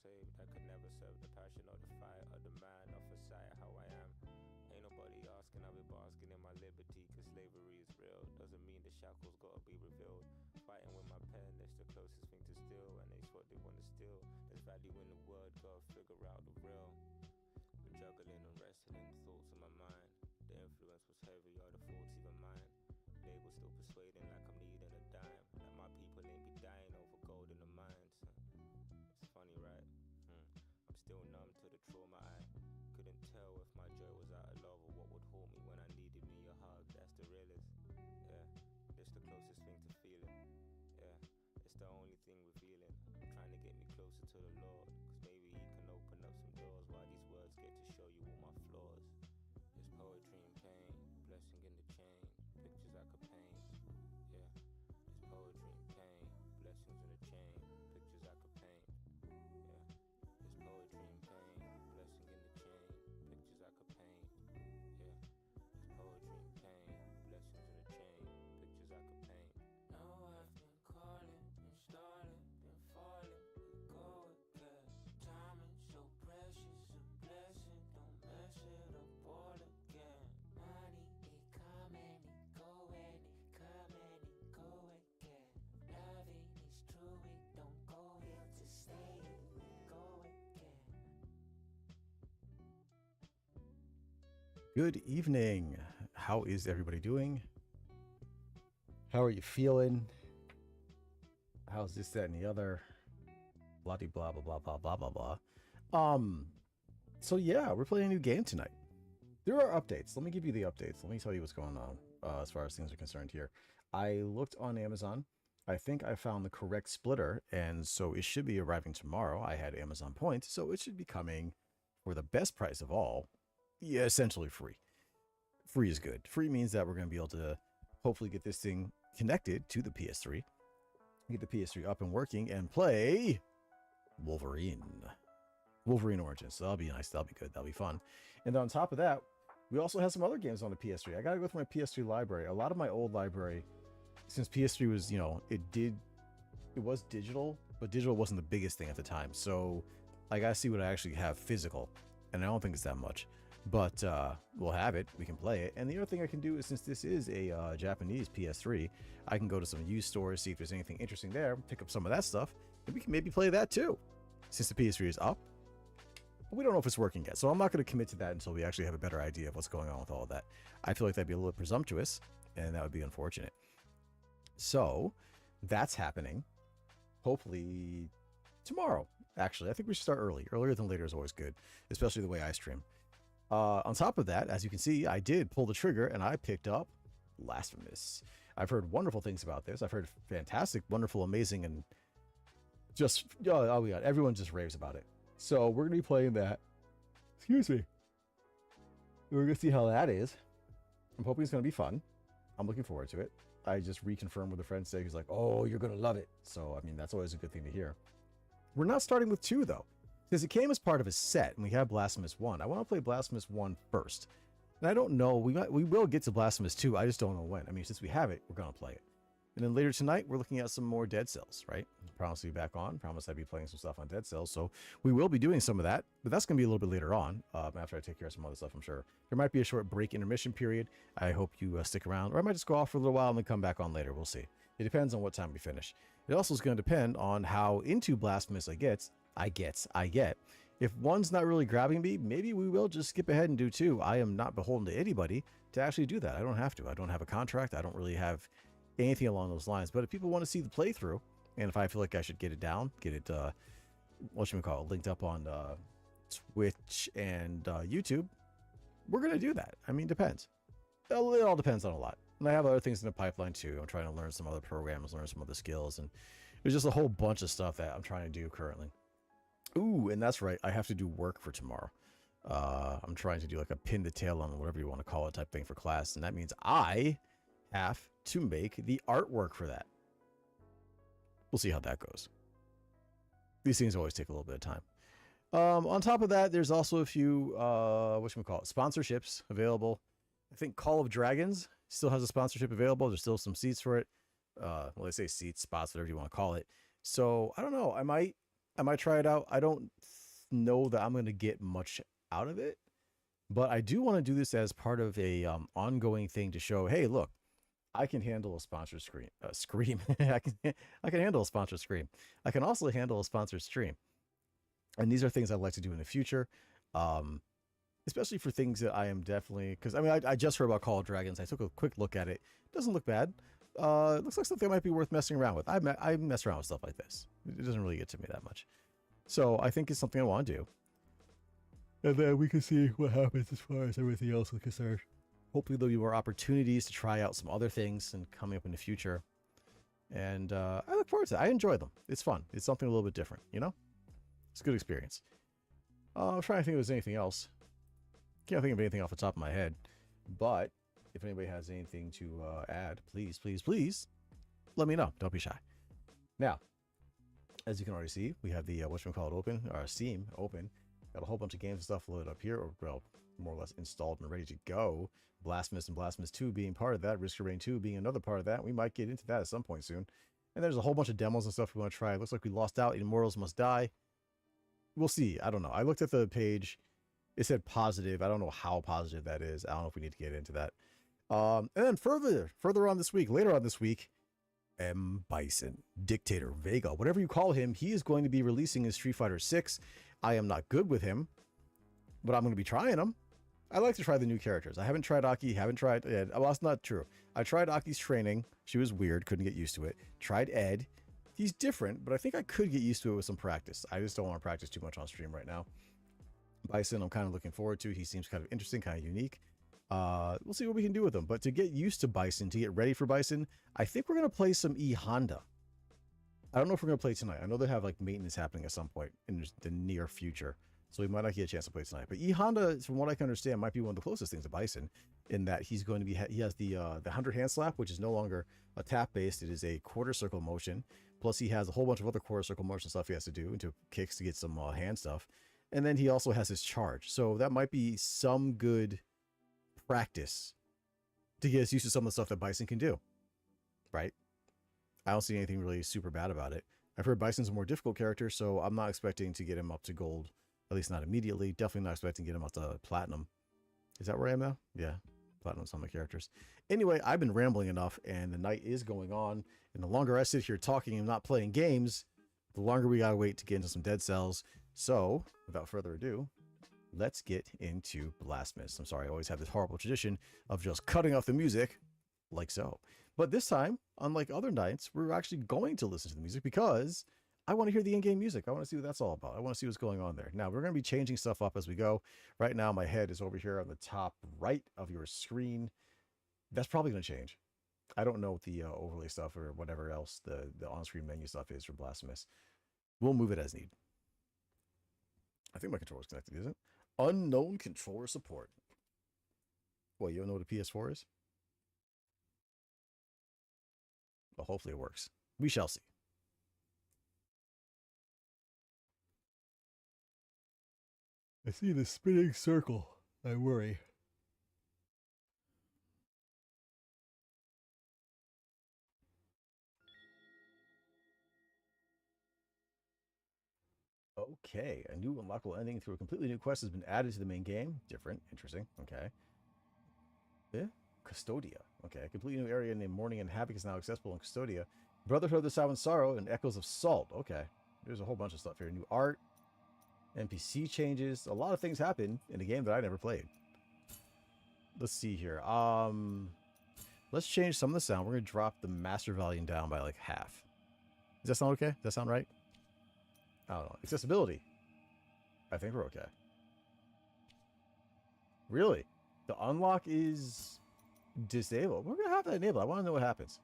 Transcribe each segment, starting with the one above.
saved. I could never serve the passion or the fire or the man or for sight how I am. Ain't nobody asking, I'll be basking in my liberty, cause slavery is real. Doesn't mean the shackles gotta be revealed. Fighting with my pen, that's the closest thing to steal, and it's what they wanna steal. There's value in the word, gotta figure out the real. We're juggling and wrestling thoughts in my mind. The influence was heavy, or the faults even mine. Label still persuading like I'm needing a dime. Like my people ain't be dying over gold in the mines. It's funny, right? I'm still numb to the trauma. I couldn't tell if my joy was out of love or what would haunt me when I needed me a hug. That's the realest. Yeah, it's the closest thing to feeling. Yeah, it's the only thing revealing. Trying to get me closer to the Lord, cause maybe he can open up some doors while these words get to show you all my flaws. It's poetry and pain, blessing in the change, pictures I could paint. Yeah, it's poetry and pain, blessings in the chain, pictures I could paint. Yeah, it's poetry and pain, blessing in the chain, pictures I could paint. Yeah, it's poetry and pain, blessings in the chain, pictures I could paint. Now I've been calling, been stalling, been falling, we go again. Timing so precious, a blessing, don't mess it up all again. Money, it come and it go and it come and it go again. Loving is true, it don't go here to stay, it go again. Good evening. How is everybody doing? How are you feeling? How's this, that, and the other? Blah, blah, blah, blah, blah, blah, blah, blah. So yeah, we're playing a new game tonight. There are updates. Let me give you the updates. Let me tell you what's going on as far as things are concerned here. I looked on Amazon. I think I found the correct splitter, and so it should be arriving tomorrow. I had Amazon points, so it should be coming for the best price of all. Yeah, essentially free. Free is good. Free means that we're going to be able to hopefully get this thing connected to the PS3, get the PS3 up and working, and play Wolverine Origins. So that'll be nice. That'll be good. That'll be fun. And on top of that, we also have some other games on the PS3. I got to go through my PS3 library. A lot of my old library, since PS3 was, it was digital, but digital wasn't the biggest thing at the time. So I got to see what I actually have physical. And I don't think it's that much. But we'll have it. We can play it. And the other thing I can do is, since this is a Japanese PS3, I can go to some used stores, see if there's anything interesting there, pick up some of that stuff, and we can maybe play that too. Since the PS3 is up, but we don't know if it's working yet. So I'm not going to commit to that until we actually have a better idea of what's going on with all of that. I feel like that'd be a little presumptuous, and that would be unfortunate. So that's happening. Hopefully tomorrow, actually. I think we should start early. Earlier than later is always good, especially the way I stream. On top of that, as you can see, I did pull the trigger and I picked up Blasphemous. I've heard wonderful things about this. I've heard fantastic, wonderful, amazing, and just, oh my God, everyone just raves about it. So we're going to be playing that. Excuse me. We're going to see how that is. I'm hoping it's going to be fun. I'm looking forward to it. I just reconfirmed with a friend today. He's like, oh, you're going to love it. So, I mean, that's always a good thing to hear. We're not starting with 2, though. Because it came as part of a set, and we have Blasphemous 1. I want to play Blasphemous 1 first. And I don't know, we will get to Blasphemous 2, I just don't know when. I mean, since we have it, we're going to play it. And then later tonight, we're looking at some more Dead Cells, right? Promise to be back on. Promise I'd be playing some stuff on Dead Cells. So we will be doing some of that, but that's going to be a little bit later on, after I take care of some other stuff, I'm sure. There might be a short break intermission period. I hope you stick around, or I might just go off for a little while and then come back on later. We'll see. It depends on what time we finish. It also is going to depend on how into Blasphemous I get. If one's not really grabbing me, maybe we will just skip ahead and do 2. I am not beholden to anybody to actually do that. I don't have to. I don't have a contract. I don't really have anything along those lines. But if people want to see the playthrough, and if I feel like I should get it down, get it, linked up on Twitch and YouTube, we're going to do that. I mean, depends. It all depends on a lot. And I have other things in the pipeline too. I'm trying to learn some other programs, learn some other skills, and there's just a whole bunch of stuff that I'm trying to do currently. Ooh, and that's right. I have to do work for tomorrow. I'm trying to do like a pin the tail on whatever you want to call it type thing for class. And that means I have to make the artwork for that. We'll see how that goes. These things always take a little bit of time. On top of that, there's also a few, sponsorships available. I think Call of Dragons still has a sponsorship available. There's still some seats for it. Well, they say seats, spots, whatever you want to call it. So I don't know. I might I might try it out. I don't know that I'm going to get much out of it, but I do want to do this as part of a ongoing thing to show, hey, look, I can handle a sponsor scream. I can handle a sponsor scream. I can also handle a sponsor stream. And these are things I'd like to do in the future, especially for things that I am definitely, because I mean, I just heard about Call of Dragons. I took a quick look at it. Doesn't look bad. It looks like something that might be worth messing around with. I mess around with stuff like this. It doesn't really get to me that much. So I think it's something I want to do. And then we can see what happens as far as everything else is concerned. Hopefully there'll be more opportunities to try out some other things and coming up in the future. And I look forward to it. I enjoy them. It's fun. It's something a little bit different, you know? It's a good experience. I'm trying to think if there's anything else. Can't think of anything off the top of my head. But if anybody has anything to add, please, please, please let me know. Don't be shy. Now, as you can already see, we have the whatchamacallit open, or Steam open. Got a whole bunch of games and stuff loaded up here, or well, more or less installed and ready to go. Blasphemous and Blasphemous 2 being part of that, Risk of Rain 2 being another part of that. We might get into that at some point soon. And there's a whole bunch of demos and stuff we want to try. It looks like we lost out. Immortals Must Die. We'll see. I don't know. I looked at the page. It said positive. I don't know how positive that is. I don't know if we need to get into that. And then further on this week, later on this week, M. Bison, Dictator, Vega, whatever you call him, he is going to be releasing his Street Fighter 6. I am not good with him, but I'm going to be trying him. I like to try the new characters. I haven't tried Aki, haven't tried Ed. Well, that's not true. I tried Aki's training. She was weird, couldn't get used to it. Tried Ed. He's different, but I think I could get used to it with some practice. I just don't want to practice too much on stream right now. Bison, I'm kind of looking forward to. He seems kind of interesting, kind of unique. We'll see what we can do with him. But to get used to Bison, to get ready for Bison, I think we're going to play some E Honda. I don't know if we're going to play tonight. I know they have like maintenance happening at some point in the near future. So we might not get a chance to play tonight. But E Honda, from what I can understand, might be one of the closest things to Bison in that he's going to be, he has the 100 hand slap, which is no longer a tap based. It is a quarter circle motion. Plus he has a whole bunch of other quarter circle motion stuff he has to do into kicks to get some hand stuff. And then he also has his charge. So that might be some good practice to get us used to some of the stuff that Bison can do. Right? I don't see anything really super bad about it. I've heard Bison's a more difficult character, so I'm not expecting to get him up to gold. At least not immediately. Definitely not expecting to get him up to platinum. Is that where I am now? Yeah. Platinum's on my characters. Anyway, I've been rambling enough, and the night is going on. And the longer I sit here talking and not playing games, the longer we gotta wait to get into some Dead Cells. So, without further ado, let's get into Blasphemous. I'm sorry, I always have this horrible tradition of just cutting off the music, like so. But this time, unlike other nights, we're actually going to listen to the music because I want to hear the in-game music. I want to see what that's all about. I want to see what's going on there. Now, we're going to be changing stuff up as we go. Right now, my head is over here on the top right of your screen. That's probably going to change. I don't know what the overlay stuff or whatever else the on-screen menu stuff is for Blasphemous. We'll move it as needed. I think my controller's connected, isn't it? Unknown controller support. Well, you don't know what a PS4 is? Well, hopefully it works. We shall see. I see the spinning circle. I worry. Okay, a new unlockable ending through a completely new quest has been added to the main game. Different, interesting. Okay. Yeah, Custodia. Okay, a completely new area named Mourning and Havoc is now accessible in Custodia. Brotherhood of the Silent Sorrow and Echoes of Salt. Okay, there's a whole bunch of stuff here. New art, NPC changes. A lot of things happen in a game that I never played. Let's see here. Let's change some of the sound. We're gonna drop the master volume down by like half. Does that sound okay? Does that sound right? I don't know. Accessibility. I think we're okay. Really? The unlock is disabled. We're gonna have to enable. I want to know what happens.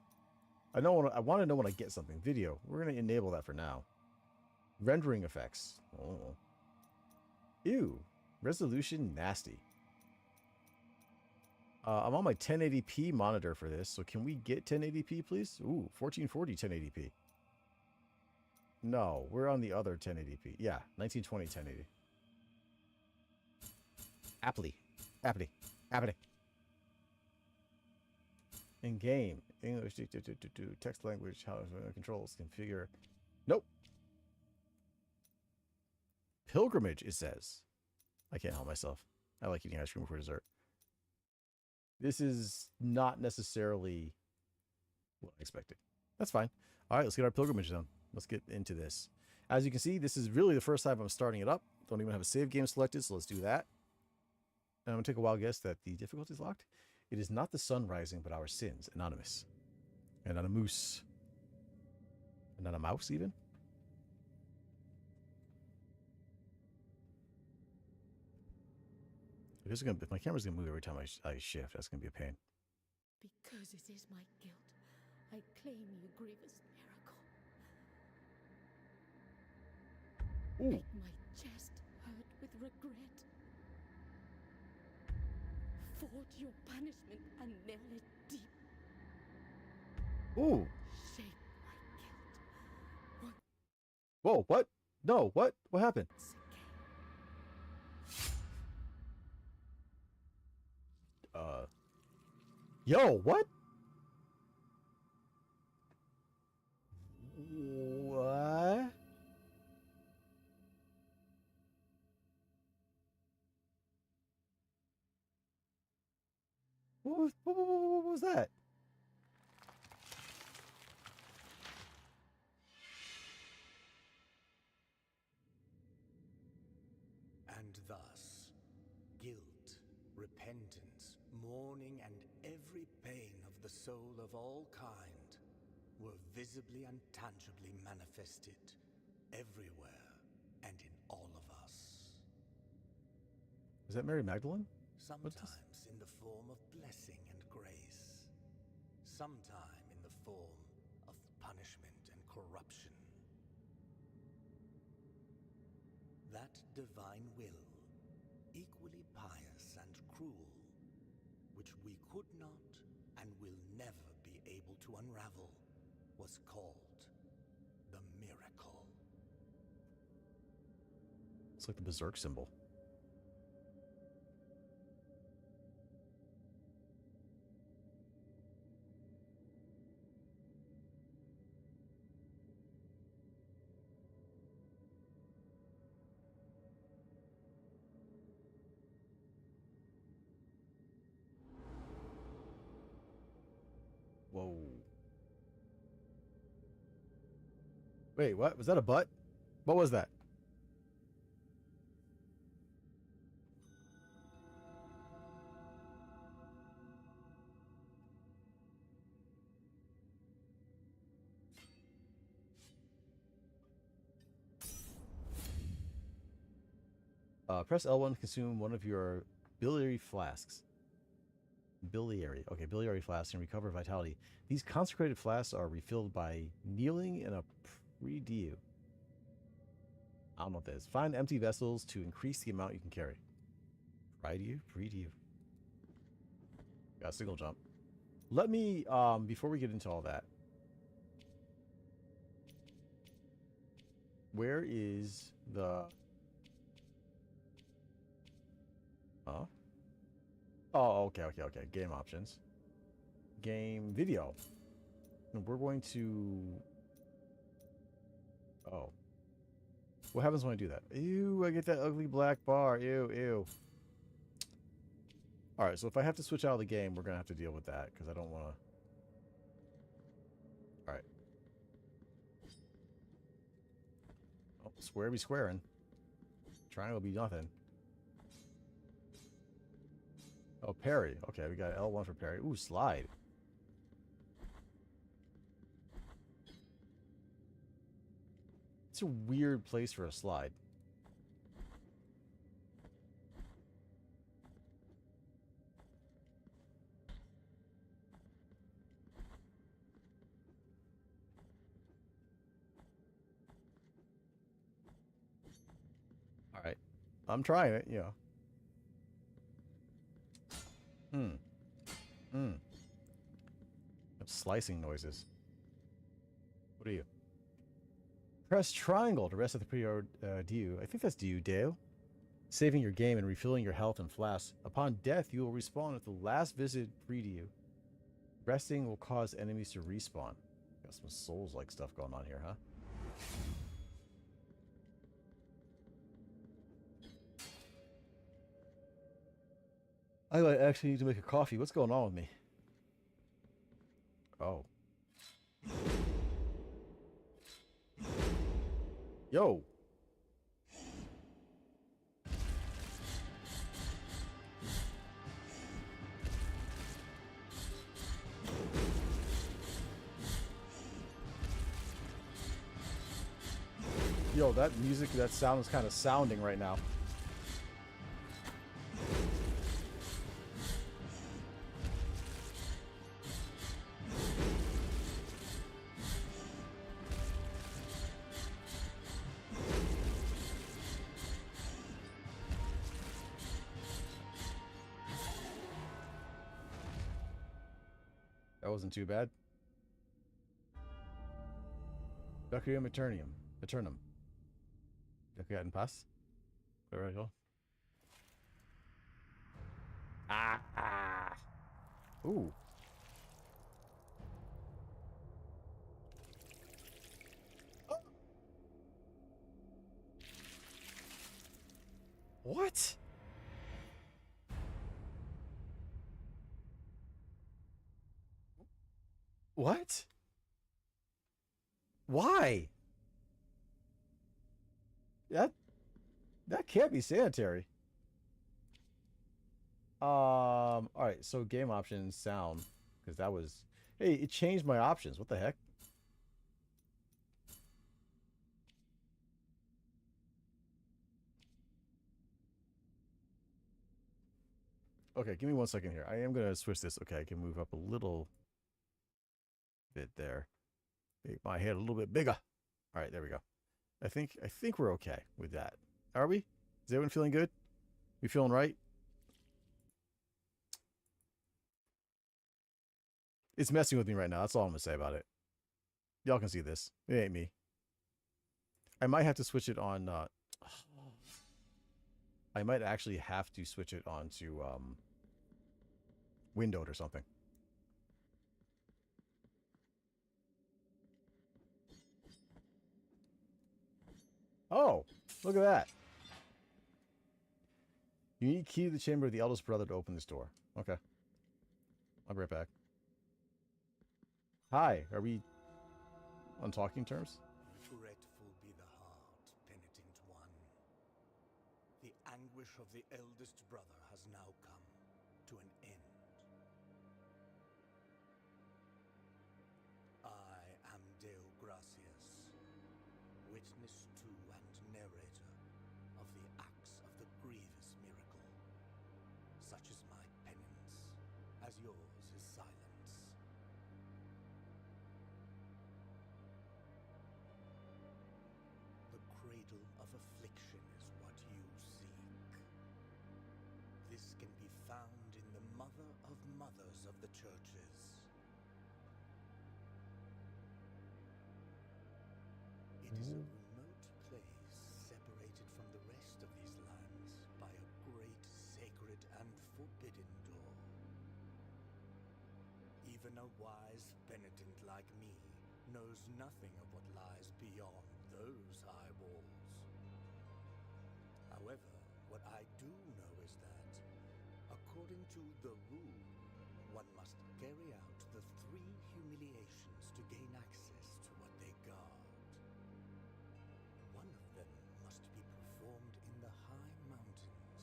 I want to know when I get something. Video. We're gonna enable that for now. Rendering effects. Oh. Ew. Resolution nasty. I'm on my 1080p monitor for this, so can we get 1080p, please? Ooh, 1440 1080p. No, we're on the other 1080p. Yeah, 1920 1080. Apply. In game, English, text language, how controls configure. Nope. pilgrimage, it says. I can't help myself. I like eating ice cream for dessert. This is not necessarily what I expected. That's fine. All right, let's get our pilgrimage done. Let's get into this. As you can see, this is really the first time I'm starting it up. Don't even have a save game selected, so let's do that. And I'm going to take a wild guess that the difficulty is locked. It is not the sun rising, but our sins. Anonymous. Anonymous. And not a mouse, even? If my camera's going to move every time I shift, that's going to be a pain. Because it is my guilt, I claim you grievous miracle. Ooh. Make my chest hurt with regret. Forge your punishment and nail it deep. Ooh. Shape my guilt. Whoa, what? No, what? What happened? Yo, what? What? What was that? And thus, guilt, repentance, mourning, and every pain of the soul of all kind were visibly and tangibly manifested everywhere and in all of us. Is that Mary Magdalene? Sometimes in the form of blessing and grace, sometime in the form of punishment and corruption. That divine will, equally pious and cruel, which we could not and will never be able to unravel, was called the miracle. It's like the berserk symbol. Whoa. Wait, what? Was that a butt? What was that? Press L1 to consume one of your biliary flasks. Biliary. Okay, biliary flasks and recover vitality. These consecrated flasks are refilled by kneeling in a prie-dieu. I don't know what that is. Find empty vessels to increase the amount you can carry. Prie-dieu? Prie-dieu. Got a single jump. Let me, before we get into all that, where is the... Huh? Oh, okay. Game options. Game video. And we're going to... Oh. What happens when I do that? Ew, I get that ugly black bar. Ew, ew. Alright, so if I have to switch out of the game, we're going to have to deal with that, because I don't want to... Alright. Oh, square be squaring. Triangle be nothing. Oh, parry. Okay, we got L1 for parry. Ooh, slide. It's a weird place for a slide. All right. I'm trying it, yeah. Slicing noises. What are you? Press triangle to rest at the prie-dieu. I think that's Deo. Saving your game and refilling your health and flasks. Upon death, you will respawn at the last visit prie-dieu. Resting will cause enemies to respawn. Got some Souls-like stuff going on here, huh? I might actually need to make a coffee. What's going on with me? Oh. Yo. Yo, that music, that sound is kind of sounding right now. That wasn't too bad. Requiem Eternum. Requiem Pass. Where I go? Ah. Ooh. Oh. What? What? Why? That can't be sanitary. All right, so game options, sound, because that was, hey, it changed my options. What the heck? Okay, give me 1 second here. I am gonna switch this. Okay, I can move up a little bit there. Make my head a little bit bigger. All right, there we go. I think we're okay with that. Are we? Is everyone feeling good? We feeling right? It's messing with me right now. That's all I'm gonna say about it. Y'all can see this. It ain't me. I might have to switch it on. I might actually have to switch it on to windowed or something. Oh, look at that. You need key to the chamber of the eldest brother to open this door. Okay. I'll be right back. Hi, are we on talking terms? Regretful be the heart, penitent one. The anguish of the eldest brother has now come to an end. I am Deo Gracias, witness to and narrator of the acts of the grievous miracle. Such is my penance, as yours is silence. The cradle of affliction is what you seek. This can be found in the mother of mothers of the churches. It is a remote place separated from the rest of these lands by a great sacred and forbidden door. Even a wise penitent like me knows nothing of what lies beyond those high walls. However, what I do know is that, according to the rule, one must carry out the 3 humiliations to gain access to what they guard. One of them must be performed in the high mountains,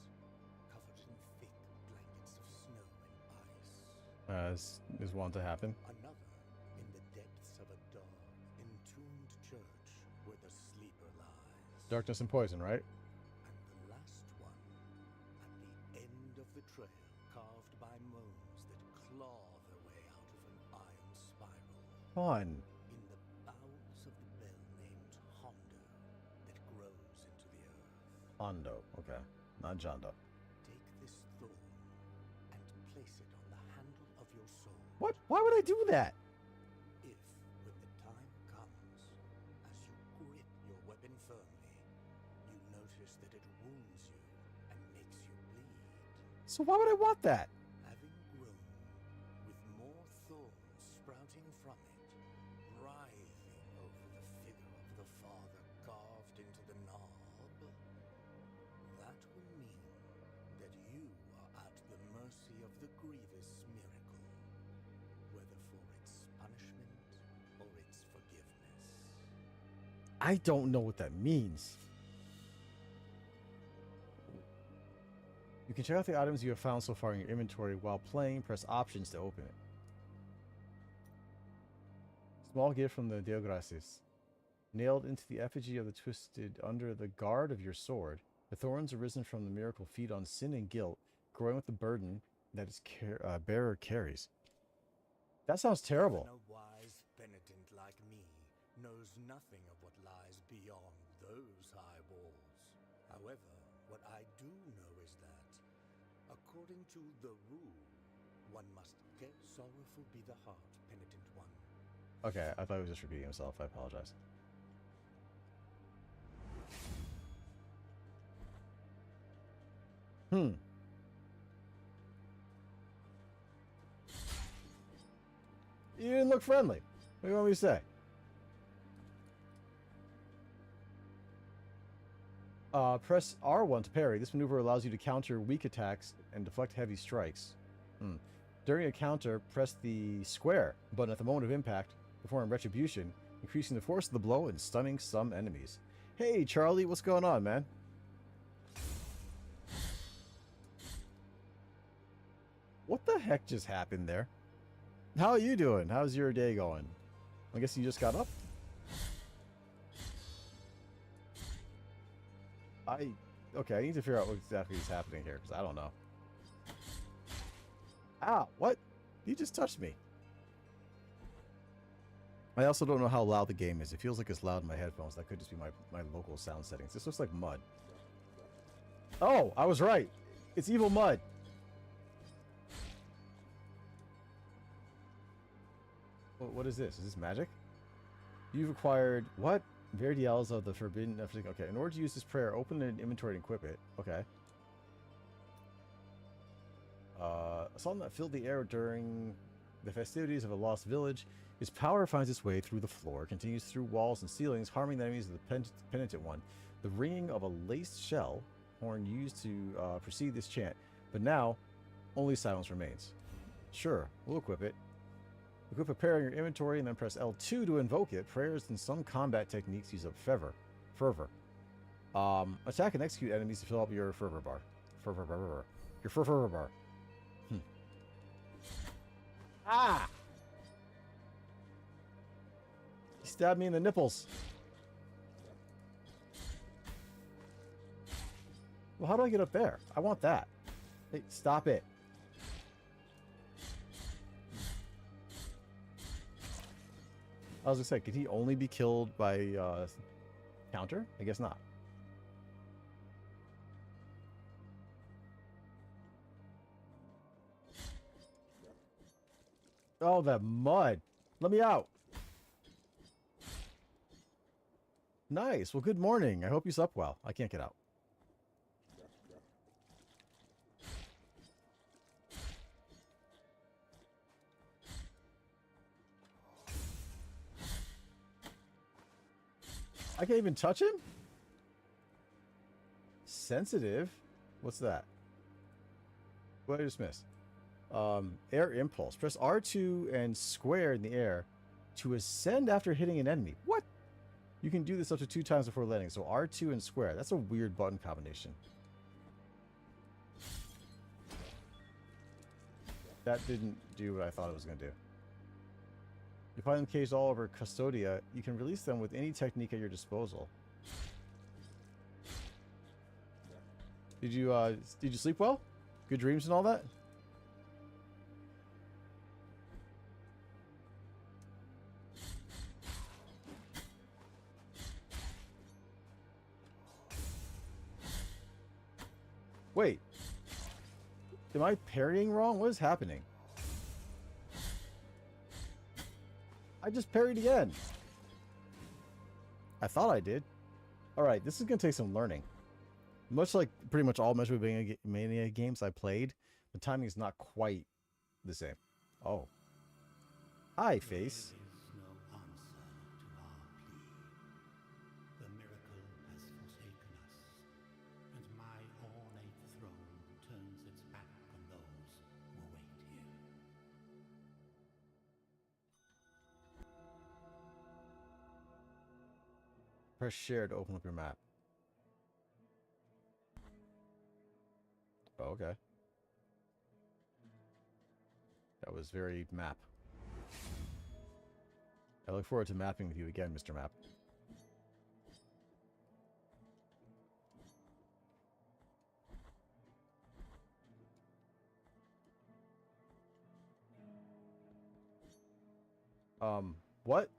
covered in thick blankets of snow and ice. As is wont to happen. Another in the depths of a dark, entombed church where the sleeper lies. Darkness and poison, right? And the last one at the end of the trail, carved by moans that claw their way out of an iron spiral. Fun. In the bowels of the bell named Hondo that grows into the earth. Hondo. Okay. Not Jondo. Take this thorn and place it on the handle of your soul. What? Why would I do that? If, when the time comes, as you grip your weapon firmly, you notice that it wounds you and makes you bleed, So why would I want that? having grown, with more thorns sprouting from it, writhing over the figure of the father carved into the knob, that will mean that you are at the mercy I don't know what that means. You can check out the items you have found so far in your inventory while playing. Press options to open it. Small gift from the Deo Gracias. Nailed into the effigy of the twisted under the guard of your sword, the thorns arisen from the miracle feed on sin and guilt, growing with the burden that its bearer carries. That sounds terrible. Even a wise penitent like me knows nothing of what lies beyond those high walls. However, what I do know is that, according to the rule, one must get sorrowful be the heart, penitent one. Okay, I thought he was just repeating himself. I apologize. You didn't look friendly. What do you want me to say? Press R1 to parry. This maneuver allows you to counter weak attacks and deflect heavy strikes. During a counter, press the square button at the moment of impact, perform retribution, increasing the force of the blow and stunning some enemies. Hey, Charlie, what's going on, man? What the heck just happened there? How are you doing? How's your day going? I guess you just got up? Okay, I need to figure out what exactly is happening here, because I don't know. Ow, what? You just touched me. I also don't know how loud the game is. It feels like it's loud in my headphones. That could just be my local sound settings. This looks like mud. Oh, I was right. It's evil mud. What is this? Is this magic? You've acquired what? Verdials of the Forbidden. Okay, in order to use this prayer, open an inventory and equip it. Okay. A song that filled the air during the festivities of a lost village. Its power finds its way through the floor, continues through walls and ceilings, harming the enemies of the penitent one. The ringing of a laced shell horn used to precede this chant, but now only silence remains. Sure, we'll equip it. Equip a prayer in your inventory and then press L2 to invoke it. Prayers and some combat techniques use up fervor. Attack and execute enemies to fill up your fervor bar. Your fervor bar. Ah! He stabbed me in the nipples. Well, how do I get up there? I want that. Hey, stop it. I was gonna say, could he only be killed by counter? I guess not. Oh, that mud. Let me out. Nice. Well, good morning. I hope you slept well. I can't get out. I can't even touch him? Sensitive? What's that? What did I just miss? Air impulse. Press R2 and square in the air to ascend after hitting an enemy. What? You can do this up to 2 times before landing. So R2 and square. That's a weird button combination. That didn't do what I thought it was going to do. You find them caged all over Custodia. You can release them with any technique at your disposal. Did you sleep well? Good dreams and all that? Wait. Am I parrying wrong? What is happening? I just parried again. I thought I did. Alright, this is going to take some learning. Much like pretty much all Metroidvania games I played, the timing is not quite the same. Oh. Hi, face. There is no answer to our plea. The miracle has forsaken us, and my ornate throne turns its back on those who await here. Press share to open up your map. Oh, okay. That was very map. I look forward to mapping with you again, Mr. Map. What?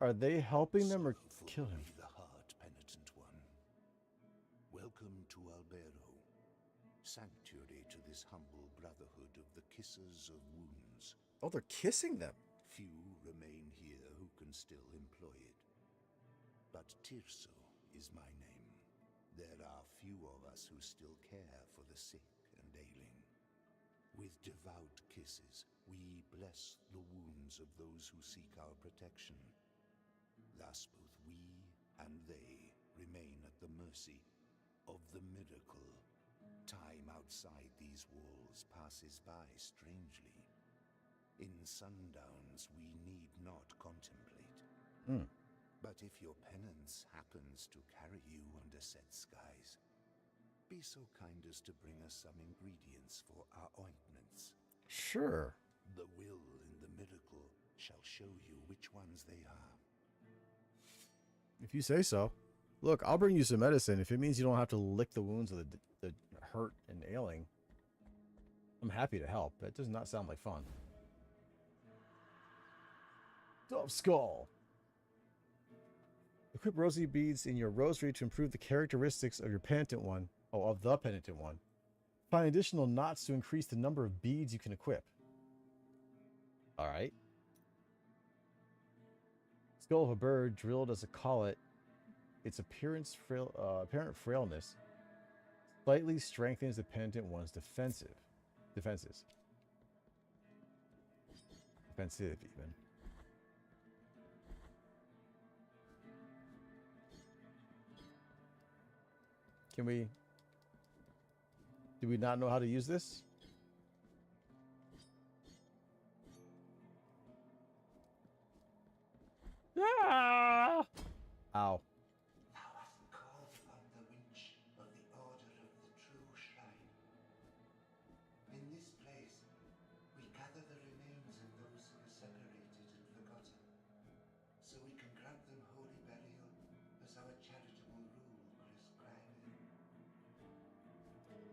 Are they helping them or kill him? The heart, penitent one. Welcome to Albero, sanctuary to this humble brotherhood of the kissers of wounds. Oh, they're kissing them. Few remain here who can still employ it. But Tirso is my name. There are few of us who still care for the sick and ailing. With devout kisses, we bless the wounds of those who seek our protection. Thus both we and they remain at the mercy of the miracle. Time outside these walls passes by strangely. In sundowns we need not contemplate. But if your penance happens to carry you under set skies, be so kind as to bring us some ingredients for our ointments. Sure. The will in the miracle shall show you which ones they are. If you say so. Look, I'll bring you some medicine if it means you don't have to lick the wounds of the hurt and ailing. I'm happy to help. That does not sound like fun. Dove Skull. Equip rosy beads in your rosary to improve the characteristics of your penitent one. Oh, of the penitent one. Find additional knots to increase the number of beads you can equip. Alright. Skull of a bird drilled as a collet. Its apparent frailness slightly strengthens the penitent one's defenses. Defensive, even. Can we... Do we not know how to use this? Ah! Ow. Thou hast called upon the winch of the order of the true shrine. In this place, we gather the remains of those who were separated and forgotten, so we can grant them holy burial as our charitable rule prescribeth.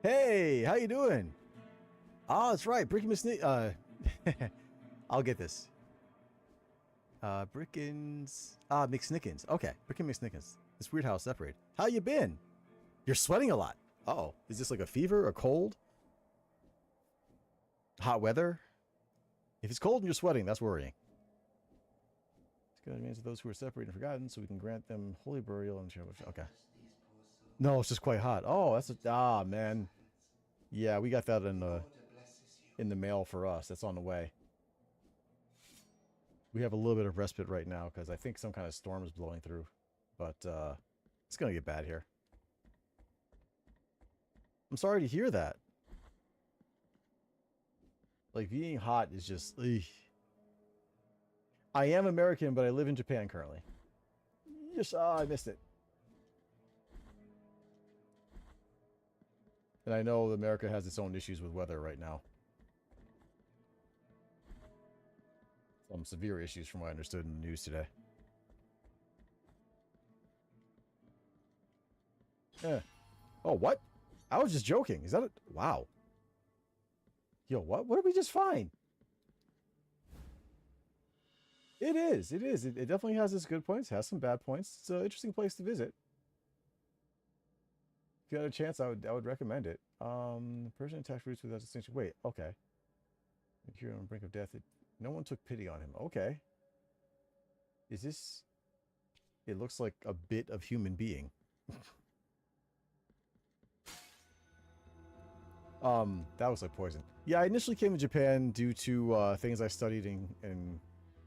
Hey, how you doing? Oh, that's right. Bricky McSnick. I'll get this. Brickens. McSnickens. Okay, Bricky McSnickens. It's weird how it's separated. How you been? You're sweating a lot. Uh-oh. Is this like a fever, a cold? Hot weather? If it's cold and you're sweating, that's worrying. It's got remains of those who are separated and forgotten, so we can grant them holy burial and okay. No, it's just quite hot. Oh, that's a man. Yeah, we got that in the mail for us. That's on the way. We have a little bit of respite right now because I think some kind of storm is blowing through. But it's going to get bad here. I'm sorry to hear that. Like, being hot is just... Ugh. I am American, but I live in Japan currently. Yes, I missed it. And I know America has its own issues with weather right now. Some severe issues from what I understood in the news today. Oh, what? I was just joking. Is that a... Wow. Yo, what? What did we just find? It is. It is. It definitely has its good points. Has some bad points. It's an interesting place to visit. If you had a chance, I would recommend it. The person attacked roots without distinction. Wait, okay. Here on the brink of death. No one took pity on him. Okay. Is this... It looks like a bit of human being. That was like poison. Yeah, I initially came to Japan due to things I studied in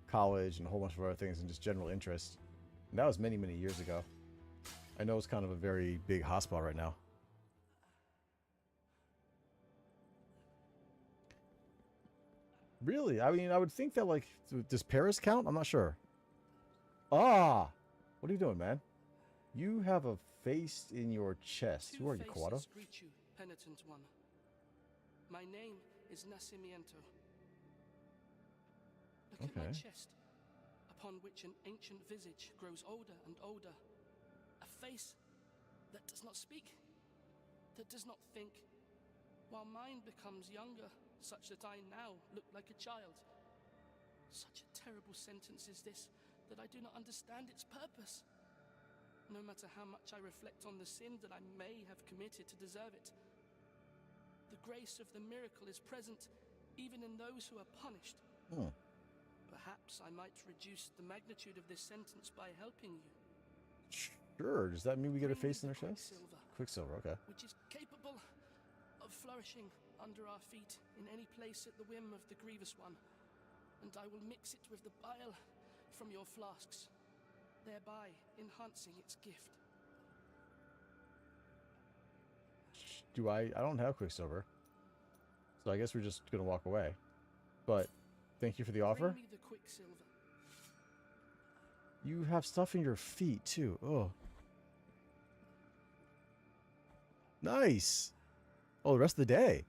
college and a whole bunch of other things and just general interest. And that was many, many years ago. I know it's kind of a very big hotspot right now. Really? I mean, I would think that, like, does Paris count? I'm not sure. Ah! What are you doing, man? You have a face in your chest. Who are you, Kawada? Faces greet you, penitent one. My name is Nacimiento. Look at my chest, upon which an ancient visage grows older and older. A face that does not speak, that does not think, while mine becomes younger, such that I now look like a child. Such a terrible sentence is this, that I do not understand its purpose. No matter how much I reflect on the sin that I may have committed to deserve it, the grace of the miracle is present even in those who are punished. Perhaps I might reduce the magnitude of this sentence by helping you. Sure. Does that mean we get a face in our chest? Quicksilver, Quicksilver, okay. which is capable of flourishing under our feet in any place at the whim of the grievous one, and I will mix it with the bile from your flasks, thereby enhancing its gift. I don't have Quicksilver, so I guess we're just gonna walk away. But thank you for the offer. Bring me the Quicksilver. You have stuff in your feet too. Oh, nice. Oh, the rest of the day.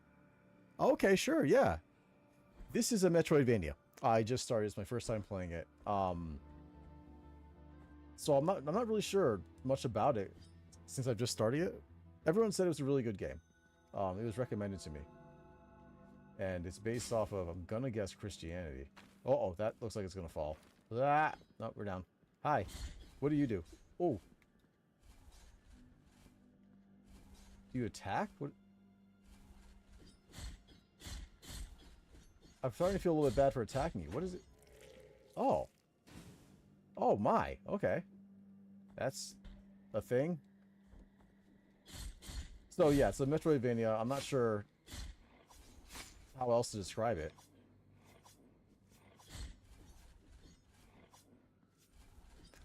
Okay, sure, yeah. This is a Metroidvania. I just started. It's my first time playing it. So I'm not really sure much about it since I've just started it. Everyone said it was a really good game. It was recommended to me. And it's based off of, I'm gonna guess, Christianity. Oh, that looks like it's gonna fall. Ah, no, we're down. Hi. What do you do? Oh. Do you attack? What? I'm starting to feel a little bit bad for attacking you. What is it? Oh. Oh my. Okay. That's a thing. So yeah, it's a Metroidvania. I'm not sure how else to describe it.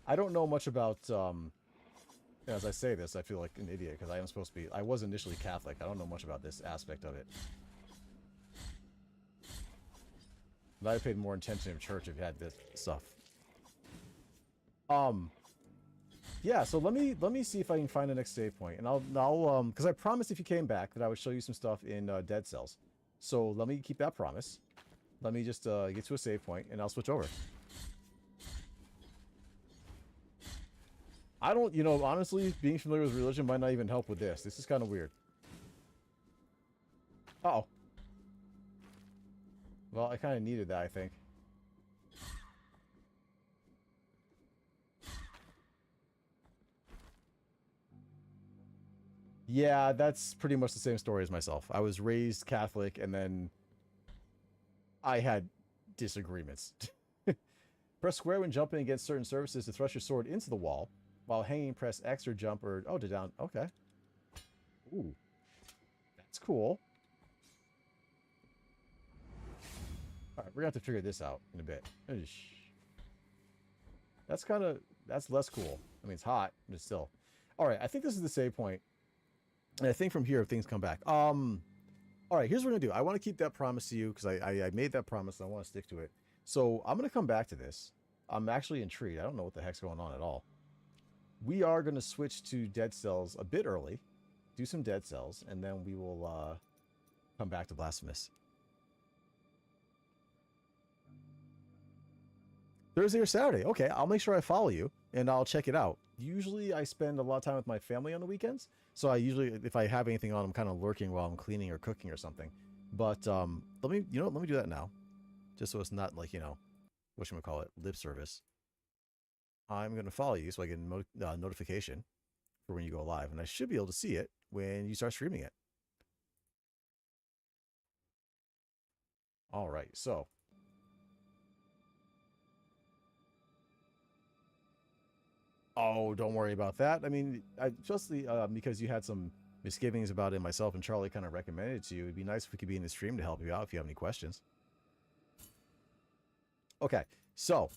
I don't know much about, as I say this, I feel like an idiot because I am supposed to be, I was initially Catholic. I don't know much about this aspect of it. But I paid more attention in church if you had this stuff. Yeah, so let me see if I can find the next save point, and I'll because I promised if you came back that I would show you some stuff in Dead Cells. So let me keep that promise. Let me just get to a save point, and I'll switch over. I don't, honestly, being familiar with religion might not even help with this. This is kind of weird. Uh-oh. Well, I kind of needed that, I think. Yeah, that's pretty much the same story as myself. I was raised Catholic, and then I had disagreements. Press square when jumping against certain surfaces to thrust your sword into the wall. While hanging, press X or jump or... Oh, to down. Okay. Ooh. That's cool. Alright, we're going to have to figure this out in a bit. That's kind of... That's less cool. I mean, it's hot, but still. Alright, I think this is the save point. And I think from here, things come back. Alright, here's what I'm going to do. I want to keep that promise to you, because I made that promise, and I want to stick to it. So, I'm going to come back to this. I'm actually intrigued. I don't know what the heck's going on at all. We are going to switch to Dead Cells a bit early. Do some Dead Cells, and then we will come back to Blasphemous. Thursday or Saturday. Okay, I'll make sure I follow you, and I'll check it out. Usually, I spend a lot of time with my family on the weekends. So I usually, if I have anything on, I'm kind of lurking while I'm cleaning or cooking or something. But let me do that now. Just so it's not like, whatchamacallit, lip service. I'm going to follow you so I get a notification for when you go live. And I should be able to see it when you start streaming it. All right, so. Oh, don't worry about that. I mean, just because you had some misgivings about it, myself and Charlie kind of recommended it to you. It'd be nice if we could be in the stream to help you out if you have any questions. Okay, so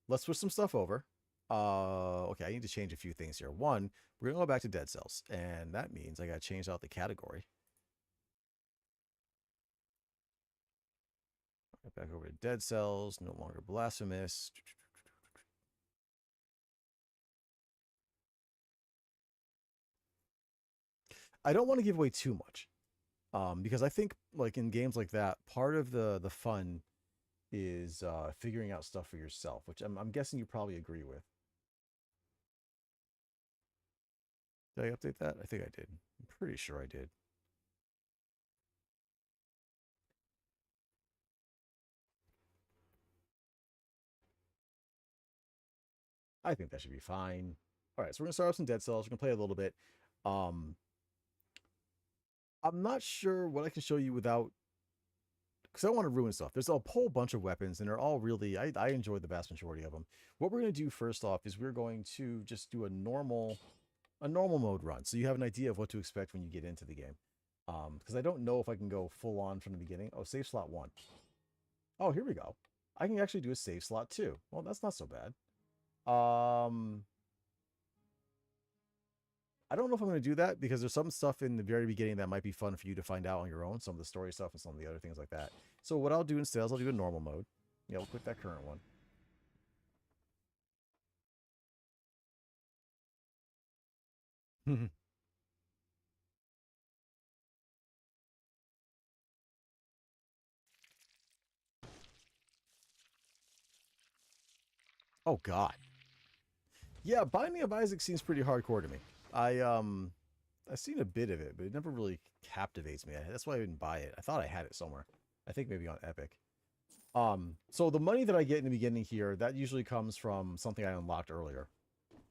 let's switch some stuff over. Okay, I need to change a few things here. One, we're gonna go back to Dead Cells, and that means I gotta change out the category. Back over to Dead Cells, no longer Blasphemous. I don't want to give away too much. Because I think like in games like that, part of the fun is figuring out stuff for yourself, which I'm guessing you probably agree with. Did I update that? I think I did. I'm pretty sure I did. I think that should be fine. All right, so we're gonna start off some Dead Cells. We're gonna play a little bit. Um, I'm not sure what I can show you without, because I don't want to ruin stuff. There's a whole bunch of weapons, and they're all really, I enjoy the vast majority of them. What we're gonna do first off is we're going to just do a normal mode run, so you have an idea of what to expect when you get into the game. Because I don't know if I can go full on from the beginning. Oh, save slot 1. Oh, here we go. I can actually do a save slot 2. Well, that's not so bad. I don't know if I'm going to do that because there's some stuff in the very beginning that might be fun for you to find out on your own. Some of the story stuff and some of the other things like that. So what I'll do instead is I'll do a normal mode. Yeah, we'll quit that current one. Oh, God. Yeah, Binding of Isaac seems pretty hardcore to me. I've seen a bit of it, but it never really captivates me. That's why I didn't buy it. I thought I had it somewhere. I think maybe on Epic. So the money that I get in the beginning here, that usually comes from something I unlocked earlier.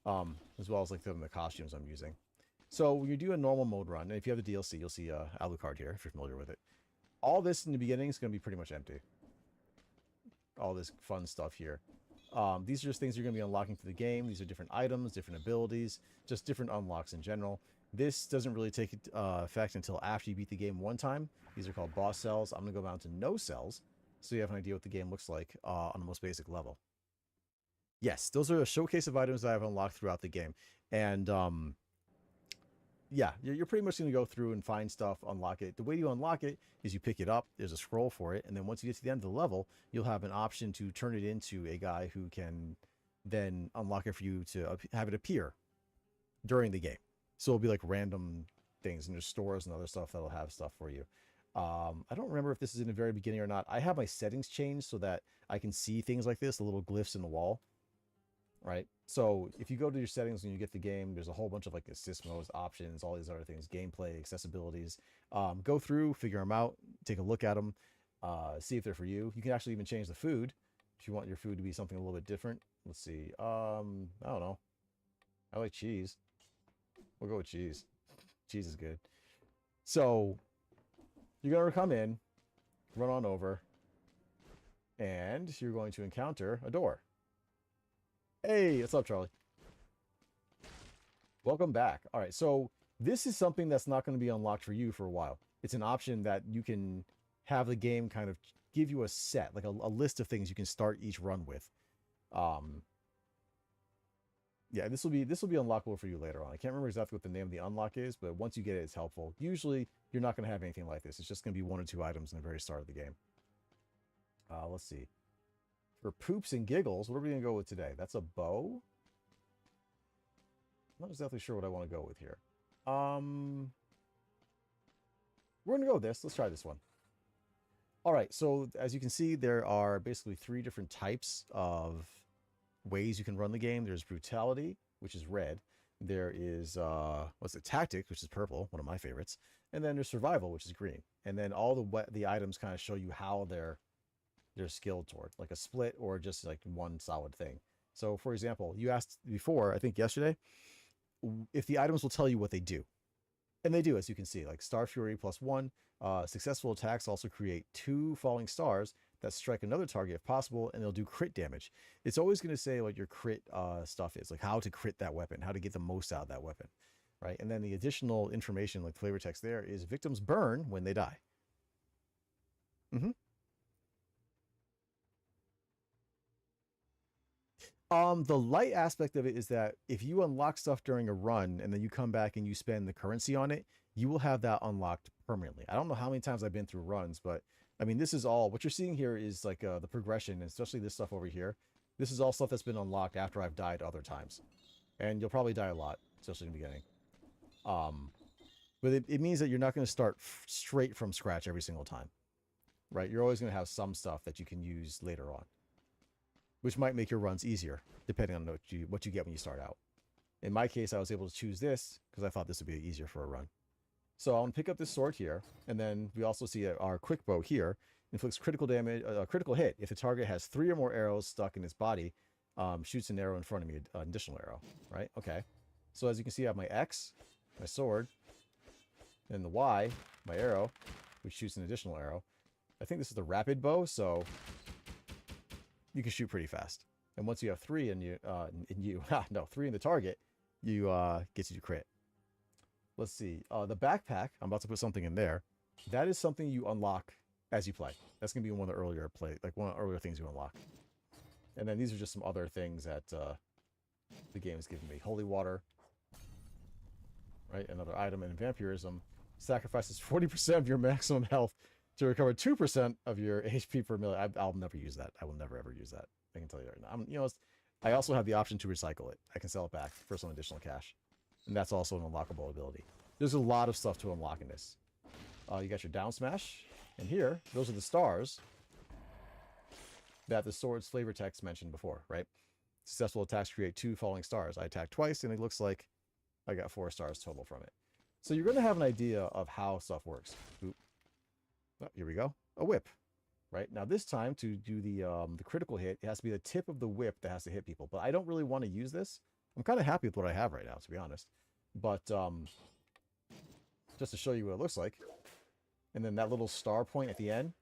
As well as like the costumes I'm using. So when you do a normal mode run, and if you have the DLC, you'll see Alucard here, if you're familiar with it. All this in the beginning is going to be pretty much empty. All this fun stuff here. These are just things you're going to be unlocking through the game. These are different items, different abilities, just different unlocks in general. This doesn't really take effect until after you beat the game one time. These are called boss cells. I'm going to go down to no cells, so you have an idea what the game looks like on the most basic level. Yes, those are a showcase of items that I've unlocked throughout the game. And yeah, you're pretty much going to go through and find stuff, unlock it. The way you unlock it is you pick it up, there's a scroll for it, and then once you get to the end of the level, you'll have an option to turn it into a guy who can then unlock it for you to have it appear during the game. So it'll be like random things, and there's stores and other stuff that'll have stuff for you. I don't remember if this is in the very beginning or not. I have my settings changed so that I can see things like this, the little glyphs in the wall. Right? So if you go to your settings and you get the game, there's a whole bunch of like assist modes, options, all these other things, gameplay, accessibilities. Go through, figure them out, take a look at them, see if they're for you. You can actually even change the food if you want your food to be something a little bit different. Let's see. I don't know. I like cheese. We'll go with cheese. Cheese is good. So you're going to come in, run on over, and you're going to encounter a door. Hey, what's up, Charlie? Welcome back. All right, so this is something that's not going to be unlocked for you for a while. It's an option that you can have the game kind of give you a set, like a list of things you can start each run with. Yeah, this will be unlockable for you later on. I can't remember exactly what the name of the unlock is, but once you get it, it's helpful. Usually, you're not going to have anything like this. It's just going to be 1 or 2 items in the very start of the game. Let's see. For poops and giggles, what are we going to go with today? That's a bow? I'm not exactly sure what I want to go with here. We're going to go with this. Let's try this one. All right, so as you can see, there are basically 3 different types of ways you can run the game. There's brutality, which is red. There is, tactic, which is purple, one of my favorites. And then there's survival, which is green. And then all the items kind of show you how they're skilled toward, like a split or just like one solid thing. So for example, you asked before, I think yesterday, if the items will tell you what they do. And they do, as you can see, like Star Fury +1. Successful attacks also create 2 falling stars that strike another target if possible, and they'll do crit damage. It's always going to say what your crit stuff is, like how to crit that weapon, how to get the most out of that weapon, right? And then the additional information, like flavor text there, is victims burn when they die. The light aspect of it is that if you unlock stuff during a run and then you come back and you spend the currency on it, you will have that unlocked permanently. I don't know how many times I've been through runs, but I mean, this is all, what you're seeing here is like the progression, especially this stuff over here. This is all stuff that's been unlocked after I've died other times. And you'll probably die a lot, especially in the beginning. But it means that you're not going to start straight from scratch every single time, right? You're always going to have some stuff that you can use later on, which might make your runs easier, depending on what you get when you start out. In my case, I was able to choose this because I thought this would be easier for a run. So I'll pick up this sword here, and then we also see our quick bow here inflicts critical damage, critical hit if the target has 3 or more arrows stuck in its body. Shoots an arrow in front of me, an additional arrow, right? Okay. So as you can see, I have my X, my sword, and the Y, my arrow, which shoots an additional arrow. I think this is the rapid bow, so you can shoot pretty fast. And once you have 3 in you, 3 in the target, you gets you to crit. Let's see. The backpack, I'm about to put something in there. That is something you unlock as you play. That's gonna be one of the earlier one of the earlier things you unlock. And then these are just some other things that the game is giving me. Holy water, right? Another item. And vampirism sacrifices 40% of your maximum health to recover 2% of your HP per million. I'll never use that. I will never ever use that. I can tell you right now. I also have the option to recycle it. I can sell it back for some additional cash, and that's also an unlockable ability. There's a lot of stuff to unlock in this. You got your down smash, and here, those are the stars that the sword's flavor text mentioned before, right? Successful attacks create 2 falling stars. I attacked twice, and it looks like I got 4 stars total from it. So you're going to have an idea of how stuff works. Oop. Oh, here we go. A whip, right? Now this time, to do the critical hit, it has to be the tip of the whip that has to hit people. But I don't really want to use this. I'm kind of happy with what I have right now, to be honest. But just to show you what it looks like. And then that little star point at the end,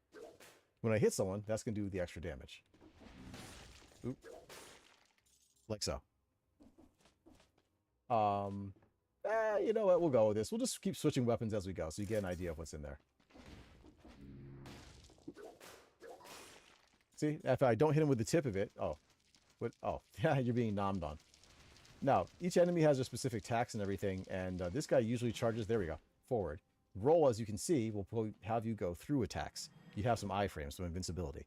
when I hit someone, that's going to do the extra damage. Oop. Like so. You know what? We'll go with this. We'll just keep switching weapons as we go, so you get an idea of what's in there. See, if I don't hit him with the tip of it, yeah, you're being nommed on. Now, each enemy has their specific attacks and everything, and this guy usually charges, there we go, forward. Roll, as you can see, will have you go through attacks. You have some iframes, some invincibility,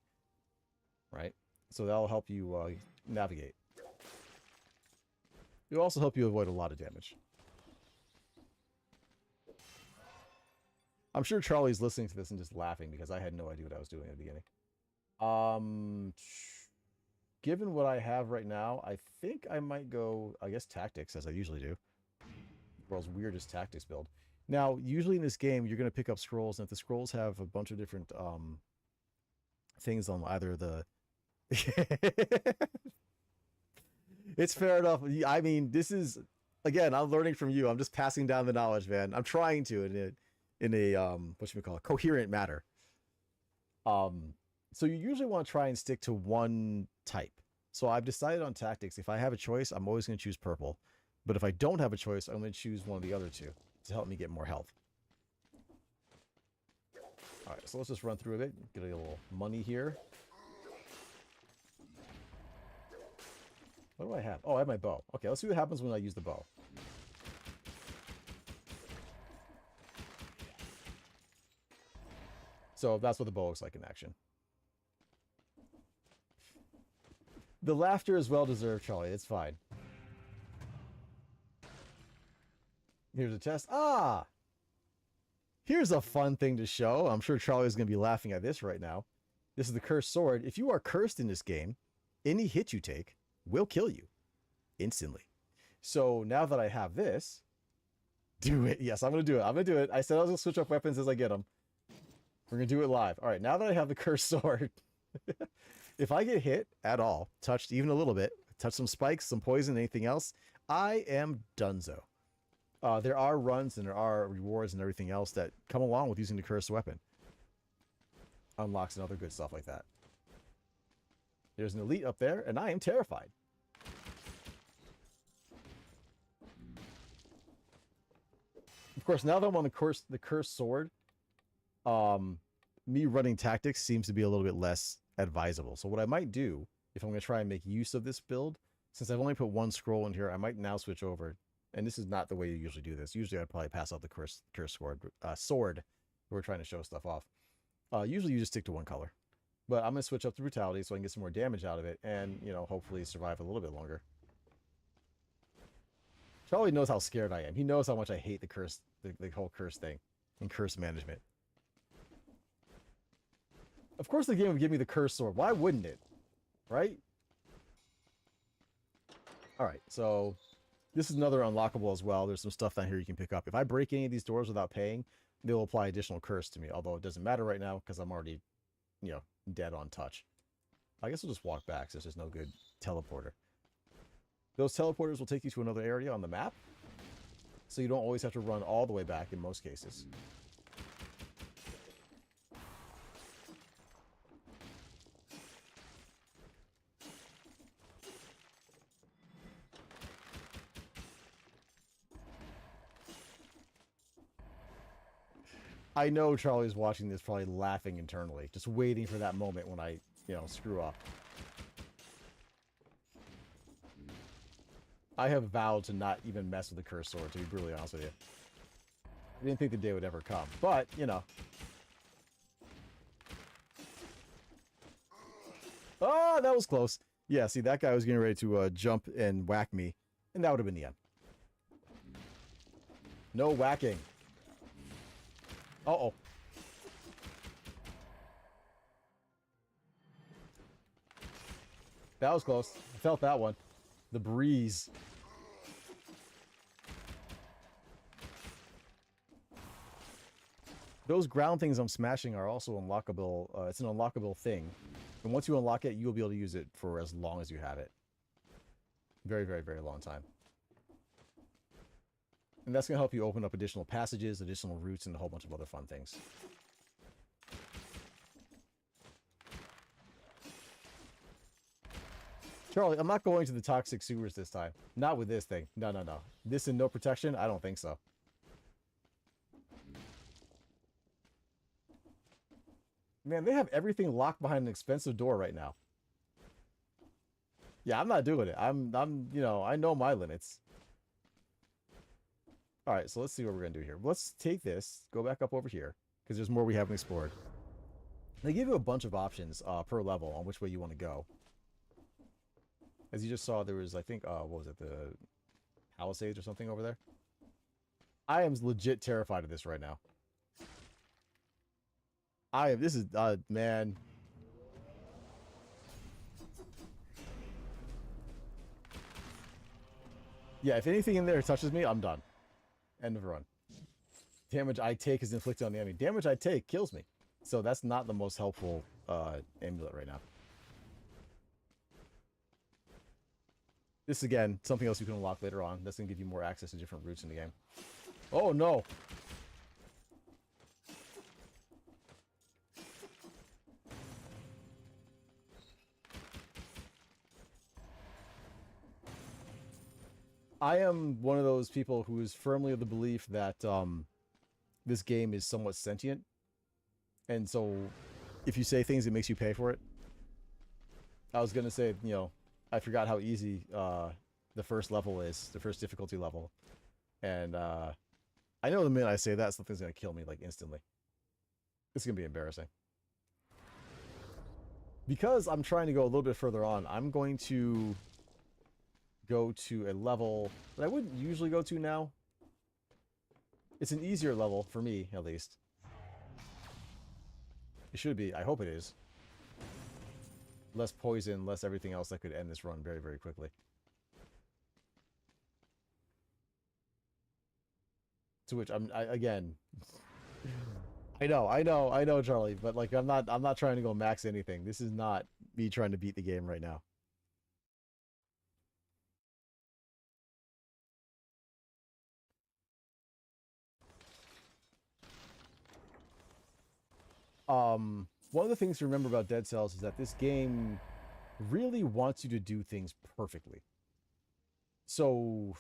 right? So that'll help you navigate. It'll also help you avoid a lot of damage. I'm sure Charlie's listening to this and just laughing because I had no idea what I was doing at the beginning. Given what I have right now, I think I might go, I guess, tactics, as I usually do. World's weirdest tactics build. Now, usually in this game, you're going to pick up scrolls, and if the scrolls have a bunch of different things on either the... It's fair enough. I mean, this is, again, I'm learning from you. I'm just passing down the knowledge, man. I'm trying to in a what should we call it, coherent matter. So you usually want to try and stick to one type. So I've decided on tactics. If I have a choice, I'm always going to choose purple. But if I don't have a choice, I'm going to choose one of the other 2 to help me get more health. All right, so let's just run through a bit. Get a little money here. What do I have? Oh, I have my bow. Okay, let's see what happens when I use the bow. So that's what the bow looks like in action. The laughter is well-deserved, Charlie. It's fine. Here's a test. Ah! Here's a fun thing to show. I'm sure Charlie's going to be laughing at this right now. This is the cursed sword. If you are cursed in this game, any hit you take will kill you instantly. So now that I have this, do it. Yes, I'm going to do it. I'm going to do it. I said I was going to switch up weapons as I get them. We're going to do it live. All right, now that I have the cursed sword, if I get hit at all, touched even a little bit, touch some spikes, some poison, anything else, I am donezo. There are runs and there are rewards and everything else that come along with using the cursed weapon. Unlocks and other good stuff like that. There's an elite up there, and I am terrified. Of course, now that I'm on the cursed sword, me running tactics seems to be a little bit less advisable. So what I might do, if I'm going to try and make use of this build, since I've only put 1 scroll in here, I might now switch over. And this is not the way you usually do this. Usually I'd probably pass out the cursed sword. We're trying to show stuff off. Usually you just stick to 1 color. But I'm going to switch up to brutality so I can get some more damage out of it and, you know, hopefully survive a little bit longer. Charlie knows how scared I am. He knows how much I hate the curse, the whole curse thing and curse management. Of course the game would give me the curse sword. Why wouldn't it? Right? Alright, so this is another unlockable as well. There's some stuff down here you can pick up. If I break any of these doors without paying, they will apply additional curse to me. Although it doesn't matter right now because I'm already, you know, dead on touch. I guess we'll just walk back since there's no good teleporter. Those teleporters will take you to another area on the map. So you don't always have to run all the way back in most cases. I know Charlie's watching this probably laughing internally, just waiting for that moment when I, you know, screw up. I have vowed to not even mess with the curse sword, to be brutally honest with you. I didn't think the day would ever come, but, you know. Oh, that was close. Yeah, see, that guy was getting ready to jump and whack me, and that would have been the end. No whacking. Uh-oh. That was close. I felt that one. The breeze. Those ground things I'm smashing are also unlockable. It's an unlockable thing. And once you unlock it, you'll be able to use it for as long as you have it. Very, very, very long time. And that's going to help you open up additional passages, additional routes, and a whole bunch of other fun things. Charlie, I'm not going to the toxic sewers this time. Not with this thing. No, no, no. This and no protection? I don't think so. Man, they have everything locked behind an expensive door right now. Yeah, I'm not doing it. I'm, you know, I know my limits. All right, so let's see what we're going to do here. Let's take this, go back up over here, because there's more we haven't explored. They give you a bunch of options per level on which way you want to go. As you just saw, there was, I think, what was it, the Palisades or something over there? I am legit terrified of this right now. This is, man. Yeah, if anything in there touches me, I'm done. End of run. Damage I take is inflicted on the enemy. Damage I take kills me. So that's not the most helpful amulet right now. This, again, something else you can unlock later on. That's going to give you more access to different routes in the game. Oh, no. I am one of those people who is firmly of the belief that this game is somewhat sentient. And so if you say things, it makes you pay for it. I was going to say, you know, I forgot how easy the first level is, the first difficulty level. And I know the minute I say that, something's going to kill me, like, instantly. It's going to be embarrassing. Because I'm trying to go a little bit further on, I'm going to go to a level that I wouldn't usually go to now. It's an easier level, for me, at least. It should be. I hope it is. Less poison, less everything else that could end this run very, very quickly. To which again, I know, Charlie, but like I'm not trying to go max anything. This is not me trying to beat the game right now. One of the things to remember about Dead Cells is that this game really wants you to do things perfectly. So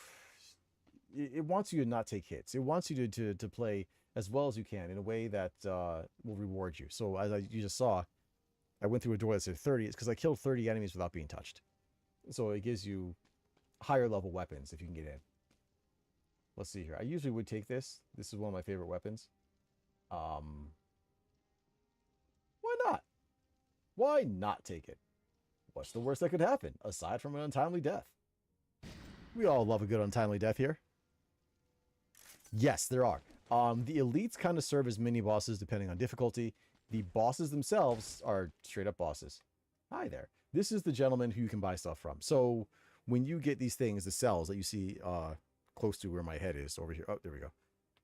it wants you to not take hits. It wants you to play as well as you can in a way that will reward you. So as you just saw, I went through a door that said 30. It's because I killed 30 enemies without being touched. So it gives you higher level weapons if you can get in. Let's see here. I usually would take this. This is one of my favorite weapons. Why not? Why not take it? What's the worst that could happen, aside from an untimely death? We all love a good untimely death here. Yes, there are. The elites kind of serve as mini bosses depending on difficulty. The bosses themselves are straight up bosses. Hi there. This is the gentleman who you can buy stuff from. So when you get these things, the cells that you see close to where my head is over here. Oh, there we go.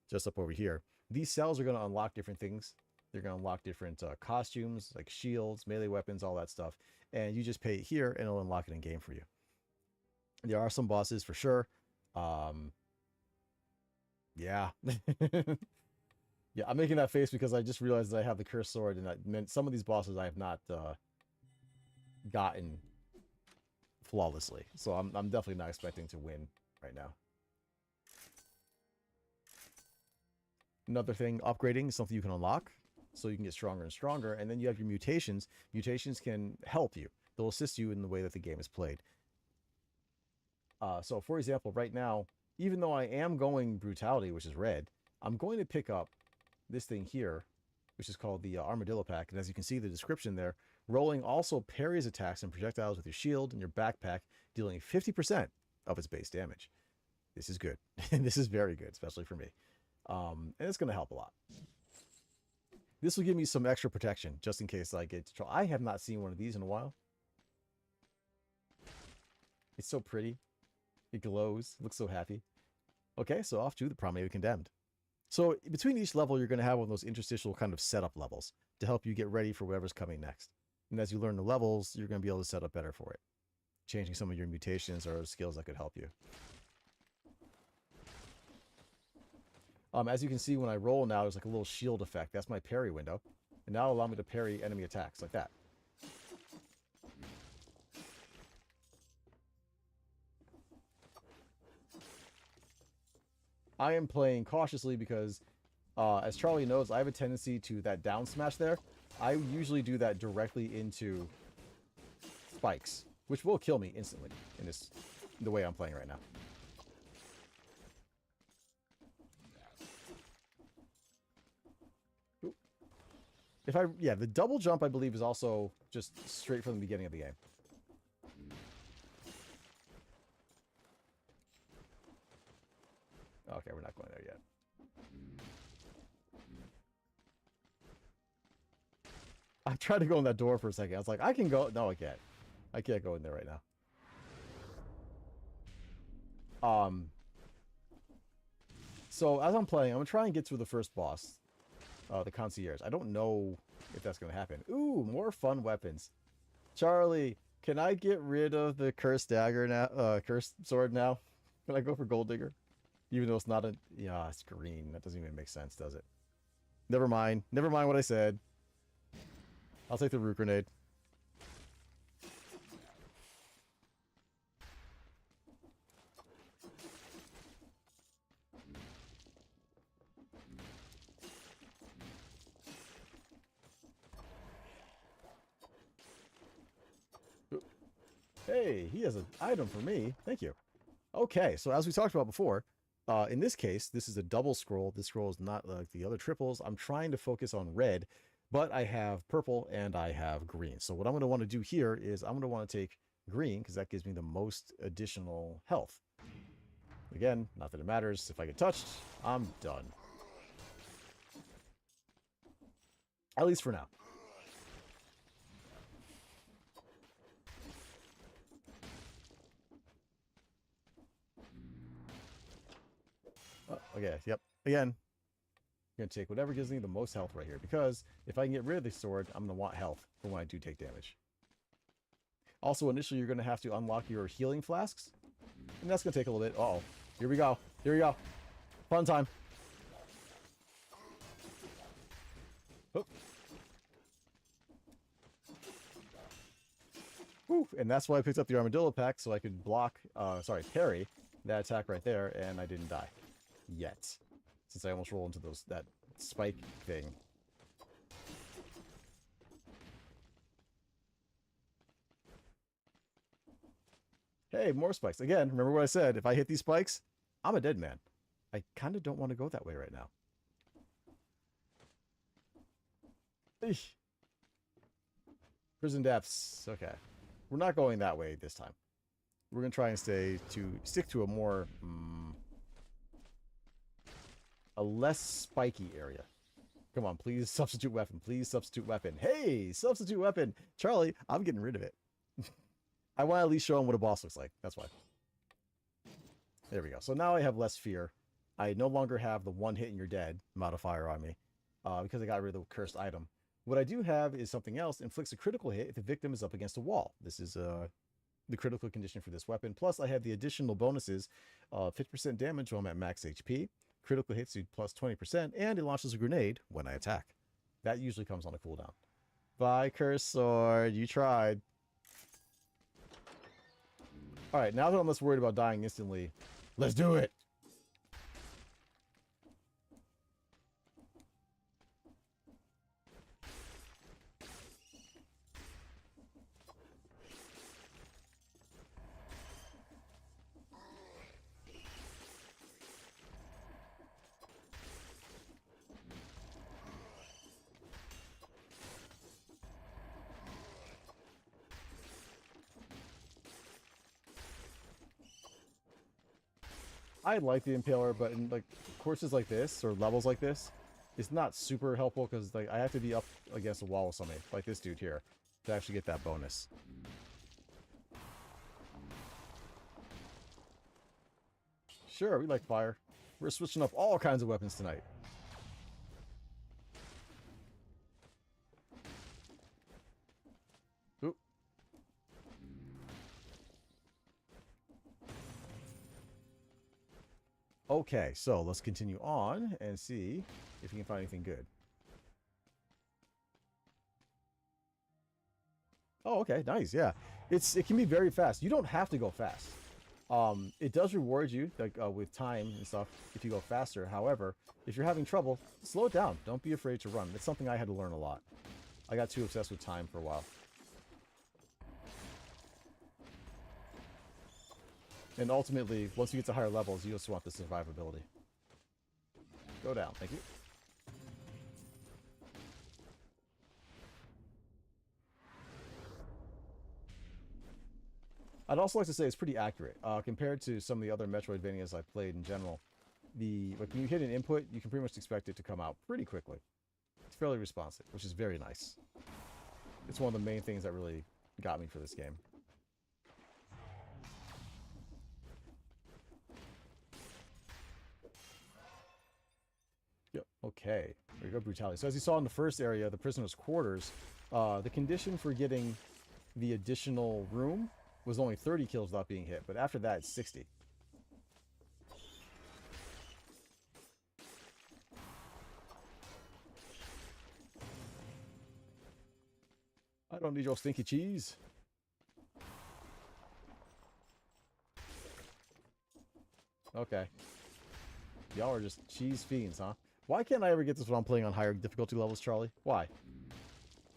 Just up over here. These cells are going to unlock different things. They're going to unlock different costumes, like shields, melee weapons, all that stuff. And you just pay it here, and it'll unlock it in game for you. There are some bosses for sure. Yeah. Yeah, I'm making that face because I just realized that I have the cursed sword, and that meant some of these bosses I have not gotten flawlessly. So I'm definitely not expecting to win right now. Another thing, upgrading is something you can unlock, so you can get stronger and stronger. And then you have your mutations. Mutations can help you. They'll assist you in the way that the game is played. So, for example, right now, even though I am going Brutality, which is red, I'm going to pick up this thing here, which is called the Armadillo Pack. And as you can see the description there, rolling also parries attacks and projectiles with your shield and your backpack, dealing 50% of its base damage. This is good. This is very good, especially for me. And it's going to help a lot. This will give me some extra protection, just in case I get to try. I have not seen one of these in a while. It's so pretty. It glows. It looks so happy. Okay, so off to the Promenade of Condemned. So between each level, you're going to have one of those interstitial kind of setup levels to help you get ready for whatever's coming next. And as you learn the levels, you're going to be able to set up better for it. Changing some of your mutations or skills that could help you. As you can see, when I roll now, there's like a little shield effect. That's my parry window. And now allow me to parry enemy attacks like that. I am playing cautiously because, as Charlie knows, I have a tendency to that down smash there. I usually do that directly into spikes, which will kill me instantly in the way I'm playing right now. Yeah, the double jump, I believe, is also just straight from the beginning of the game. Okay, we're not going there yet. I tried to go in that door for a second. I was like, I can go. No, I can't. I can't go in there right now. So as I'm playing, I'm going to try and get through the first boss. The concierge. I don't know if that's going to happen. Ooh, more fun weapons. Charlie, can I get rid of the cursed dagger now? Cursed sword now? Can I go for gold digger? Even though it's not a... Yeah, it's green. That doesn't even make sense, does it? Never mind. Never mind what I said. I'll take the root grenade. Hey, he has an item for me. Thank you. Okay, so as we talked about before, in this case, this is a double scroll. This scroll is not like the other triples. I'm trying to focus on red, but I have purple and I have green. So what I'm going to want to do here is I'm going to want to take green because that gives me the most additional health. Again, not that it matters. If I get touched, I'm done. At least for now. Okay, yep. Again, I'm going to take whatever gives me the most health right here. Because if I can get rid of the sword, I'm going to want health for when I do take damage. Also, initially, you're going to have to unlock your healing flasks. And that's going to take a little bit. Uh-oh. Here we go. Here we go. Fun time. Oop. Whew. And that's why I picked up the Armadillo Pack, so I could block, parry that attack right there, and I didn't die. Yet. Since I almost rolled into that spike thing. Hey, more spikes. Again, remember what I said. If I hit these spikes, I'm a dead man. I kind of don't want to go that way right now. Eesh. Prison depths. Okay. We're not going that way this time. we're gonna try and stick to a more a less spiky area. Come on, please substitute weapon. Please substitute weapon. Hey, substitute weapon. Charlie, I'm getting rid of it. I want to at least show him what a boss looks like. That's why. There we go. So now I have less fear. I no longer have the one hit and you're dead modifier on me because I got rid of the cursed item. What I do have is something else. Inflicts a critical hit if the victim is up against a wall. This is the critical condition for this weapon. Plus, I have the additional bonuses of 50% damage when I'm at max HP. Critical hits you plus 20%, and it launches a grenade when I attack. That usually comes on a cooldown. Bye, cursed sword. You tried. All right, now that I'm less worried about dying instantly, let's do it. I like the Impaler, but in like courses like this or levels like this, it's not super helpful because like I have to be up against a wall with somebody, like this dude here, to actually get that bonus. Sure, we like fire. We're switching up all kinds of weapons tonight. Oop. Okay, so let's continue on and see if we can find anything good. Oh, okay, nice, yeah. It can be very fast. You don't have to go fast. It does reward you like with time and stuff if you go faster. However, if you're having trouble, slow it down. Don't be afraid to run. It's something I had to learn a lot. I got too obsessed with time for a while. And ultimately, once you get to higher levels, you just want the survivability. Go down, thank you. I'd also like to say it's pretty accurate compared to some of the other Metroidvanias I've played in general. Like when you hit an input, you can pretty much expect it to come out pretty quickly. It's fairly responsive, which is very nice. It's one of the main things that really got me for this game. Yep. Okay. There you go, brutality. So as you saw in the first area, the prisoner's quarters, the condition for getting the additional room was only 30 kills without being hit, but after that, it's 60. I don't need your stinky cheese. Okay. Y'all are just cheese fiends, huh? Why can't I ever get this when I'm playing on higher difficulty levels, Charlie? Why?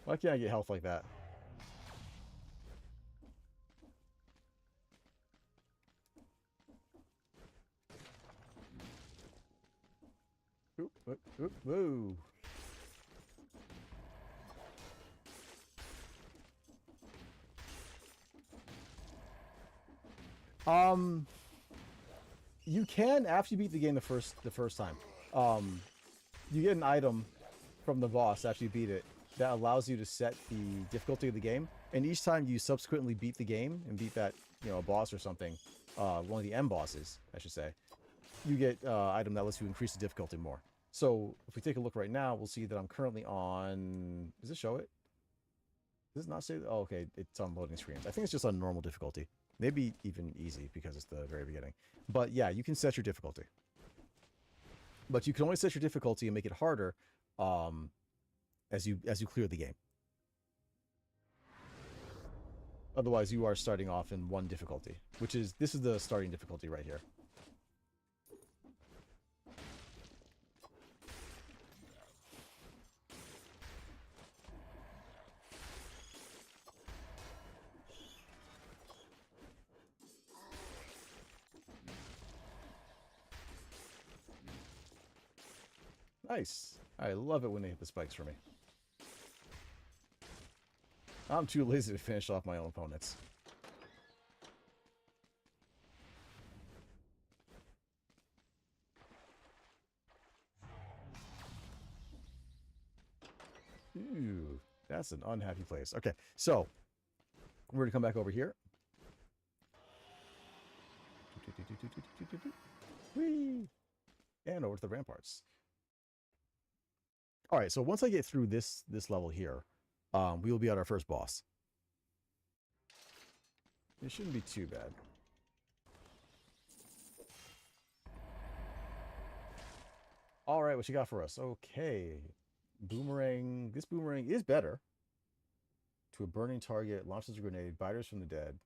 Why can't I get health like that? Oop, oop, oop, whoa. You can, after you beat the game the first time, you get an item from the boss after you beat it that allows you to set the difficulty of the game. And each time you subsequently beat the game and beat that, you know, a boss or something, one of the M bosses, I should say, you get item that lets you increase the difficulty more. So if we take a look right now, we'll see that I'm currently on. Does it show it? Does it not say? Oh, okay, it's on loading screens. I think it's just on normal difficulty. Maybe even easy because it's the very beginning. But yeah, you can set your difficulty. But you can only set your difficulty and make it harder as you clear the game. Otherwise, you are starting off in one difficulty, which is this is the starting difficulty right here. Nice. I love it when they hit the spikes for me. I'm too lazy to finish off my own opponents. That's an unhappy place. Okay, so we're going to come back over here. Whee! And over to the ramparts. All right, so once I get through this level here, we will be at our first boss. It shouldn't be too bad. All right, what you got for us? Okay. Boomerang. This boomerang is better. To a burning target, launches a grenade, biters from the dead.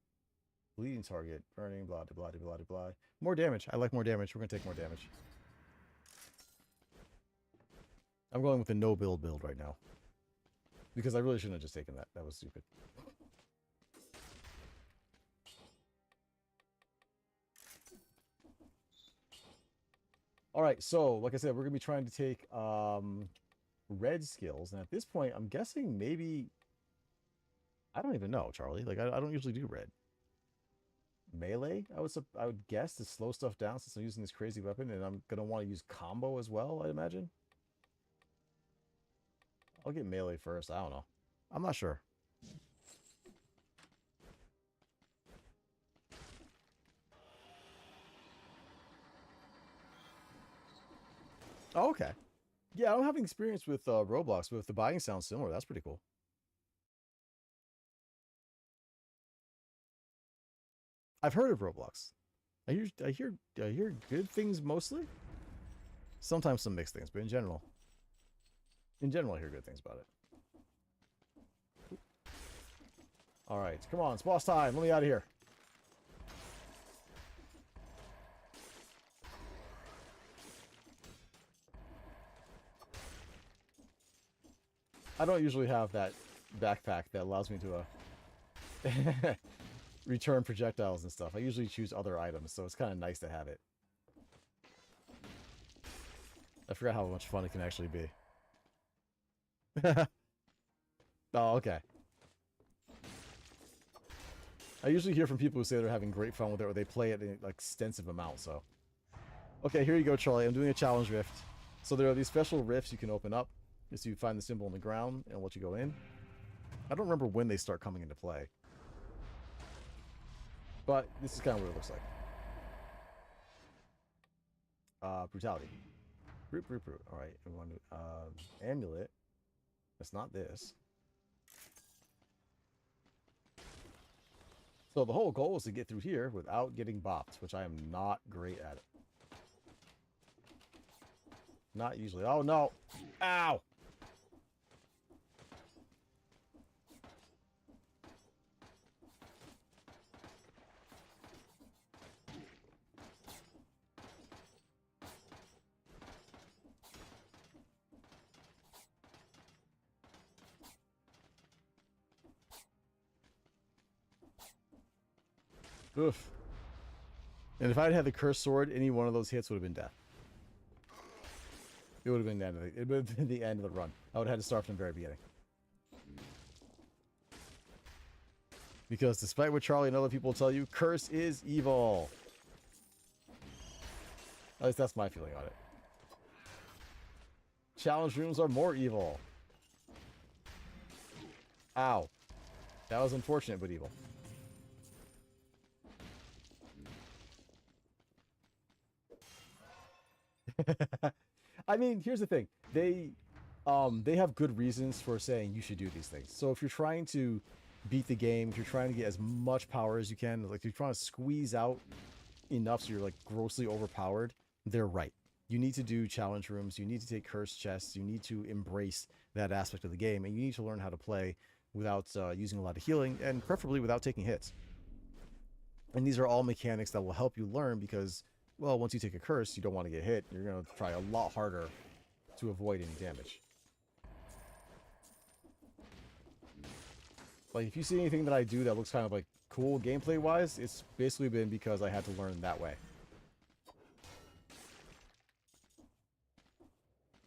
Bleeding target, burning, blah, blah, blah, blah, blah. More damage. I like more damage. We're going to take more damage. I'm going with the no build right now. Because I really shouldn't have just taken that. That was stupid. All right, so like I said, we're going to be trying to take red skills. And at this point, I'm guessing maybe... I don't even know, Charlie. Like, I don't usually do red. Melee, I would guess, to slow stuff down since I'm using this crazy weapon. And I'm going to want to use combo as well, I imagine. I'll get melee first. I don't know. I'm not sure. Oh, okay. Yeah, I don't have any experience with Roblox, but if the buying sounds similar, that's pretty cool. I've heard of Roblox. I hear good things mostly. Sometimes some mixed things, but in general, I hear good things about it. All right, come on, it's boss time. Let me out of here. I don't usually have that backpack that allows me to return projectiles and stuff. I usually choose other items, so it's kind of nice to have it. I forgot how much fun it can actually be. Oh, okay. I usually hear from people who say they're having great fun with it, or they play it in an extensive amount, so. Okay, here you go, Charlie. I'm doing a challenge rift. So there are these special rifts you can open up. Is you find the symbol on the ground and let you go in. I don't remember when they start coming into play. But this is kind of what it looks like. Brutality. Brute. Alright, we want to amulet. That's not this. So the whole goal is to get through here without getting bopped, which I am not great at it. Not usually. Oh no! Ow! Oof. And if I'd had the cursed sword, any one of those hits would have been death. It would have been the end of it would have been the end of the run. I would have had to start from the very beginning. Because despite what Charlie and other people tell you, curse is evil. At least that's my feeling on it. Challenge rooms are more evil. Ow. That was unfortunate, but evil. I mean, here's the thing. They have good reasons for saying you should do these things. So if you're trying to beat the game, if you're trying to get as much power as you can, like you're trying to squeeze out enough so you're like grossly overpowered, they're right. You need to do challenge rooms. You need to take cursed chests. You need to embrace that aspect of the game, and you need to learn how to play without using a lot of healing, and preferably without taking hits. And these are all mechanics that will help you learn because, well, once you take a curse, you don't want to get hit. You're going to try a lot harder to avoid any damage. Like, if you see anything that I do that looks kind of like cool gameplay-wise, it's basically been because I had to learn that way.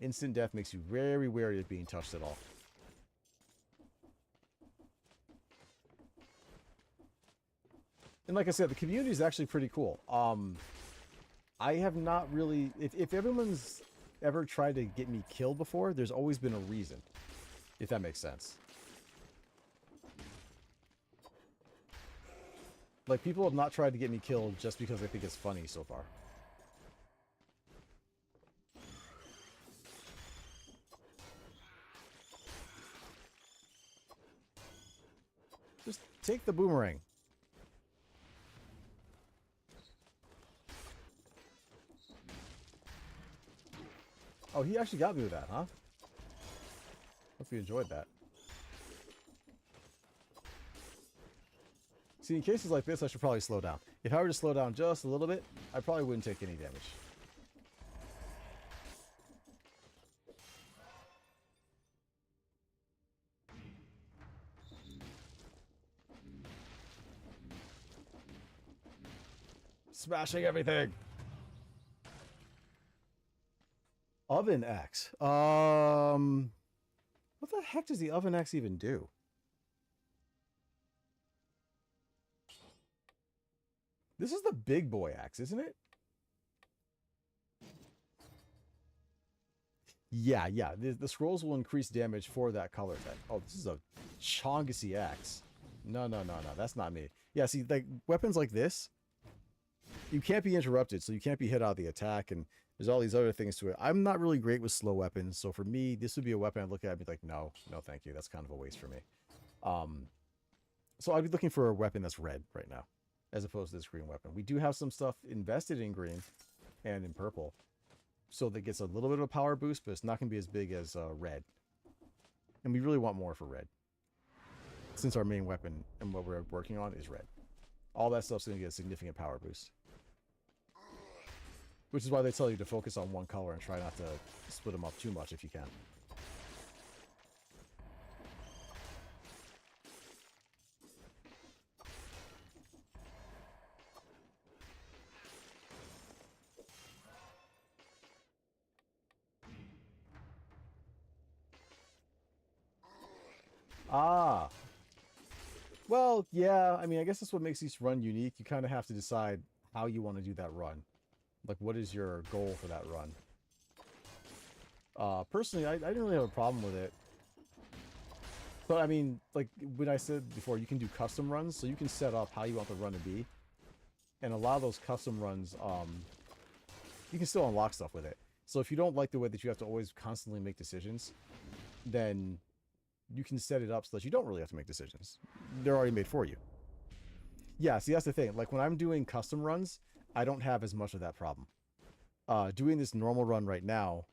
Instant death makes you very wary of being touched at all. And like I said, the community is actually pretty cool. I have not really... If everyone's ever tried to get me killed before, there's always been a reason. If that makes sense. Like, people have not tried to get me killed just because they think it's funny so far. Just take the boomerang. Oh, he actually got me with that, huh? Hope you enjoyed that. See, in cases like this, I should probably slow down. If I were to slow down just a little bit, I probably wouldn't take any damage. Smashing everything! Oven axe. What the heck does the oven axe even do? This is the big boy axe, isn't it? Yeah. The scrolls will increase damage for that color type. Oh, this is a Chongassy axe. No. That's not me. Yeah, see, like, weapons like this, you can't be interrupted, so you can't be hit out of the attack, and there's all these other things to it. I'm not really great with slow weapons, so for me, this would be a weapon I'd look at and be like, no, thank you. That's kind of a waste for me. So I'd be looking for a weapon that's red right now, as opposed to this green weapon. We do have some stuff invested in green and in purple, so that gets a little bit of a power boost, but it's not going to be as big as red. And we really want more for red, since our main weapon and what we're working on is red. All that stuff's going to get a significant power boost. Which is why they tell you to focus on one color and try not to split them up too much if you can. Ah. Well, yeah, I mean, I guess that's what makes each run unique. You kind of have to decide how you want to do that run. Like, what is your goal for that run? Personally, I didn't really have a problem with it. But, I mean, like, when I said before, you can do custom runs, so you can set up how you want the run to be. And a lot of those custom runs, you can still unlock stuff with it. So if you don't like the way that you have to always constantly make decisions, then you can set it up so that you don't really have to make decisions. They're already made for you. Yeah, see, that's the thing. Like, when I'm doing custom runs, I don't have as much of that problem. Doing this normal run right now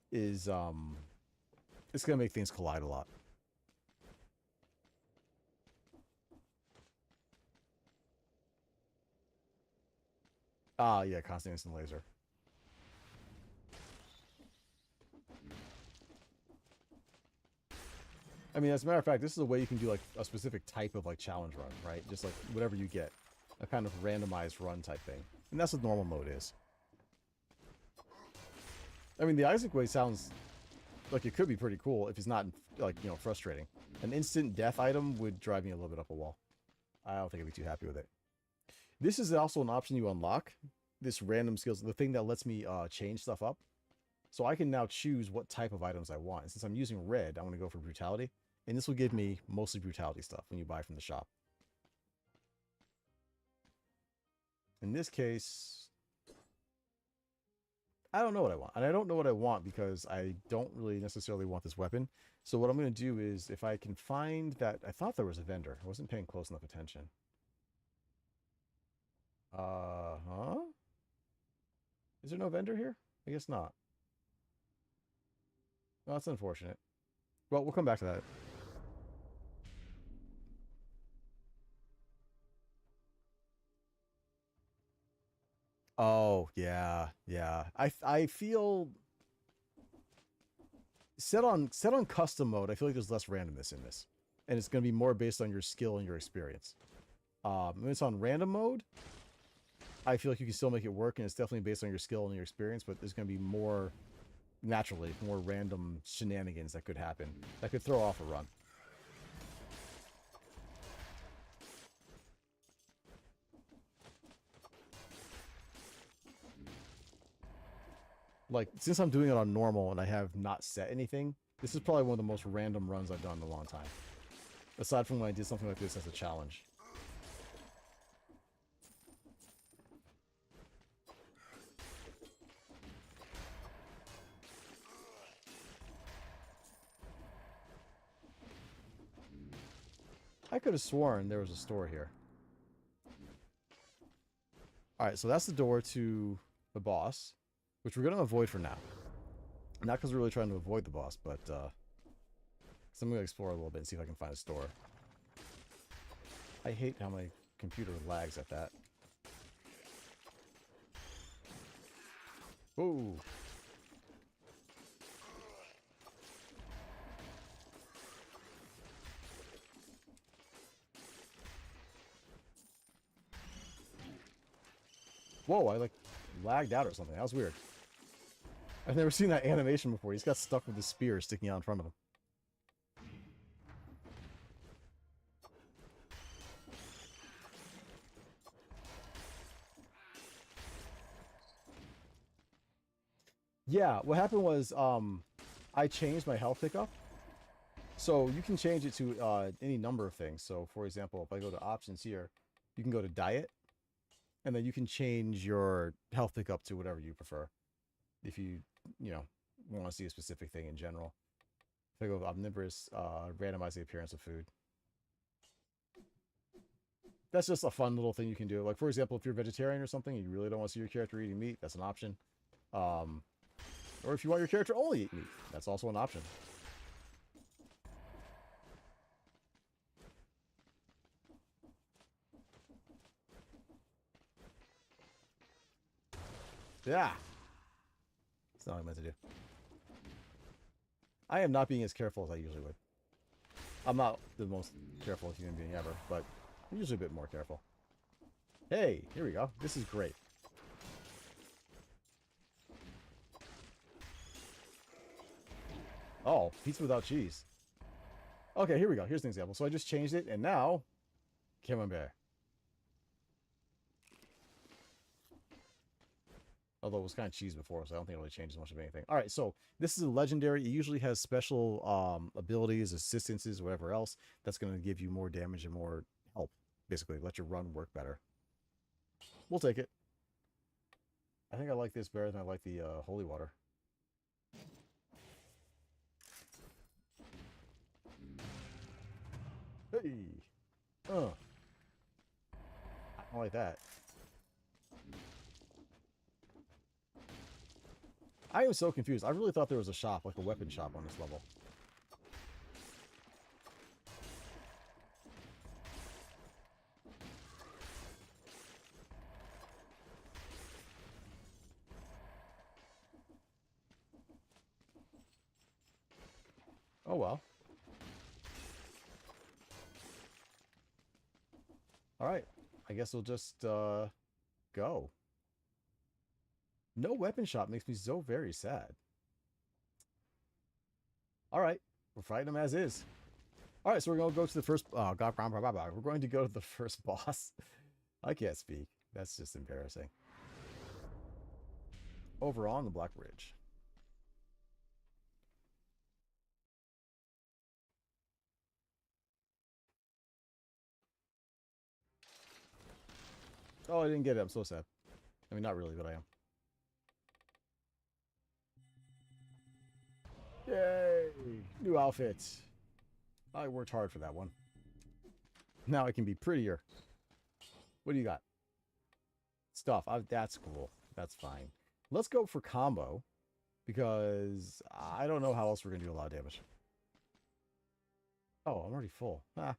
is, it's going to make things collide a lot. Ah, yeah, constant instant laser. I mean, as a matter of fact, this is a way you can do, like, a specific type of, like, challenge run, right? Just, like, whatever you get. A kind of randomized run type thing. And that's what normal mode is. I mean, the Isaac way sounds like it could be pretty cool if it's not, like, you know, frustrating. An instant death item would drive me a little bit up a wall. I don't think I'd be too happy with it. This is also an option you unlock. This random skills, the thing that lets me change stuff up. So I can now choose what type of items I want. And since I'm using red, I want to go for brutality. And this will give me mostly brutality stuff when you buy from the shop. In this case, I don't know what I want. And I don't know what I want because I don't really necessarily want this weapon. So what I'm going to do is, if I can find that... I thought there was a vendor. I wasn't paying close enough attention. Huh? Is there no vendor here? I guess not. Well, that's unfortunate. Well, we'll come back to that. Oh, yeah. I feel set on custom mode, I feel like there's less randomness in this. And it's going to be more based on your skill and your experience. When it's on random mode, I feel like you can still make it work, and it's definitely based on your skill and your experience, but there's going to be more, naturally, more random shenanigans that could happen. That could throw off a run. Like, since I'm doing it on normal and I have not set anything, this is probably one of the most random runs I've done in a long time. Aside from when I did something like this as a challenge. I could have sworn there was a store here. Alright, so that's the door to the boss, which we're going to avoid for now. Not because we're really trying to avoid the boss, but so I'm going to explore a little bit and see if I can find a store. I hate how my computer lags at that. Ooh. Whoa, I like lagged out or something. That was weird. I've never seen that animation before. He's got stuck with the spear sticking out in front of him. Yeah, what happened was I changed my health pickup. So you can change it to any number of things. So for example, if I go to options here, you can go to diet, and then you can change your health pickup to whatever you prefer. If you want to see a specific thing in general. If I go with omnivorous, randomize the appearance of food. That's just a fun little thing you can do. Like for example, if you're vegetarian or something, and you really don't want to see your character eating meat, that's an option. Or if you want your character only eat meat, that's also an option. Yeah. That's not what I meant to do. I am not being as careful as I usually would. I'm not the most careful human being ever, but I'm usually a bit more careful. Hey, here we go. This is great. Oh, pizza without cheese. Okay, here we go. Here's an example. So I just changed it, and now, Camembert. Although it was kind of cheese before, so I don't think it really changes much of anything. All right, so this is a legendary. It usually has special abilities, assistances, whatever else. That's going to give you more damage and more help. Basically, let your run work better. We'll take it. I think I like this better than I like the holy water. Hey! I don't like that. I am so confused. I really thought there was a shop, like a weapon shop on this level. Oh well. Alright. I guess we'll just go. No weapon shop makes me so very sad. Alright. We're fighting him as is. Alright, so we're going to go to the first... Oh, God. We're going to go to the first boss. I can't speak. That's just embarrassing. Over on the Black Ridge. Oh, I didn't get it. I'm so sad. I mean, not really, but I am. Yay! New outfits. I worked hard for that one. Now I can be prettier. What do you got? Stuff. That's cool. That's fine. Let's go for combo. Because I don't know how else we're going to do a lot of damage. Oh, I'm already full. Ah.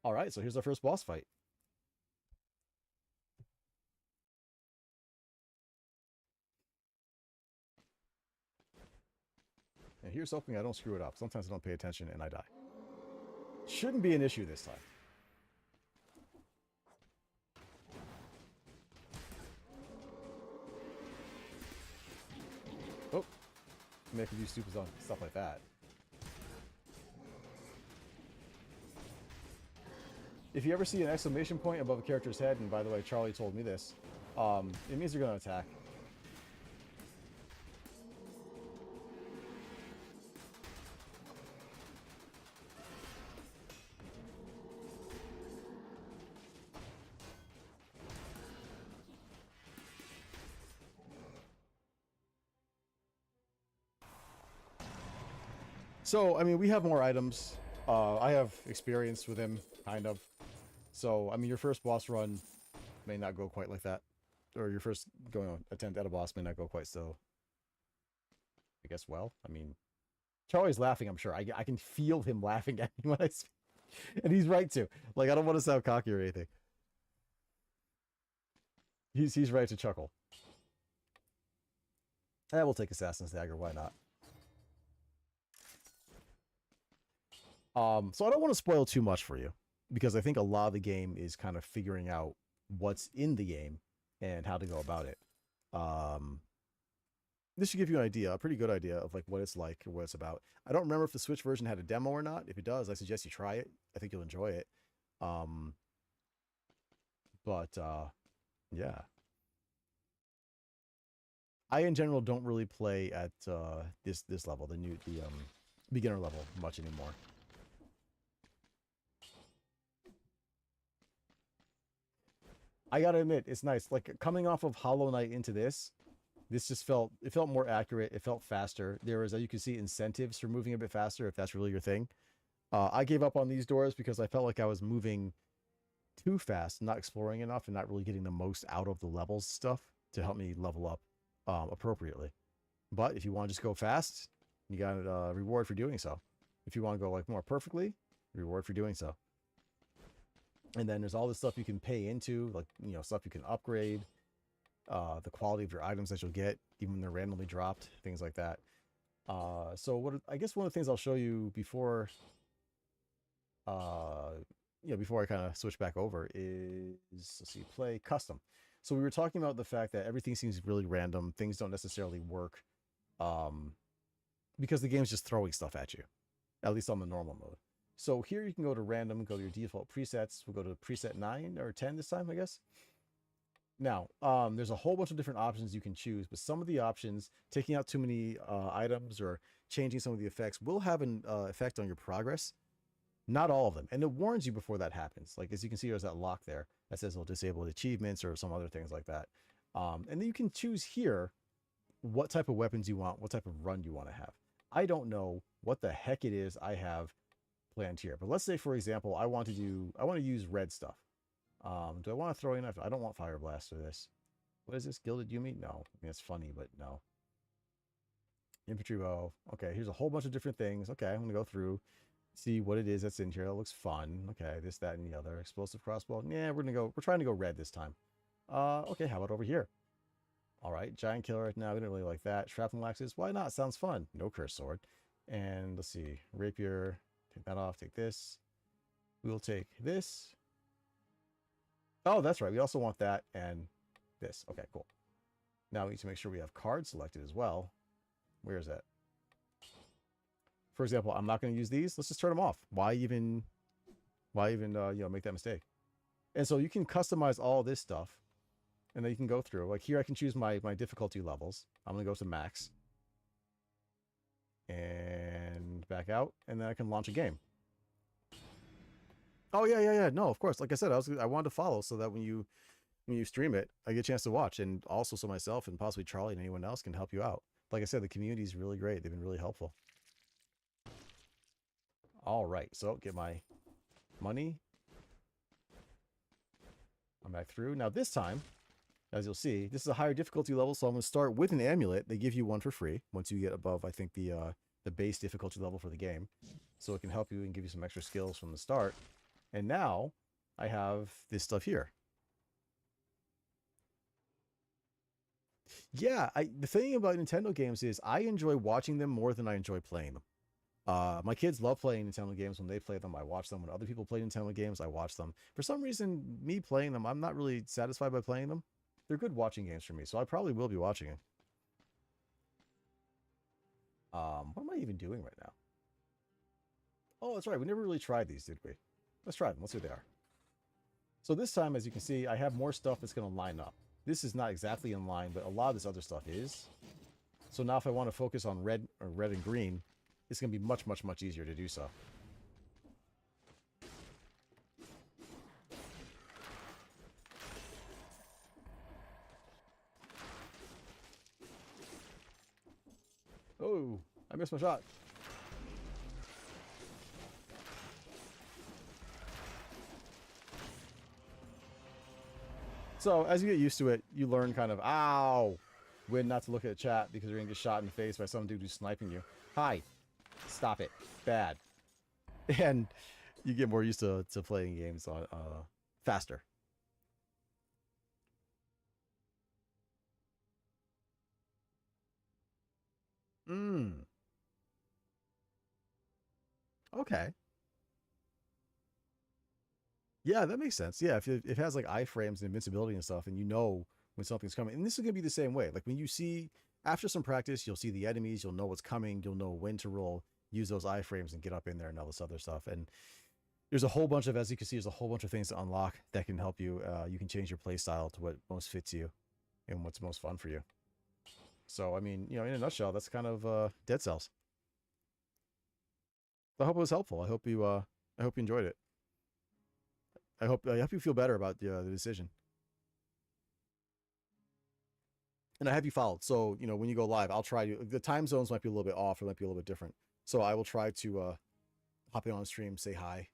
Alright, so here's our first boss fight. And here's hoping I don't screw it up. Sometimes I don't pay attention and I die. Shouldn't be an issue this time. Oh. Maybe I can do stupid stuff like that. If you ever see an exclamation point above a character's head, and by the way, Charlie told me this, it means they're going to attack. So, I mean, we have more items. I have experience with him, kind of. So, I mean, your first boss run may not go quite like that. Or your first attempt at a boss may not go quite so, I guess, well. I mean, Charlie's laughing, I'm sure. I can feel him laughing at me when I speak. And he's right to. Like, I don't want to sound cocky or anything. He's right to chuckle. We'll take Assassin's Dagger, why not? So I don't want to spoil too much for you, because I think a lot of the game is kind of figuring out what's in the game and how to go about it. This should give you an idea, a pretty good idea of like what it's like or what it's about. I don't remember if the Switch version had a demo or not. If it does, I suggest you try it. I think you'll enjoy it. Yeah. I in general don't really play at this level, the beginner level, much anymore. I gotta admit, it's nice. Like coming off of Hollow Knight into this just felt more accurate. It felt faster. There was, as you can see, incentives for moving a bit faster if that's really your thing. I gave up on these doors because I felt like I was moving too fast, not exploring enough, and not really getting the most out of the levels stuff to help me level up appropriately. But if you want to just go fast, you got a reward for doing so. If you want to go like more perfectly, reward for doing so. And then there's all this stuff you can pay into, like, you know, stuff you can upgrade, the quality of your items that you'll get, even when they're randomly dropped, things like that. So I guess one of the things I'll show you before, before I kind of switch back over is, let's see, play custom. So we were talking about the fact that everything seems really random. Things don't necessarily work, because the game's just throwing stuff at you, at least on the normal mode. So here you can go to random, go to your default presets. We'll go to preset 9 or 10 this time, I guess. Now, there's a whole bunch of different options you can choose, but some of the options, taking out too many items or changing some of the effects, will have an effect on your progress. Not all of them. And it warns you before that happens. Like, as you can see, there's that lock there that says it'll disable achievements or some other things like that. And then you can choose here what type of weapons you want, what type of run you want to have. I don't know what the heck it is I have planned here, but let's say, for example, I want to use red stuff. Do I want to throw enough? I don't want Fire Blast for this. What is this? Gilded Yumi? No. I mean, it's funny, but no. Infantry Bow. Okay, here's a whole bunch of different things. Okay, I'm going to go through, see what it is that's in here. That looks fun. Okay, this, that, and the other. Explosive Crossbow. Yeah, we're trying to go red this time. Okay, how about over here? All right, Giant Killer. No, we don't really like that. Shrapnel Axes. Why not? Sounds fun. No Curse Sword. And let's see. Rapier. Take that off. Take this. We'll take this. Oh, that's right. We also want that and this. Okay, cool. Now we need to make sure we have cards selected as well. Where is that? For example, I'm not going to use these. Let's just turn them off. Why even make that mistake? And so you can customize all this stuff, and then you can go through. Like here, I can choose my difficulty levels. I'm going to go to max. And back out, and then I can launch a game. Oh yeah. No, of course. Like I said, I wanted to follow so that when you stream it, I get a chance to watch, and also so myself and possibly Charlie and anyone else can help you out. Like I said, the community is really great. They've been really helpful. All right, so get my money. I'm back through. Now this time, as you'll see, this is a higher difficulty level, so I'm going to start with an amulet. They give you one for free once you get above, I think, the base difficulty level for the game. So it can help you and give you some extra skills from the start. And now I have this stuff here. Yeah, the thing about Nintendo games is I enjoy watching them more than I enjoy playing them. My kids love playing Nintendo games. When they play them, I watch them. When other people play Nintendo games, I watch them. For some reason, me playing them, I'm not really satisfied by playing them. They're good watching games for me, so I probably will be watching it. What am I even doing right now? Oh, that's right. We never really tried these, did we? Let's try them. Let's see what they are. So this time, as you can see, I have more stuff that's going to line up. This is not exactly in line, but a lot of this other stuff is. So now if I want to focus on red and green, it's going to be much, much, much easier to do so. Oh, I missed my shot. So as you get used to it, you learn kind of, ow, when not to look at the chat because you're going to get shot in the face by some dude who's sniping you. Hi. Stop it. Bad. And you get more used to playing games on faster. Okay. Yeah, that makes sense. Yeah, if it has like iframes and invincibility and stuff, and you know when something's coming. And this is going to be the same way. Like when you see, after some practice, you'll see the enemies, you'll know what's coming, you'll know when to roll, use those iframes and get up in there and all this other stuff. And there's a whole bunch of, as you can see, there's a whole bunch of things to unlock that can help you. You can change your play style to what most fits you and what's most fun for you. So, I mean, you know, in a nutshell, that's kind of Dead Cells. I hope it was helpful. I hope you enjoyed it. I hope you feel better about the decision. And I have you followed. So, you know, when you go live, I'll try to, the time zones might be a little bit off or might be a little bit different. So I will try to hop in on stream, say hi,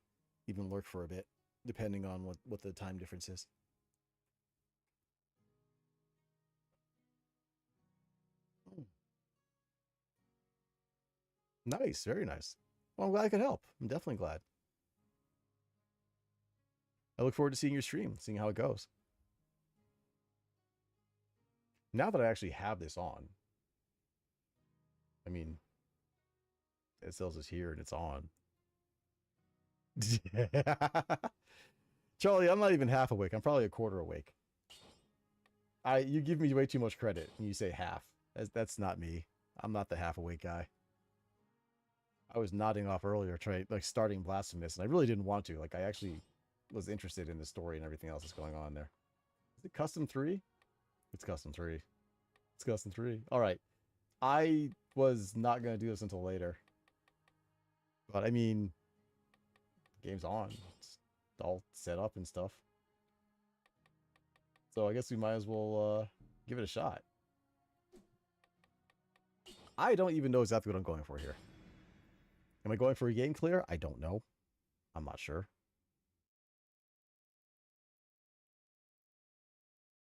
even lurk for a bit, depending on what the time difference is. Nice, very nice. Well, I'm glad I could help. I'm definitely glad. I look forward to seeing your stream, seeing how it goes. Now that I actually have this on, I mean, it says it's here and it's on. Charlie, I'm not even half awake. I'm probably a quarter awake. You give me way too much credit when you say half. That's not me. I'm not the half awake guy. I was nodding off earlier, starting Blasphemous, and I really didn't want to. Like, I actually was interested in the story and everything else that's going on there. Is it custom 3? It's custom 3. It's custom 3. All right. I was not going to do this until later. But, I mean, game's on. It's all set up and stuff. So I guess we might as well give it a shot. I don't even know exactly what I'm going for here. Am I going for a game clear? I don't know. I'm not sure.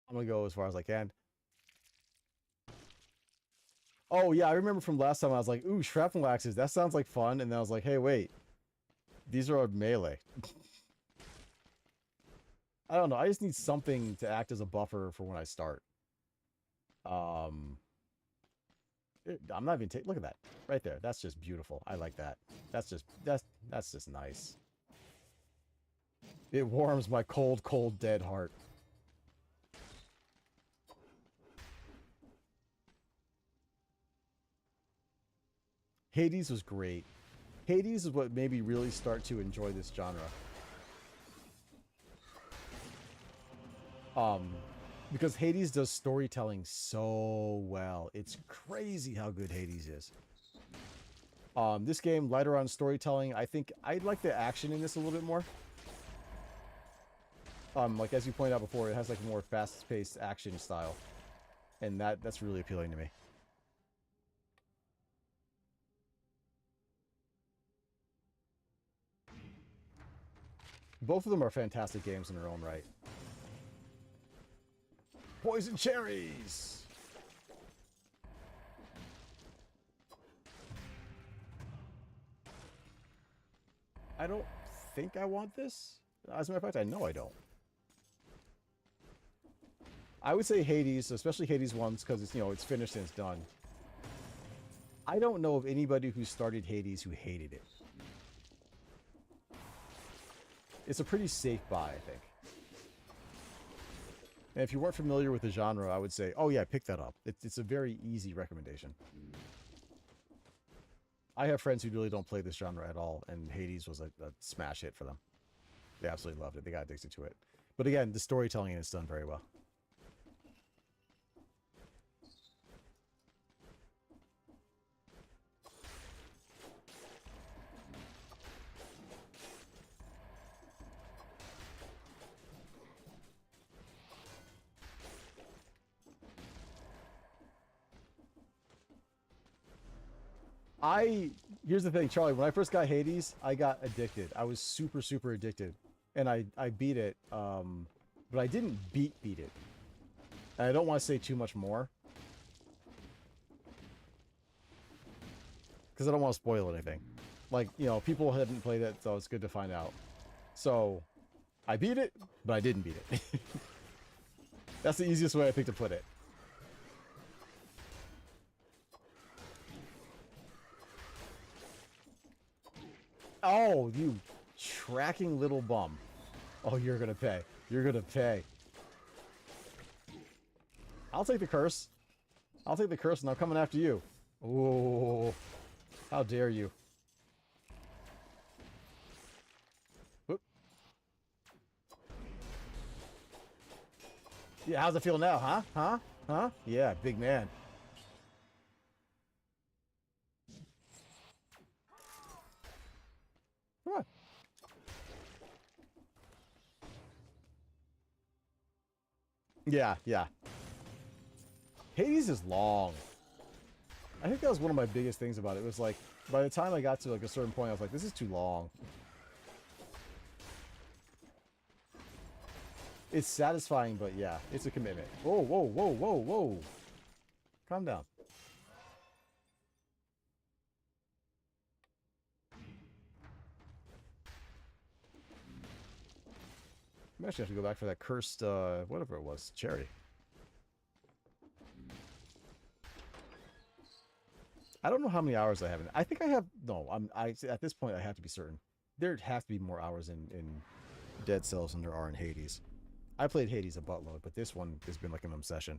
I'm going to go as far as I can. Oh, yeah, I remember from last time I was like, ooh, shrapnel axes, that sounds like fun. And then I was like, hey, wait. These are melee. I don't know. I just need something to act as a buffer for when I start. I'm not even taking... Look at that. Right there. That's just beautiful. I like that. That's just nice. It warms my cold, cold, dead heart. Hades was great. Hades is what made me really start to enjoy this genre. Because Hades does storytelling so well. It's crazy how good Hades is. This game, lighter on storytelling. I think I like the action in this a little bit more. Like as you pointed out before, it has like a more fast-paced action style. And that's really appealing to me. Both of them are fantastic games in their own right. Poison cherries! I don't think I want this. As a matter of fact, I know I don't. I would say Hades, especially Hades 1, because it's, you know, it's finished and it's done. I don't know of anybody who started Hades who hated it. It's a pretty safe buy, I think. And if you weren't familiar with the genre, I would say, oh yeah, pick that up. It's a very easy recommendation. I have friends who really don't play this genre at all, and Hades was a smash hit for them. They absolutely loved it. They got addicted to it. But again, the storytelling is done very well. Here's the thing, Charlie, when I first got Hades, I got addicted. I was super, super addicted. And I beat it but I didn't beat it. And I don't want to say too much more, because I don't want to spoil anything. Like, you know, people hadn't played it, so it's good to find out. So, I beat it, but I didn't beat it. That's the easiest way I think to put it. Oh, you tracking little bum. Oh, you're gonna pay. You're gonna pay. I'll take the curse. I'll take the curse, and I'm coming after you. Oh, how dare you. Whoop. Yeah, how's it feel now, huh? Huh? Huh? Yeah, big man. Come on. Yeah, yeah. Hades is long. I think that was one of my biggest things about it. It was like, by the time I got to like a certain point, I was like, this is too long. It's satisfying, but yeah, it's a commitment. Whoa, whoa, whoa, whoa, whoa. Calm down. I actually have to go back for that cursed, whatever it was, cherry. I don't know how many hours I have in it. I think I have, no, at this point I have to be certain. There'd have to be more hours in Dead Cells than there are in Hades. I played Hades a buttload, but this one has been like an obsession.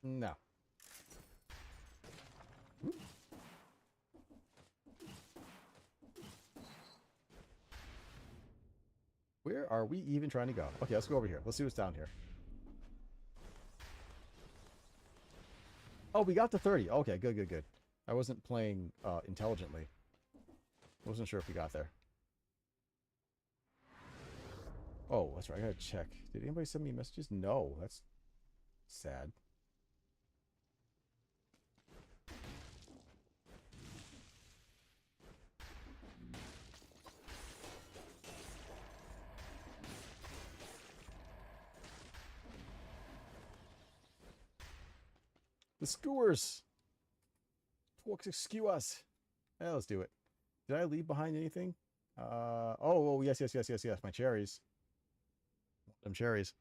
No. Where are we even trying to go? Okay, let's go over here. Let's see what's down here. Oh, we got to 30. Okay, good, good, good. I wasn't playing intelligently. Wasn't sure if we got there. Oh, that's right. I gotta check. Did anybody send me messages? No, that's sad. The skewers. Folks, skew us. Yeah, let's do it. Did I leave behind anything? Oh, yes, yes, yes, yes, yes. My cherries. Them cherries.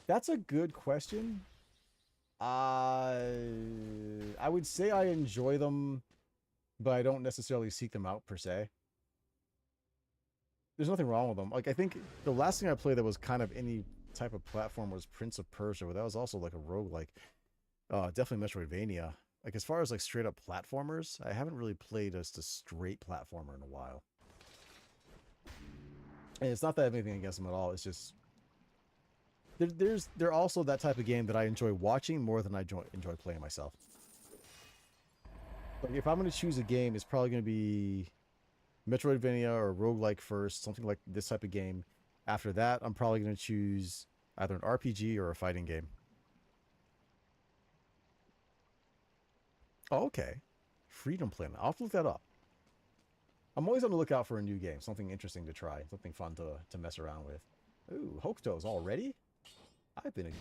That's a good question. I would say I enjoy them, but I don't necessarily seek them out per se. There's nothing wrong with them. Like, I think the last thing I played that was kind of any type of platform was Prince of Persia, but that was also like a roguelike. Definitely Metroidvania. Like, as far as like straight up platformers, I haven't really played just a straight platformer in a while. And it's not that I have anything against them at all. It's just they're also that type of game that I enjoy watching more than I enjoy playing myself. Like, if I'm going to choose a game, it's probably going to be Metroidvania or roguelike first, something like this type of game. After that, I'm probably going to choose either an RPG or a fighting game. Oh, okay. Freedom Planet. I'll have to look that up. I'm always on the lookout for a new game, something interesting to try, something fun to mess around with. Ooh, Hokuto's already? I've been a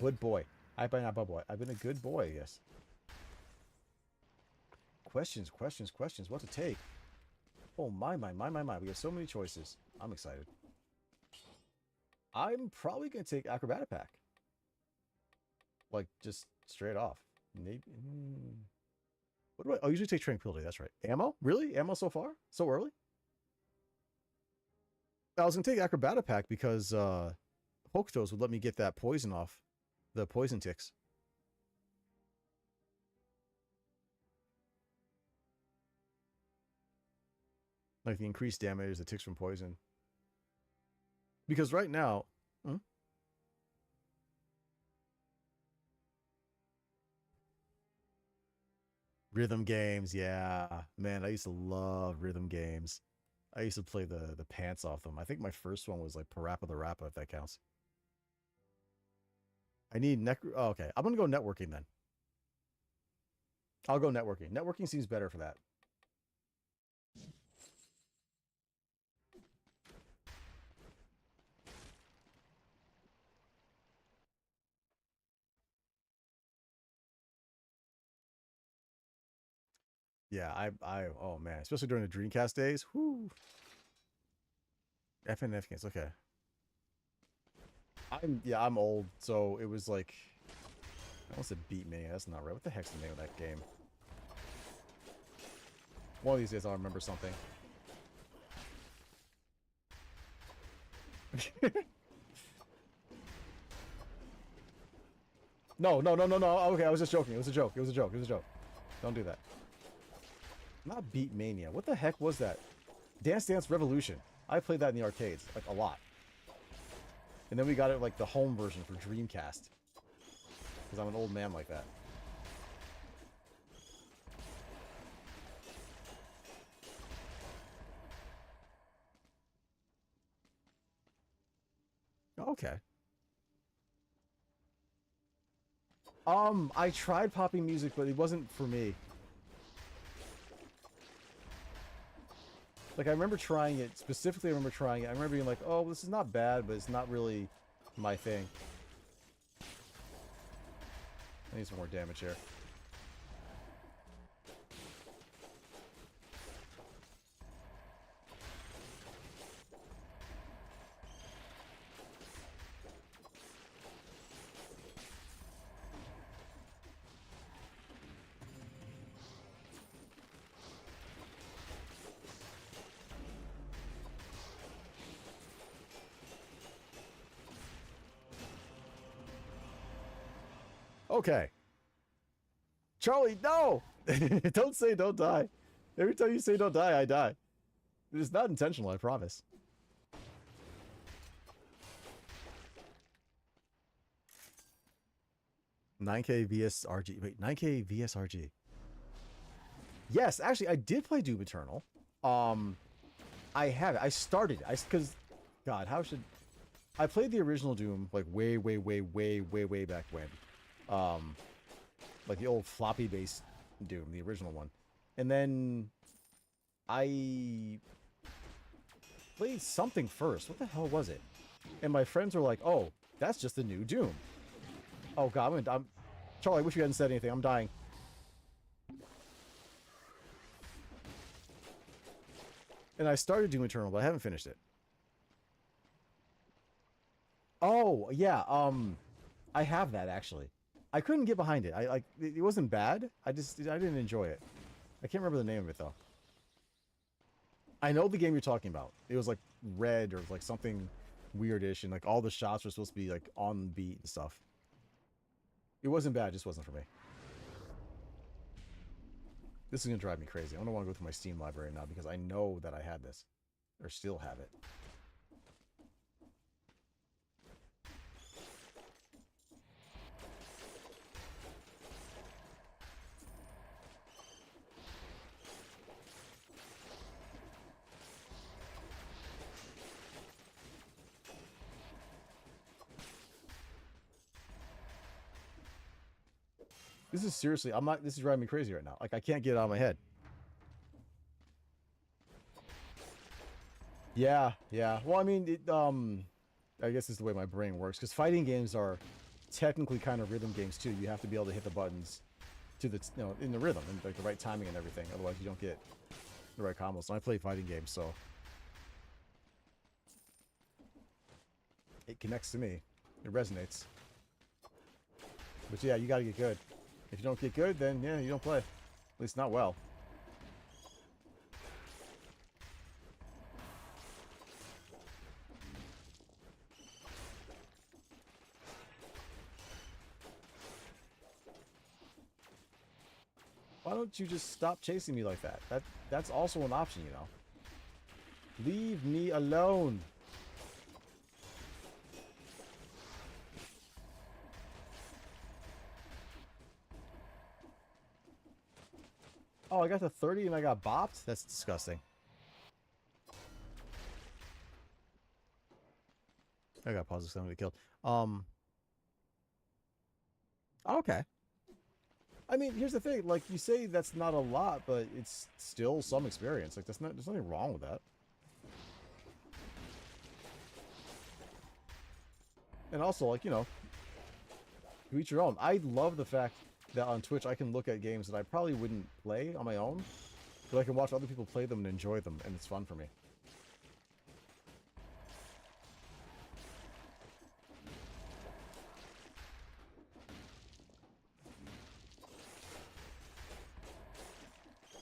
good boy. I've been a good boy, yes. Questions, questions, questions. What to take? Oh, my. We have so many choices. I'm excited. I'm probably going to take Acrobatic Pack. Like, just straight off. Maybe. What do I usually take Tranquility. That's right. Ammo? Really? Ammo so far? So early? I was going to take Acrobatic Pack because Hokuto's would let me get that poison off. The poison ticks. Like the increased damage, the ticks from poison. Because right now... Rhythm games, yeah. Man, I used to love rhythm games. I used to play the pants off them. I think my first one was like Parappa the Rappa, if that counts. I need oh, okay. I'm gonna go networking then. I'll go networking. Networking seems better for that. Yeah, oh man, especially during the Dreamcast days. Whoo. FNF games, okay. I'm old, so it was like, I almost said Beat Me. That's not right. What the heck's the name of that game? One of these days I'll remember something. No. Okay, I was just joking. It was a joke. Don't do that. Not Beat Mania. What the heck was that? Dance Dance Revolution. I played that in the arcades, like a lot. And then we got it like the home version for Dreamcast. Because I'm an old man like that. Okay. I tried popping music, but it wasn't for me. Like, I remember trying it. Specifically, I remember trying it. I remember being like, oh, this is not bad, but it's not really my thing. I need some more damage here. Okay. Charlie, no! Don't say don't die. Every time you say don't die, I die. It is not intentional, I promise. $9K VSRG. Wait, $9K VSRG. Yes, actually, I did play Doom Eternal. I have it. I started. Because, God, how should... I played the original Doom, like, way back when. Like the old floppy-based Doom, the original one. And then... I... played something first. What the hell was it? And my friends were like, oh, that's just the new Doom. Oh, God, I'm... Charlie, I wish you hadn't said anything. I'm dying. And I started Doom Eternal, but I haven't finished it. Oh, yeah, I have that, actually. I couldn't get behind it. It wasn't bad. I didn't enjoy it. I can't remember the name of it, though. I know the game you're talking about. It was, like, red or, like, something weirdish, and, like, all the shots were supposed to be, like, on beat and stuff. It wasn't bad, it just wasn't for me. This is gonna drive me crazy. I don't want to go through my Steam library now because I know that I had this. Or still have it. This is seriously, this is driving me crazy right now. Like, I can't get it out of my head. Yeah. Well, I mean, I guess it's the way my brain works. Because fighting games are technically kind of rhythm games, too. You have to be able to hit the buttons to the, in the rhythm. And, like, the right timing and everything. Otherwise, you don't get the right combos. And I play fighting games, so... it connects to me. It resonates. But yeah, you gotta get good. If you don't get good, then yeah, you don't play. At least not well. Why don't you just stop chasing me like that? That's also an option, you know. Leave me alone. Oh, I got to 30 and I got bopped? That's disgusting. I gotta pause this. I'm gonna get killed. Okay. I mean, here's the thing. Like, you say that's not a lot, but it's still some experience. Like, there's nothing wrong with that. And also, like, you know, to each your own. I love the fact that on Twitch I can look at games that I probably wouldn't play on my own, but I can watch other people play them and enjoy them, and it's fun for me.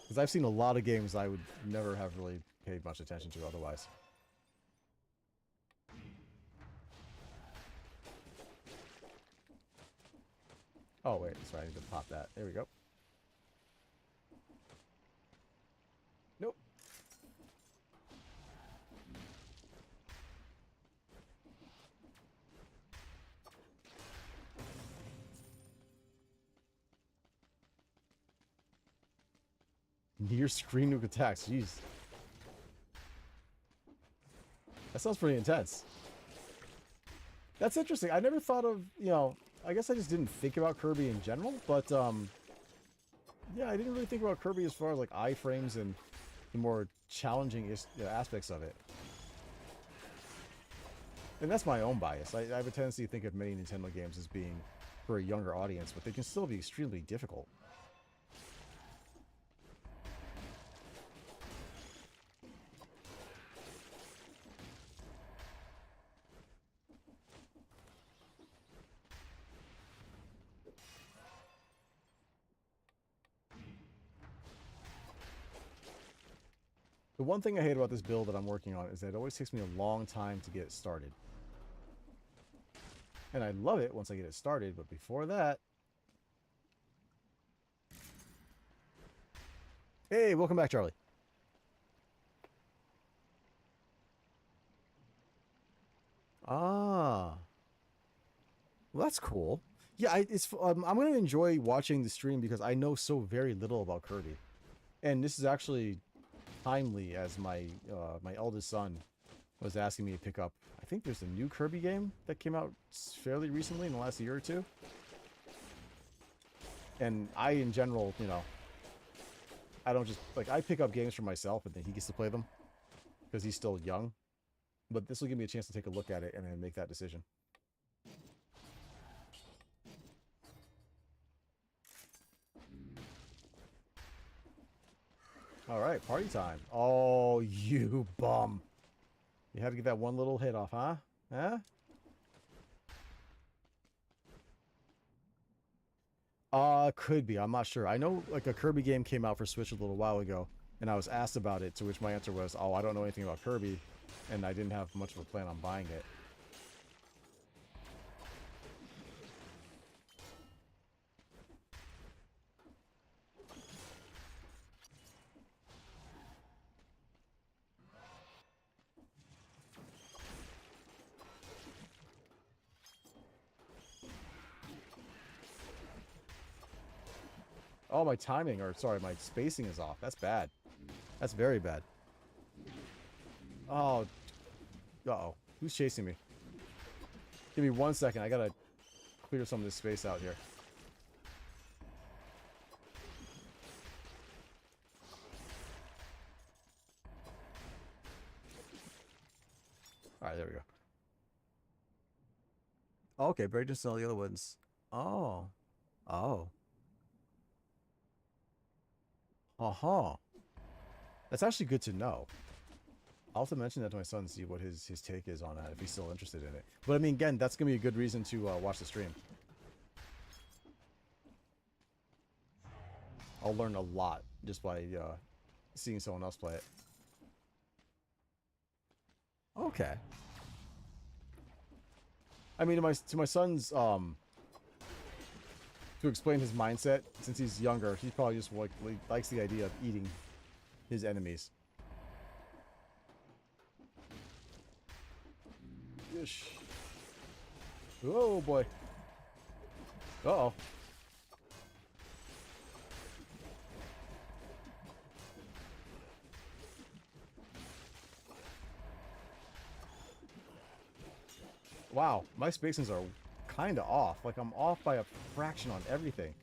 Because I've seen a lot of games I would never have really paid much attention to otherwise. Oh, wait. Sorry, I need to pop that. There we go. Nope. Near screen nuke attacks. Jeez. That sounds pretty intense. That's interesting. I never thought of, you know, I guess I just didn't think about Kirby in general, but, yeah, I didn't really think about Kirby as far as, like, iframes and the more challenging aspects of it. And that's my own bias. I have a tendency to think of many Nintendo games as being for a younger audience, but they can still be extremely difficult. The one thing I hate about this build that I'm working on is that it always takes me a long time to get it started. And I love it once I get it started, but before that... Hey, welcome back, Charlie. Ah. Well, that's cool. Yeah, I'm going to enjoy watching the stream because I know so very little about Kirby. And this is actually timely, as my my eldest son was asking me to pick up. I think there's a new Kirby game that came out fairly recently in the last year or two. And I, in general, you know, I don't just, like, I pick up games for myself and then he gets to play them because he's still young. But this will give me a chance to take a look at it and then make that decision. All right, party time. Oh, you bum. You had to get that one little hit off, huh? Huh? Could be. I'm not sure. I know, like, a Kirby game came out for Switch a little while ago, and I was asked about it, to which my answer was, oh, I don't know anything about Kirby, and I didn't have much of a plan on buying it. Oh, my timing, or sorry, my spacing is off. That's bad. That's very bad. Oh. Uh-oh. Who's chasing me? Give me 1 second. I gotta clear some of this space out here. Alright, there we go. Oh, okay, Barry just all the other ones. Oh. Oh. Uh-huh. That's actually good to know. I'll have to mention that to my son and see what his take is on that, if he's still interested in it. But I mean, again, that's going to be a good reason to watch the stream. I'll learn a lot just by seeing someone else play it. Okay. I mean, to my son's, to explain his mindset, since he's younger, he probably just likes the idea of eating his enemies. Ish. Oh boy. Uh-oh. Wow, my spacings are kind of off. Like, I'm off by a fraction on everything.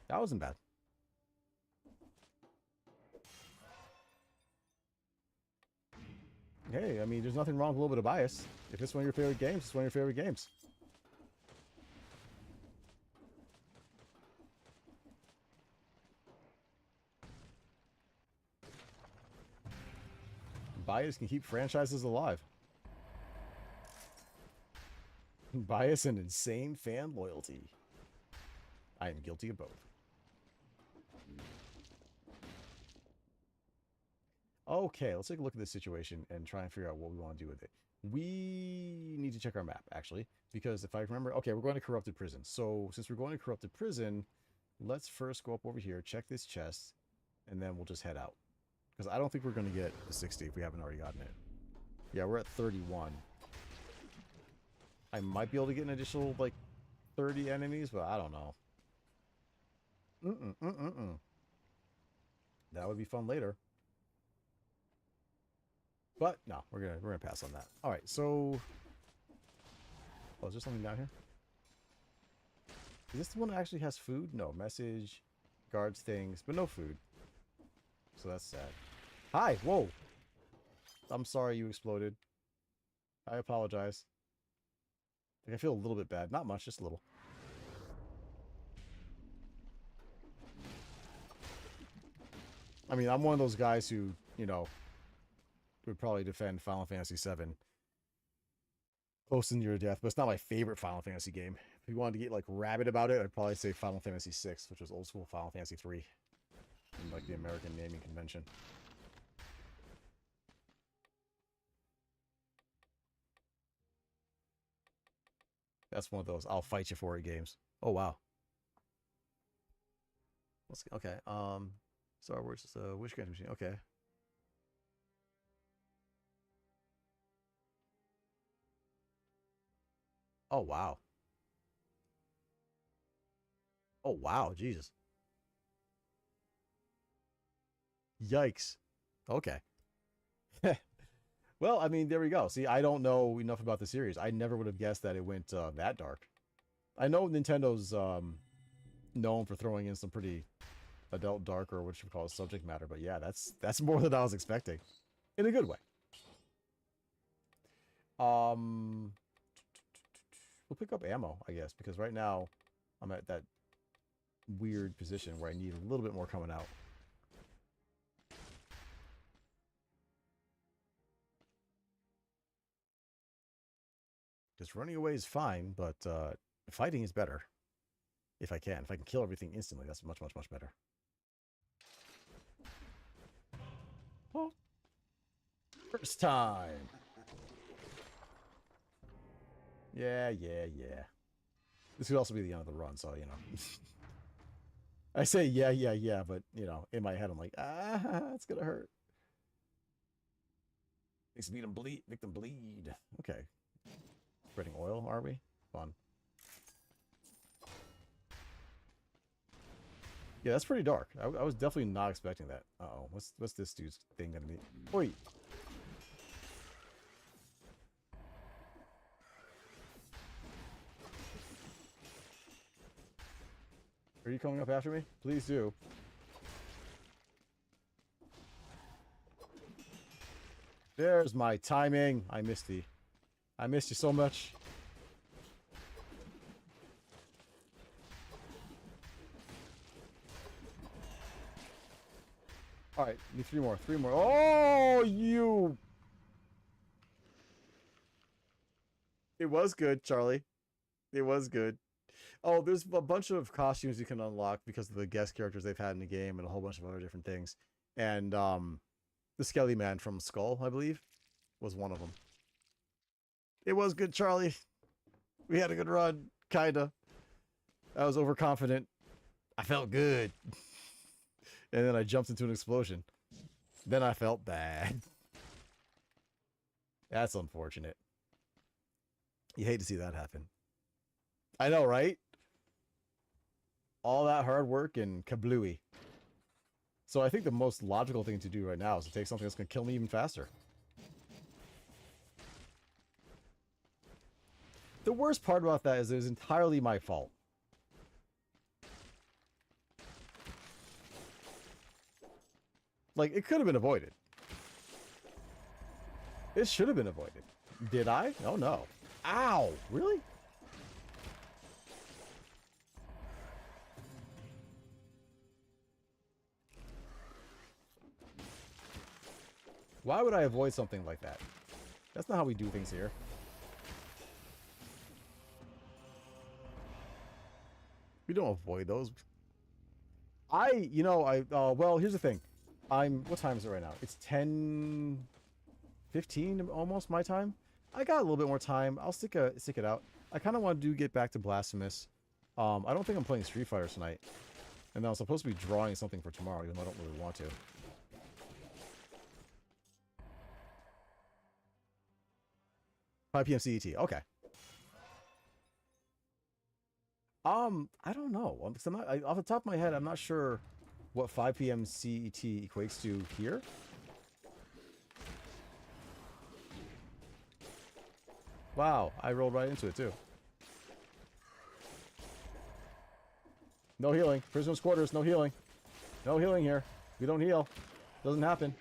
That wasn't bad. Hey, I mean, there's nothing wrong with a little bit of bias. If it's one of your favorite games, it's one of your favorite games. Bias can keep franchises alive. Bias and insane fan loyalty. I am guilty of both. Okay, let's take a look at this situation and try and figure out what we want to do with it. We need to check our map, actually, because if I remember... Okay, we're going to Corrupted Prison. So, since we're going to Corrupted Prison, let's first go up over here, check this chest, and then we'll just head out. Because I don't think we're going to get the 60 if we haven't already gotten it. Yeah, we're at 31. I might be able to get an additional, like, 30 enemies, but I don't know. That would be fun later. But no, we're gonna pass on that. All right, so is there something down here? Is this the one that actually has food? No, message, guards things, but no food. So that's sad. Hi, whoa! I'm sorry you exploded. I apologize. Like, I feel a little bit bad, not much, just a little. I mean, I'm one of those guys who, you know, would probably defend Final Fantasy VII close to near death, but it's not my favorite Final Fantasy game. If you wanted to get, like, rabid about it, I'd probably say Final Fantasy VI, which was old school Final Fantasy III, in, like, the American naming convention. That's one of those I'll fight you for it games. Oh, wow. Okay, Star Wars is a Wish Granting Machine. Okay. Oh, wow. Oh, wow. Jesus. Yikes. Okay. Well, I mean, there we go. See, I don't know enough about the series. I never would have guessed that it went that dark. I know Nintendo's known for throwing in some pretty adult dark, or what you call it, subject matter, but yeah, that's more than I was expecting. In a good way. We'll pick up ammo, I guess, because right now I'm at that weird position where I need a little bit more coming out. Because running away is fine, but fighting is better. If I can. If I can kill everything instantly, that's much, much, much better. Oh. First time. Yeah. This could also be the end of the run, so, you know. I say yeah, but, you know, in my head I'm like, it's gonna hurt. Makes me make them bleed. Okay. Spreading oil, are we? Fun. Yeah, that's pretty dark. I was definitely not expecting that. Uh-oh. What's this dude's thing gonna be? Oi! Are you coming up after me? Please do. There's my timing. I missed you so much. Alright, need three more. Oh, you! It was good, Charlie. It was good. Oh, there's a bunch of costumes you can unlock because of the guest characters they've had in the game and a whole bunch of other different things. And the Skelly Man from Skull, I believe, was one of them. It was good, Charlie. We had a good run, kinda. I was overconfident. I felt good. And then I jumped into an explosion. Then I felt bad. That's unfortunate. You hate to see that happen. I know, right? All that hard work and kablooey. So I think the most logical thing to do right now is to take something that's going to kill me even faster. The worst part about that is it was entirely my fault. Like, it could have been avoided. It should have been avoided. Did I? Oh, no. Ow! Really? Why would I avoid something like that? That's not how we do things here. We don't avoid those. Well, here's the thing. What time is it right now? It's 10:15 almost my time. I got a little bit more time. I'll stick it out. I kind of want to get back to Blasphemous. I don't think I'm playing Street Fighter tonight. And I'm supposed to be drawing something for tomorrow, even though I don't really want to. 5 p.m. CET. Okay. I don't know. Because off the top of my head, I'm not sure what 5 p.m. CET equates to here. Wow, I rolled right into it too. No healing. Prisoner's quarters, no healing. No healing here. We don't heal. Doesn't happen.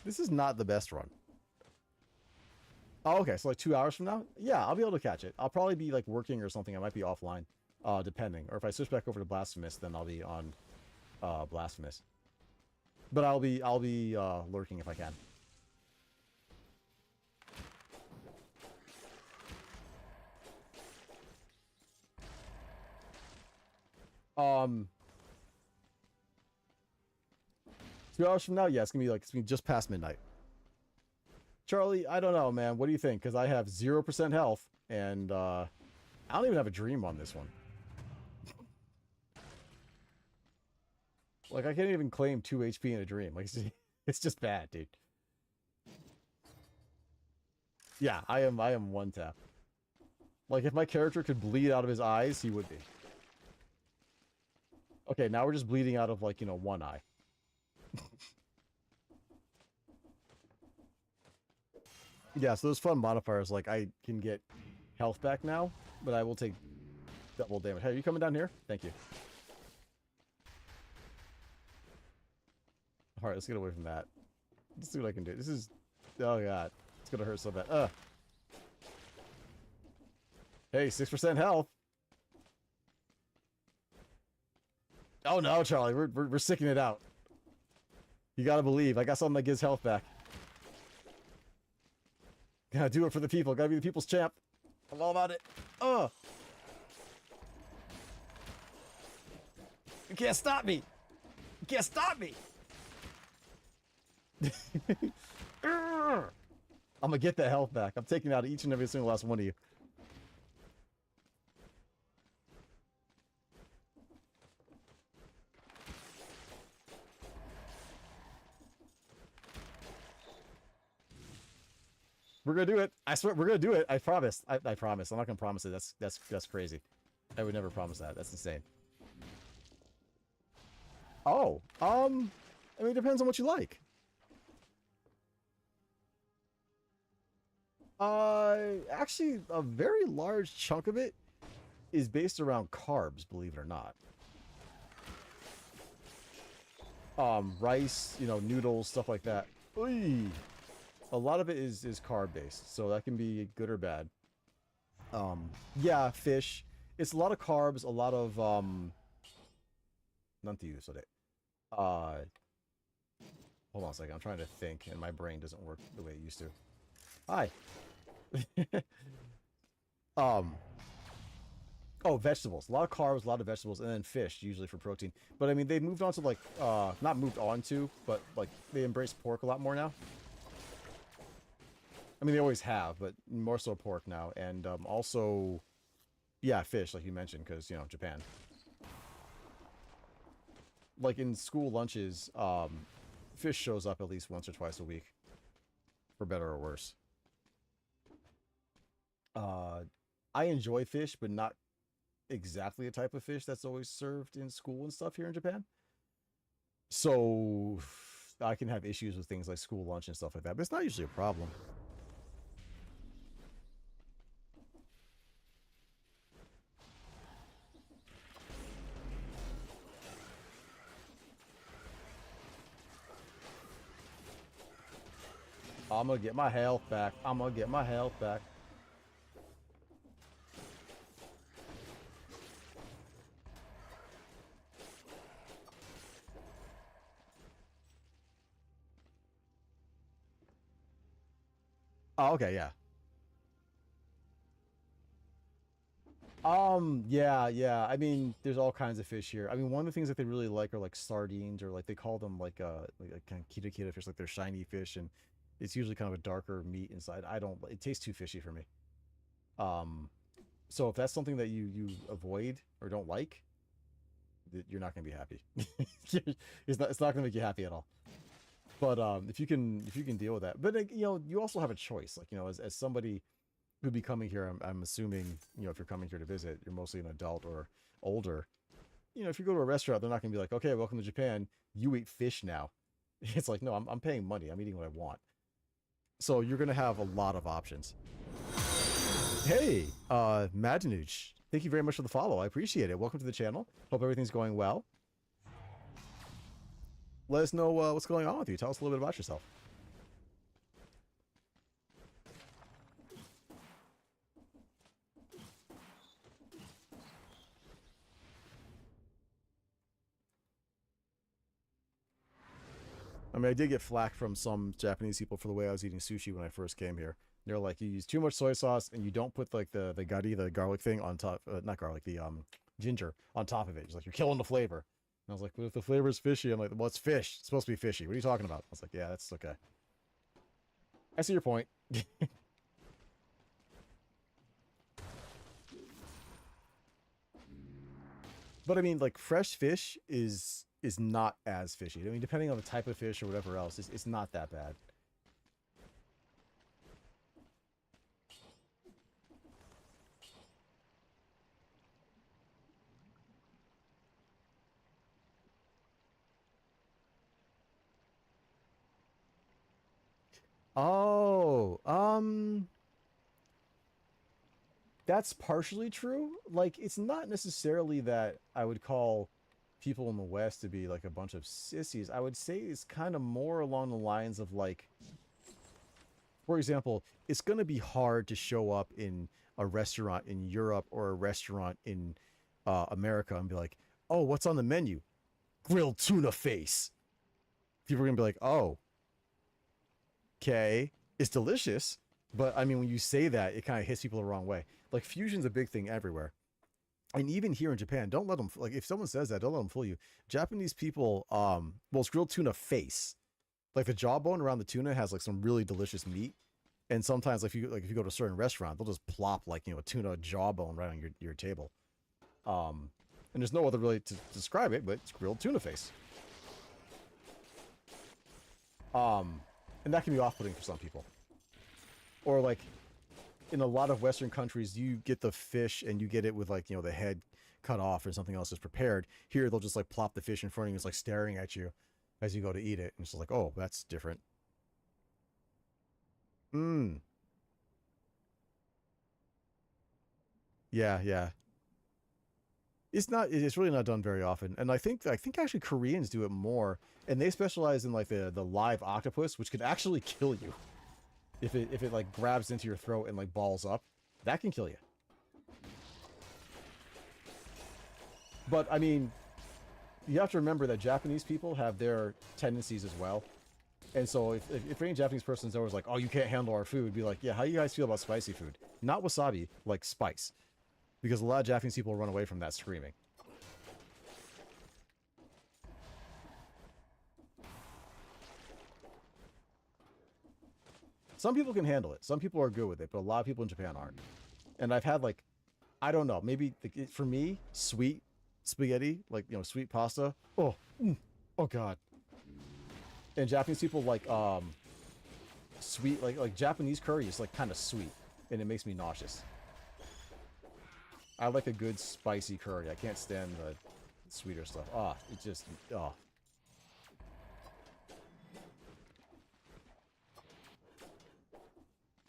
This is not the best run. Oh, okay, so like 2 hours from now? Yeah, I'll be able to catch it. I'll probably be like working or something. I might be offline, depending. Or if I switch back over to Blasphemous, then I'll be on Blasphemous. But I'll be lurking if I can. Um, 2 hours from now? Yeah, it's gonna be just past midnight. Charlie, I don't know, man. What do you think? Because I have 0% health, and I don't even have a dream on this one. Like, I can't even claim 2 HP in a dream. Like, it's just bad, dude. Yeah, I am 1 tap. Like, if my character could bleed out of his eyes, he would be. Okay, now we're just bleeding out of, like, 1 eye. Yeah, so those fun modifiers, like, I can get health back now, but I will take double damage. Hey, are you coming down here? Thank you. Alright, let's get away from that. Let's see what I can do. This is... Oh, God. It's gonna hurt so bad. Hey, 6% health. Oh, no, Charlie. We're sticking it out. You gotta believe. I got something that gives health back. Gotta do it for the people. Gotta be the people's champ. I'm all about it. Oh! You can't stop me! You can't stop me! I'm gonna get that health back. I'm taking out each and every single last one of you. We're gonna do it. I swear, we're gonna do it. I promise. I promise. I'm not gonna promise it. That's crazy. I would never promise that. That's insane. Oh, I mean, it depends on what you like. Actually, a very large chunk of it is based around carbs, believe it or not. Rice, noodles, stuff like that. Oy. A lot of it is carb based, so that can be good or bad. Yeah, fish. It's a lot of carbs, a lot of hold on a second, I'm trying to think and my brain doesn't work the way it used to. Hi. Oh, vegetables. A lot of carbs, a lot of vegetables, and then fish, usually for protein. But I mean, they've moved on to like not moved on to, but like they embrace pork a lot more now. I mean, they always have, but more so pork now. And also, yeah, fish, like you mentioned, because, Japan. Like in school lunches, fish shows up at least once or twice a week. For better or worse. I enjoy fish, but not exactly the type of fish that's always served in school and stuff here in Japan. So I can have issues with things like school lunch and stuff like that, but it's not usually a problem. I'm gonna get my health back. I'm gonna get my health back. Oh, okay, yeah. Yeah. I mean, there's all kinds of fish here. I mean, one of the things that they really like are like sardines, or like they call them like kind of kita fish, like they're shiny fish, and it's usually kind of a darker meat inside. I don't. It tastes too fishy for me. Um, so if that's something that you avoid or don't like, you're not gonna be happy. It's not gonna make you happy at all. But if you can deal with that, but like, you also have a choice. Like, as somebody who'd be coming here, I'm assuming, if you're coming here to visit, you're mostly an adult or older. If you go to a restaurant, they're not gonna be like, okay, welcome to Japan. You eat fish now. It's like, no, I'm paying money. I'm eating what I want. So you're gonna have a lot of options. Hey, Madanuch, thank you very much for the follow. I appreciate it. Welcome to the channel. Hope everything's going well. Let us know what's going on with you. Tell us a little bit about yourself. I mean, I did get flack from some Japanese people for the way I was eating sushi when I first came here. They're like, you use too much soy sauce and you don't put like the gari, the garlic thing on top, not garlic, the ginger on top of it. It's like, you're killing the flavor. And I was like, but if the flavor is fishy, I'm like, well, it's fish. It's supposed to be fishy. What are you talking about? I was like, yeah, that's okay. I see your point. But I mean, like, fresh fish is not as fishy. I mean, depending on the type of fish or whatever else, it's not that bad. Oh, that's partially true. Like, it's not necessarily that I would call people in the West to be like a bunch of sissies. I would say it's kind of more along the lines of like, for example, it's going to be hard to show up in a restaurant in Europe or a restaurant in America and be like, oh, what's on the menu? Grilled tuna face. People are going to be like, oh, okay, it's delicious. But I mean, when you say that, it kind of hits people the wrong way. Like, fusion's a big thing everywhere. And even here in Japan, don't let them, like, if someone says that, don't let them fool you. Japanese people, well, it's grilled tuna face. Like, the jawbone around the tuna has like some really delicious meat. And sometimes, like, if you go to a certain restaurant, they'll just plop like, a tuna jawbone right on your table. And there's no other really to describe it, but it's grilled tuna face. And that can be off-putting for some people. Or like, in a lot of Western countries, you get the fish and you get it with like, the head cut off or something else is prepared. Here, they'll just like plop the fish in front of you. It's like staring at you as you go to eat it. And it's just like, oh, that's different. Yeah. It's really not done very often. And I think actually Koreans do it more, and they specialize in like the live octopus, which could actually kill you. If it like grabs into your throat and like balls up, that can kill you. But I mean, you have to remember that Japanese people have their tendencies as well. And so if any Japanese person's always like, oh, you can't handle our food, be like, yeah, how do you guys feel about spicy food? Not wasabi, like spice. Because a lot of Japanese people run away from that screaming. Some people can handle it. Some people are good with it, but a lot of people in Japan aren't. And I've had like, I don't know, maybe for me, sweet spaghetti, like, sweet pasta. Oh God. And Japanese people like sweet, like Japanese curry is like kind of sweet, and it makes me nauseous. I like a good spicy curry. I can't stand the sweeter stuff. Ah, it just, oh.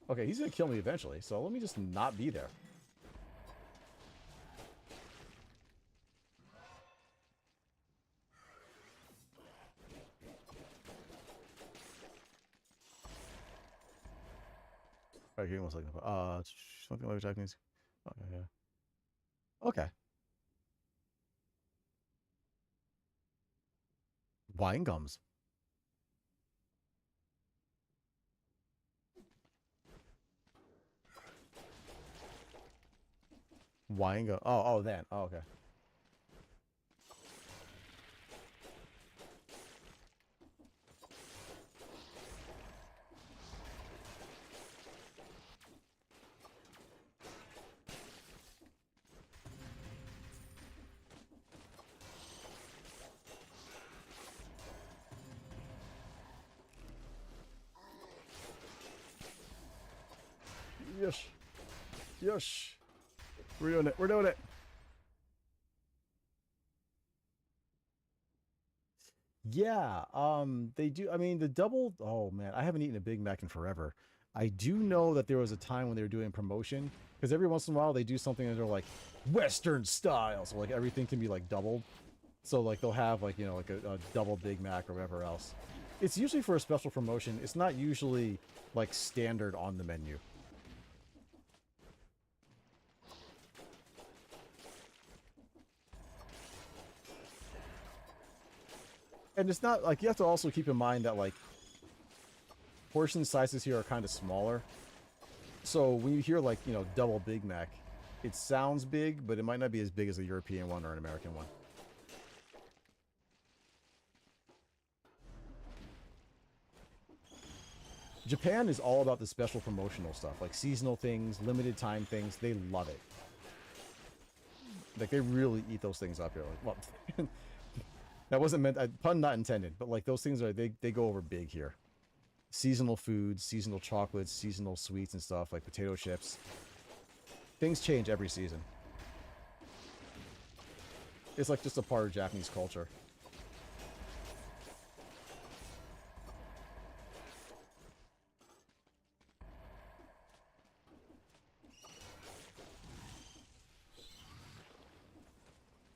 Okay, he's gonna kill me eventually, so let me just not be there. Alright, here, 1 second. Something like Japanese. Okay, yeah. Okay. Wine gums. Wine gum. Oh, then. Oh, okay. Yes. Yes. We're doing it. We're doing it. Yeah, they do. I mean, the double. Oh man, I haven't eaten a Big Mac in forever. I do know that there was a time when they were doing promotion because every once in a while they do something that they're like Western style, so like everything can be like doubled. So like they'll have like like a double Big Mac or whatever else. It's usually for a special promotion. It's not usually like standard on the menu. And it's not like you have to also keep in mind that like portion sizes here are kind of smaller. So when you hear like, double Big Mac, it sounds big, but it might not be as big as a European one or an American one. Japan is all about the special promotional stuff, like seasonal things, limited time things. They love it. Like they really eat those things up here. Like, well, that wasn't meant, pun not intended, but like those things are, they go over big here. Seasonal foods, seasonal chocolates, seasonal sweets and stuff, like potato chips. Things change every season. It's like just a part of Japanese culture.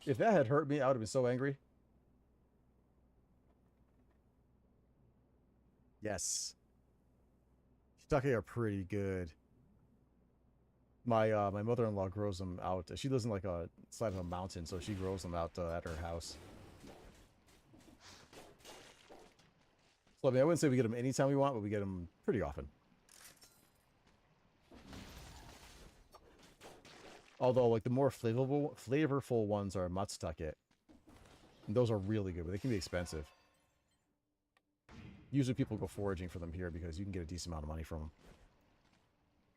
If that had hurt me, I would have been so angry. Yes. Shiitake are pretty good. My mother-in-law grows them out. She lives in like a side of a mountain, so she grows them out at her house. So I mean, I wouldn't say we get them anytime we want, but we get them pretty often. Although, like the more flavorful ones are matsutake. And those are really good, but they can be expensive. Usually people go foraging for them here because you can get a decent amount of money from them.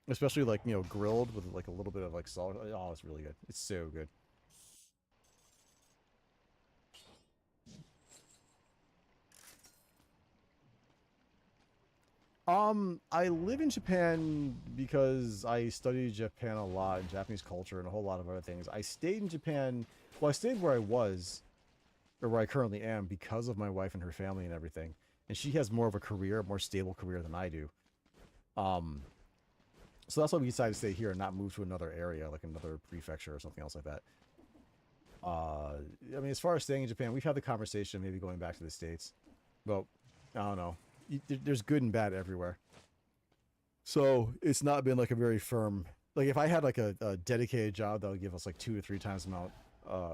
Especially like, grilled with like a little bit of like salt. Oh, it's really good. It's so good. I live in Japan because I studied Japan a lot, and Japanese culture and a whole lot of other things. I stayed in Japan, well, I stayed where I was, or where I currently am, because of my wife and her family and everything. And she has more of a career, more stable career than I do. So that's why we decided to stay here and not move to another area, like another prefecture or something else like that. I mean, as far as staying in Japan, we've had the conversation maybe going back to the States. But, I don't know. There's good and bad everywhere. So, it's not been like a very firm... Like, if I had like a dedicated job that would give us like 2 to 3 times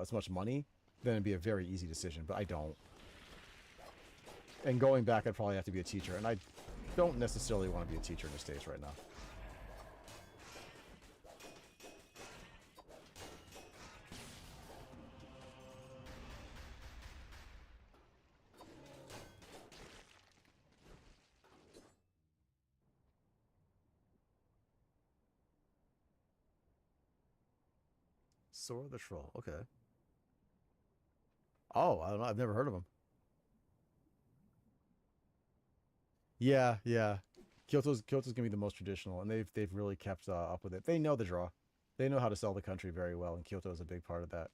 as much money, then it'd be a very easy decision. But I don't. And going back, I'd probably have to be a teacher. And I don't necessarily want to be a teacher in the States right now. Sora the Troll. Okay. Oh, I don't know. I've never heard of them. Yeah, yeah. Kyoto's gonna be the most traditional, and they've really kept up with it. They know the draw. They know how to sell the country very well, and Kyoto is a big part of that.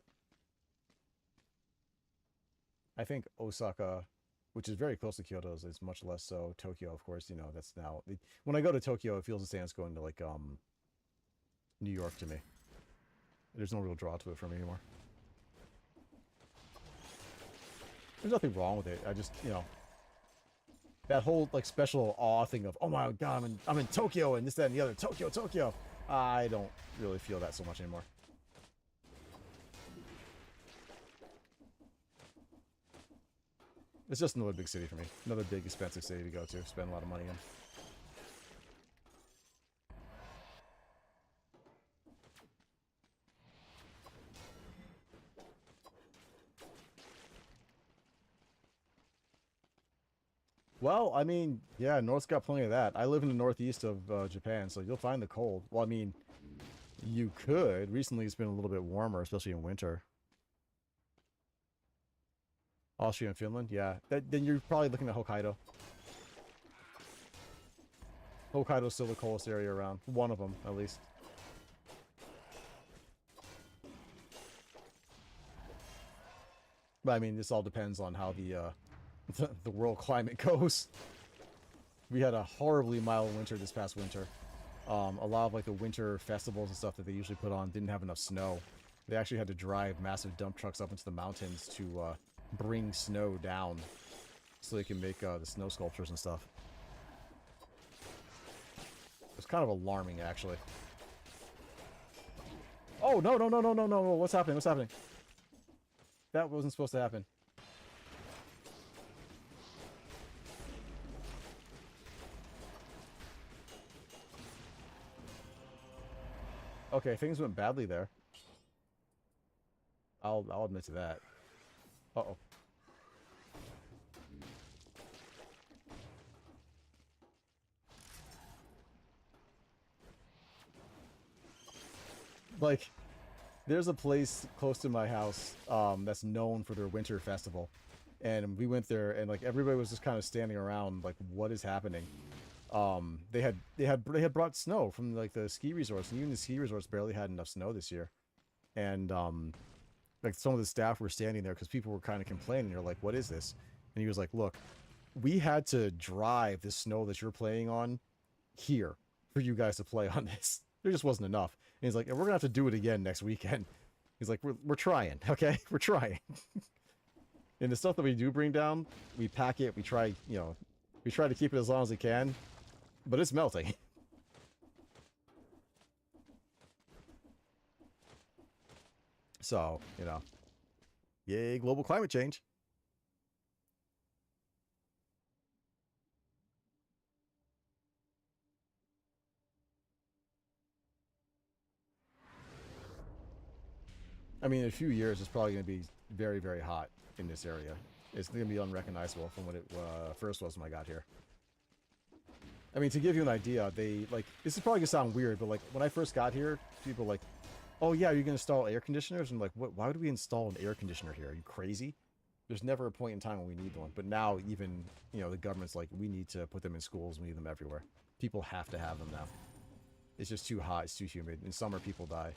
I think Osaka, which is very close to Kyoto, is much less so. Tokyo, of course, you know, that's now... When I go to Tokyo, it feels the same as going to, like, New York to me. There's no real draw to it for me anymore. There's nothing wrong with it. I just, you know... That whole, like, special awe thing of, oh my god, I'm in Tokyo, and this, that, and the other. Tokyo, Tokyo! I don't really feel that so much anymore. It's just another big city for me. Another big, expensive city to go to. Spend a lot of money in. Well, I mean, yeah, North's got plenty of that. I live in the northeast of Japan, so you'll find the cold. Well, I mean, you could. Recently, it's been a little bit warmer, especially in winter. Austria and Finland, yeah. Then you're probably looking at Hokkaido. Hokkaido's still the coldest area around. One of them, at least. But I mean, this all depends on how the world climate goes. We had a horribly mild winter this past winter. A lot of like the winter festivals and stuff that they usually put on didn't have enough snow. They actually had to drive massive dump trucks up into the mountains to bring snow down so they can make the snow sculptures and stuff. It's kind of alarming, actually. Oh, no, no, no, no, no, no, no. What's happening? What's happening? That wasn't supposed to happen. Okay, things went badly there. I'll admit to that. Uh-oh. Like, there's a place close to my house that's known for their winter festival. And we went there, and like everybody was just kind of standing around like, what is happening? They had brought snow from like the ski resorts, and even the ski resorts barely had enough snow this year. And like some of the staff were standing there because people were kind of complaining. They're like, what is this? And he was like, look, we had to drive the snow that you're playing on here for you guys to play on this. There just wasn't enough. And he's like, and we're gonna have to do it again next weekend. He's like, we're trying, okay? We're trying. And the stuff that we do bring down, we pack it, we try to keep it as long as we can, but it's melting. So, you know, yay, global climate change. I mean, in a few years, it's probably going to be very, very hot in this area. It's going to be unrecognizable from what it first was when I got here. I mean, to give you an idea, this is probably going to sound weird, but like, when I first got here, people were like, oh yeah, you're going to install air conditioners? And I'm like, why would we install an air conditioner here? Are you crazy? There's never a point in time when we need one. But now, even, you know, the government's like, we need to put them in schools, we need them everywhere. People have to have them now. It's just too hot, it's too humid. In summer, people die.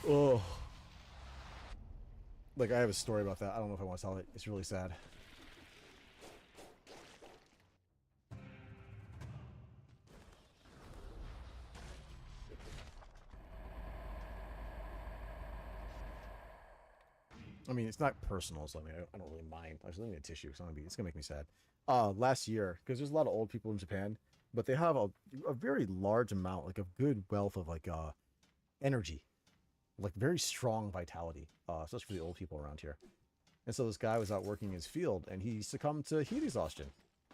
Oh. Like, I have a story about that. I don't know if I want to tell it. It's really sad. I mean, it's not personal, so I mean, I don't really mind. I was looking at tissue. It's gonna make me sad. Last year, because there's a lot of old people in Japan, but they have a very large amount, like a good wealth of like energy, like very strong vitality, especially for the old people around here. And so this guy was out working his field, and he succumbed to heat exhaustion.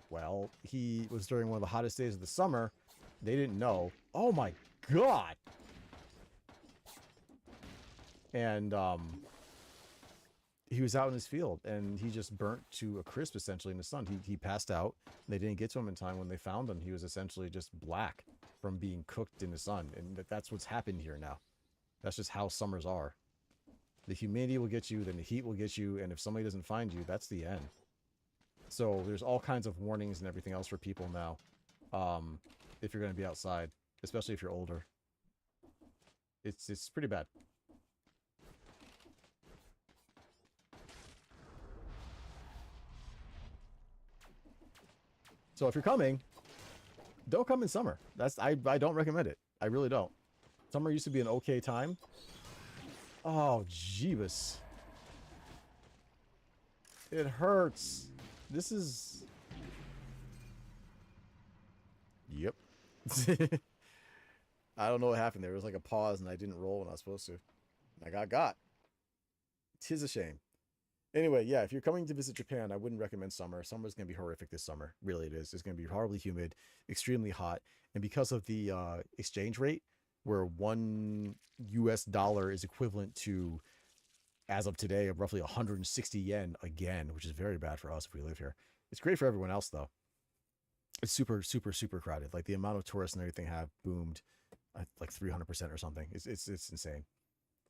Well, he was during one of the hottest days of the summer. They didn't know. Oh my god! And he was out in his field, and he just burnt to a crisp, essentially, in the sun. He passed out. They didn't get to him in time. When they found him, he was essentially just black from being cooked in the sun. And that's what's happened here now. That's just how summers are. The humidity will get you, then the heat will get you, and if somebody doesn't find you, that's the end. So there's all kinds of warnings and everything else for people now. If you're going to be outside, especially if you're older. It's pretty bad. So if you're coming, don't come in summer. I don't recommend it. I really don't. Summer used to be an okay time. Oh, Jeebus. It hurts. This is... Yep. I don't know what happened there. It was like a pause and I didn't roll when I was supposed to. I got. 'Tis a shame. Anyway, yeah, if you're coming to visit Japan, I wouldn't recommend summer. Summer's going to be horrific this summer. Really, it is. It's going to be horribly humid, extremely hot. And because of the exchange rate, where $1 US is equivalent to, as of today, of roughly 160 yen again, which is very bad for us if we live here. It's great for everyone else, though. It's super, super, super crowded. Like, the amount of tourists and everything have boomed like 300% or something. It's insane.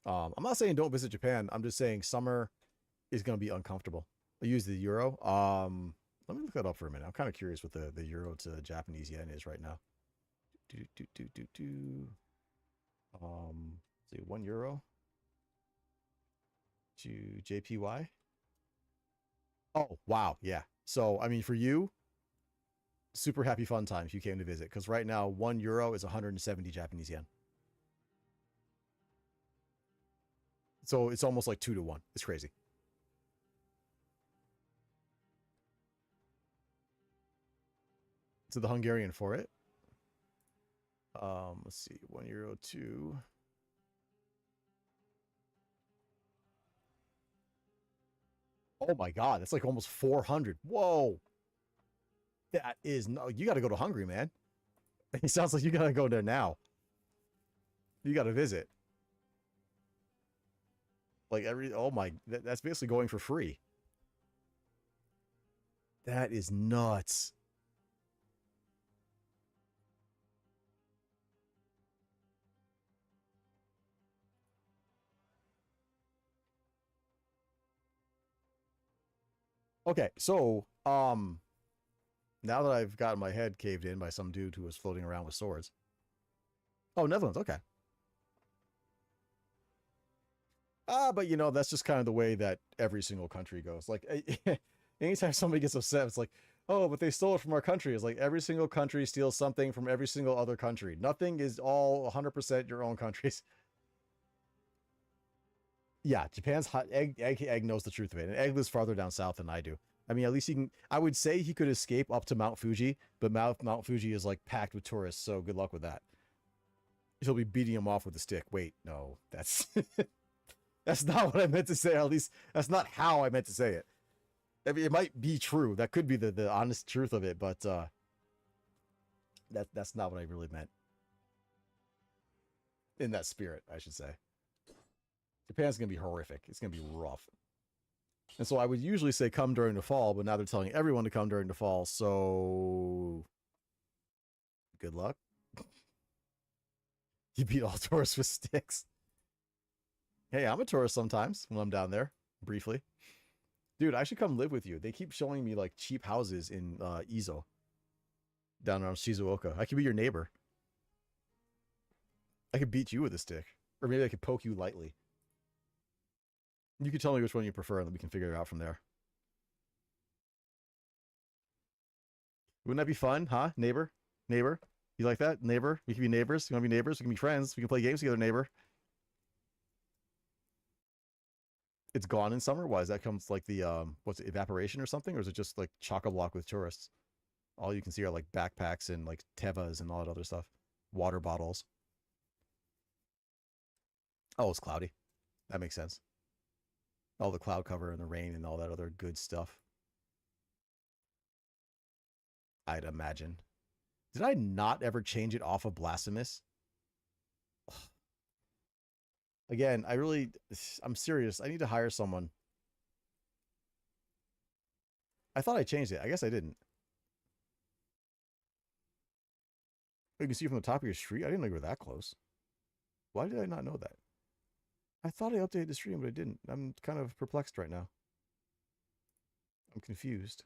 I'm not saying don't visit Japan. I'm just saying summer is going to be uncomfortable. I use the euro. Let me look that up for a minute. I'm kind of curious what the euro to Japanese yen is right now. See, €1 to JPY. Oh, wow. Yeah. So, I mean, for you, super happy fun time if you came to visit, because right now €1 is 170 Japanese yen. So it's almost like 2 to 1. It's crazy. To the Hungarian for it. Let's see, €1 to... Oh my God, that's like almost 400. Whoa. That is no, you got to go to Hungary, man. It sounds like you got to go there now. You got to visit. Like oh my, that's basically going for free. That is nuts. Okay, so, now that I've gotten my head caved in by some dude who was floating around with swords. Oh, Netherlands, okay. But you know, that's just kind of the way that every single country goes. Like, anytime somebody gets upset, it's like, oh, but they stole it from our country. It's like every single country steals something from every single other country. Nothing is all 100% your own countries. Yeah, Japan's hot egg knows the truth of it. And Egg lives farther down south than I do. I mean, at least he can... I would say he could escape up to Mount Fuji, but Mount Fuji is, like, packed with tourists, so good luck with that. He'll be beating him off with a stick. Wait, no, that's... that's not what I meant to say. At least, that's not how I meant to say it. I mean, it might be true. That could be the honest truth of it, but, that's not what I really meant. In that spirit, I should say. Japan's going to be horrific. It's going to be rough. And so I would usually say come during the fall, but now they're telling everyone to come during the fall, so... Good luck. You beat all tourists with sticks. Hey, I'm a tourist sometimes when I'm down there, briefly. Dude, I should come live with you. They keep showing me, like, cheap houses in Izo. Down around Shizuoka. I could be your neighbor. I could beat you with a stick. Or maybe I could poke you lightly. You can tell me which one you prefer, and then we can figure it out from there. Wouldn't that be fun, huh? Neighbor? Neighbor? You like that? Neighbor? We can be neighbors. You want to be neighbors? We can be friends. We can play games together, neighbor. It's gone in summer? Why? Is that comes like the, what's it, evaporation or something? Or is it just like chock-a-block with tourists? All you can see are like backpacks and like tevas and all that other stuff. Water bottles. Oh, it's cloudy. That makes sense. All the cloud cover and the rain and all that other good stuff. I'd imagine. Did I not ever change it off of Blasphemous? Again, I'm serious. I need to hire someone. I thought I changed it. I guess I didn't. You can see from the top of your street. I didn't know you were that close. Why did I not know that? I thought I updated the stream, but I didn't. I'm kind of perplexed right now. I'm confused.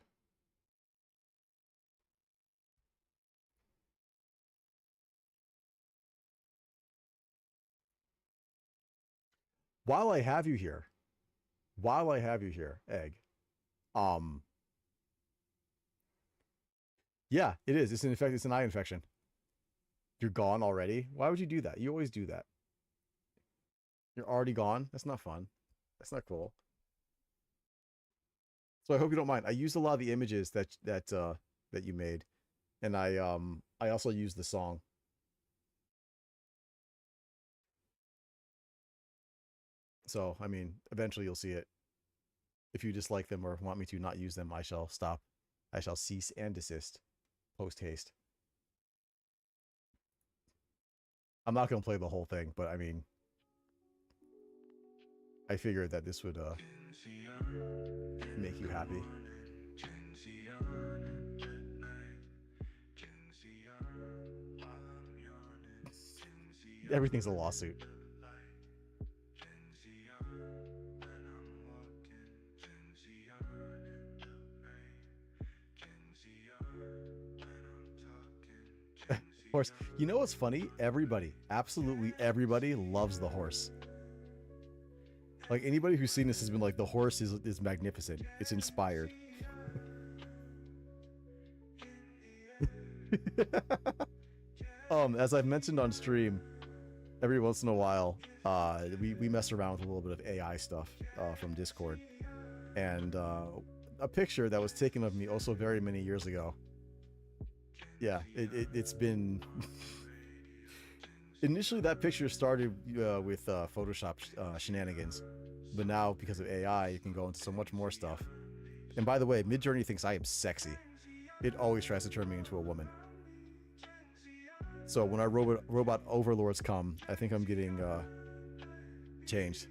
while I have you here, Egg, yeah, it is. It's an eye infection. You're gone already? Why would you do that? You always do that. You're already gone? That's not fun. That's not cool. So I hope you don't mind. I used a lot of the images that you made, and I also used the song. So, I mean, eventually you'll see it. If you dislike them or want me to not use them, I shall stop. I shall cease and desist. Post haste. I'm not going to play the whole thing, but I mean, I figured that this would make you happy. Everything's a lawsuit. Horse. You know what's funny? Everybody, absolutely everybody loves the horse. Like anybody who's seen this has been like, the horse is magnificent. It's inspired. As I've mentioned on stream, every once in a while, we mess around with a little bit of AI stuff from Discord, and a picture that was taken of me also very many years ago. Yeah, it's been initially that picture started with Photoshop shenanigans, but now because of AI, you can go into so much more stuff. And by the way, Midjourney thinks I am sexy. It always tries to turn me into a woman. So when our robot overlords come, I think I'm getting changed.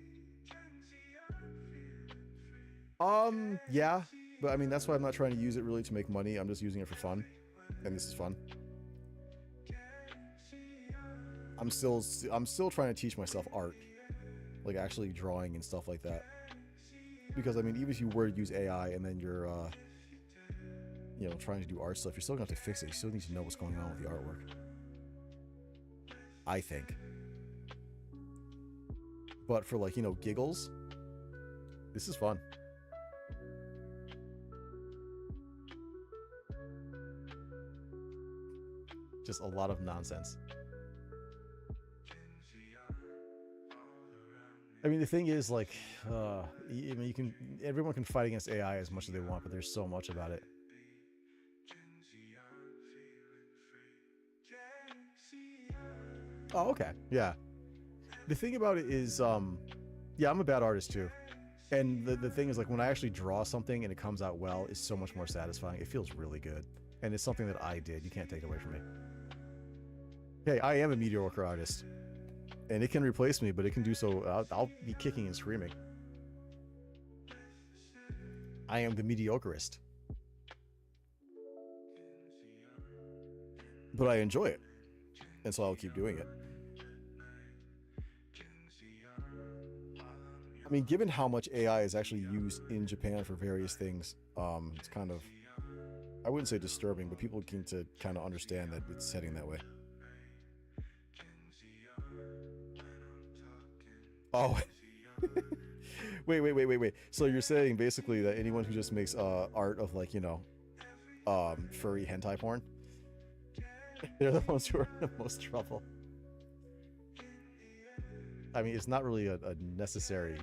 Yeah, but I mean that's why I'm not trying to use it really to make money. I'm just using it for fun. And this is fun. I'm still trying to teach myself art, like actually drawing and stuff like that. Because I mean, even if you were to use AI and then you're, you know, trying to do art stuff, you're still gonna have to fix it. You still need to know what's going on with the artwork. I think. But for like, you know, giggles, this is fun. Just a lot of nonsense. I mean, the thing is, like, I mean, everyone can fight against AI as much as they want, but there's so much about it. Oh, okay. Yeah. The thing about it is, yeah, I'm a bad artist too. And the thing is, like, when I actually draw something and it comes out well, it's so much more satisfying. It feels really good. And it's something that I did. You can't take it away from me. Hey, I am a mediocre artist, and it can replace me, but it can do so. I'll be kicking and screaming. I am the mediocreist, but I enjoy it, and so I'll keep doing it. I mean, given how much AI is actually used in Japan for various things, it's kind of, I wouldn't say disturbing, but people need to kind of understand that it's heading that way. Oh, wait. So you're saying basically that anyone who just makes art of, like, you know, furry hentai porn, they're the ones who are in the most trouble. I mean, it's not really a necessary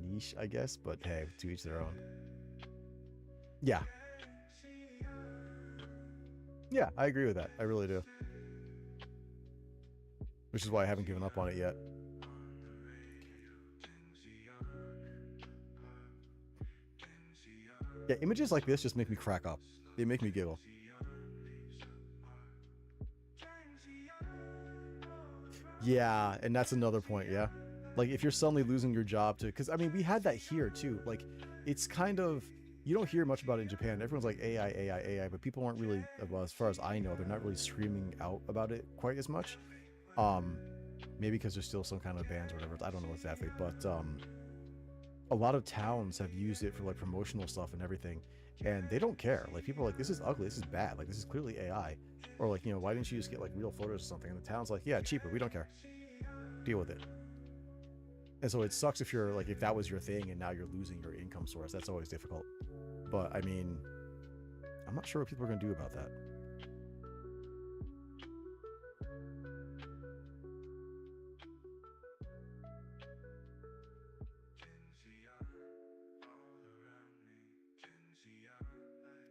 niche, I guess, but hey, to each their own. Yeah. Yeah, I agree with that. I really do. Which is why I haven't given up on it yet. Yeah, images like this just make me crack up. They make me giggle. Yeah, and that's another point, yeah? Like, if you're suddenly losing your job to... Because, I mean, we had that here, too. Like, it's kind of... You don't hear much about it in Japan. Everyone's like, AI, but people aren't really... Well, as far as I know, they're not really screaming out about it quite as much. Maybe because there's still some kind of bans or whatever. I don't know exactly, but a lot of towns have used it for like promotional stuff and everything, and they don't care. Like, people are like, this is ugly, this is bad, like, this is clearly AI, or like, you know, why didn't you just get like real photos or something? And the town's like, yeah, cheaper, we don't care, deal with it. And so it sucks if you're like, if that was your thing and now you're losing your income source. That's always difficult. But I mean, I'm not sure what people are going to do about that.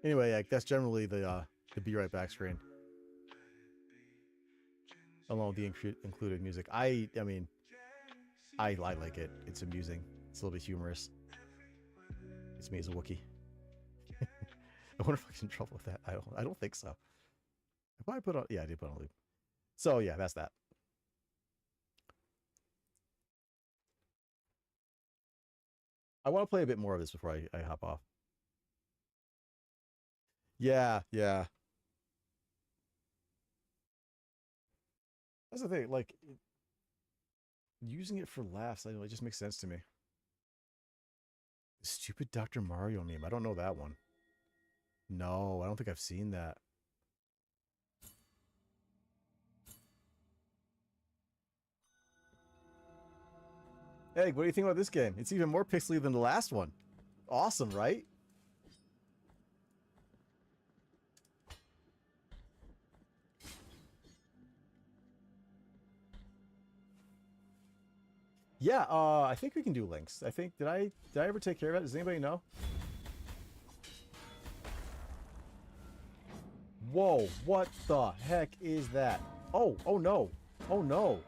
Anyway, like, that's generally the Be Right Back screen, along with the included music. I mean, I like it. It's amusing. It's a little bit humorous. It's me as a Wookiee. I wonder if I get in trouble with that. I don't think so. If I put on, yeah, I did put on loop. So yeah, that's that. I want to play a bit more of this before I hop off. Yeah, yeah. That's the thing. Like, using it for laughs, I know, it just makes sense to me. Stupid Dr. Mario meme. I don't know that one. No, I don't think I've seen that. Hey, what do you think about this game? It's even more pixely than the last one. Awesome, right? Yeah, I think we can do links. I think, did I ever take care of it? Does anybody know? Whoa, what the heck is that? Oh no. Oh no.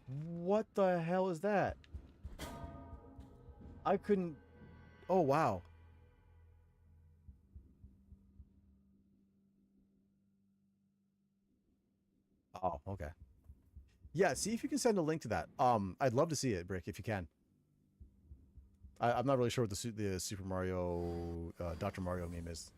What the hell is that? I couldn't... Oh, wow. Oh, okay. Yeah, see if you can send a link to that. I'd love to see it, Brick, if you can. I'm not really sure what the Super Mario, Dr. Mario meme is.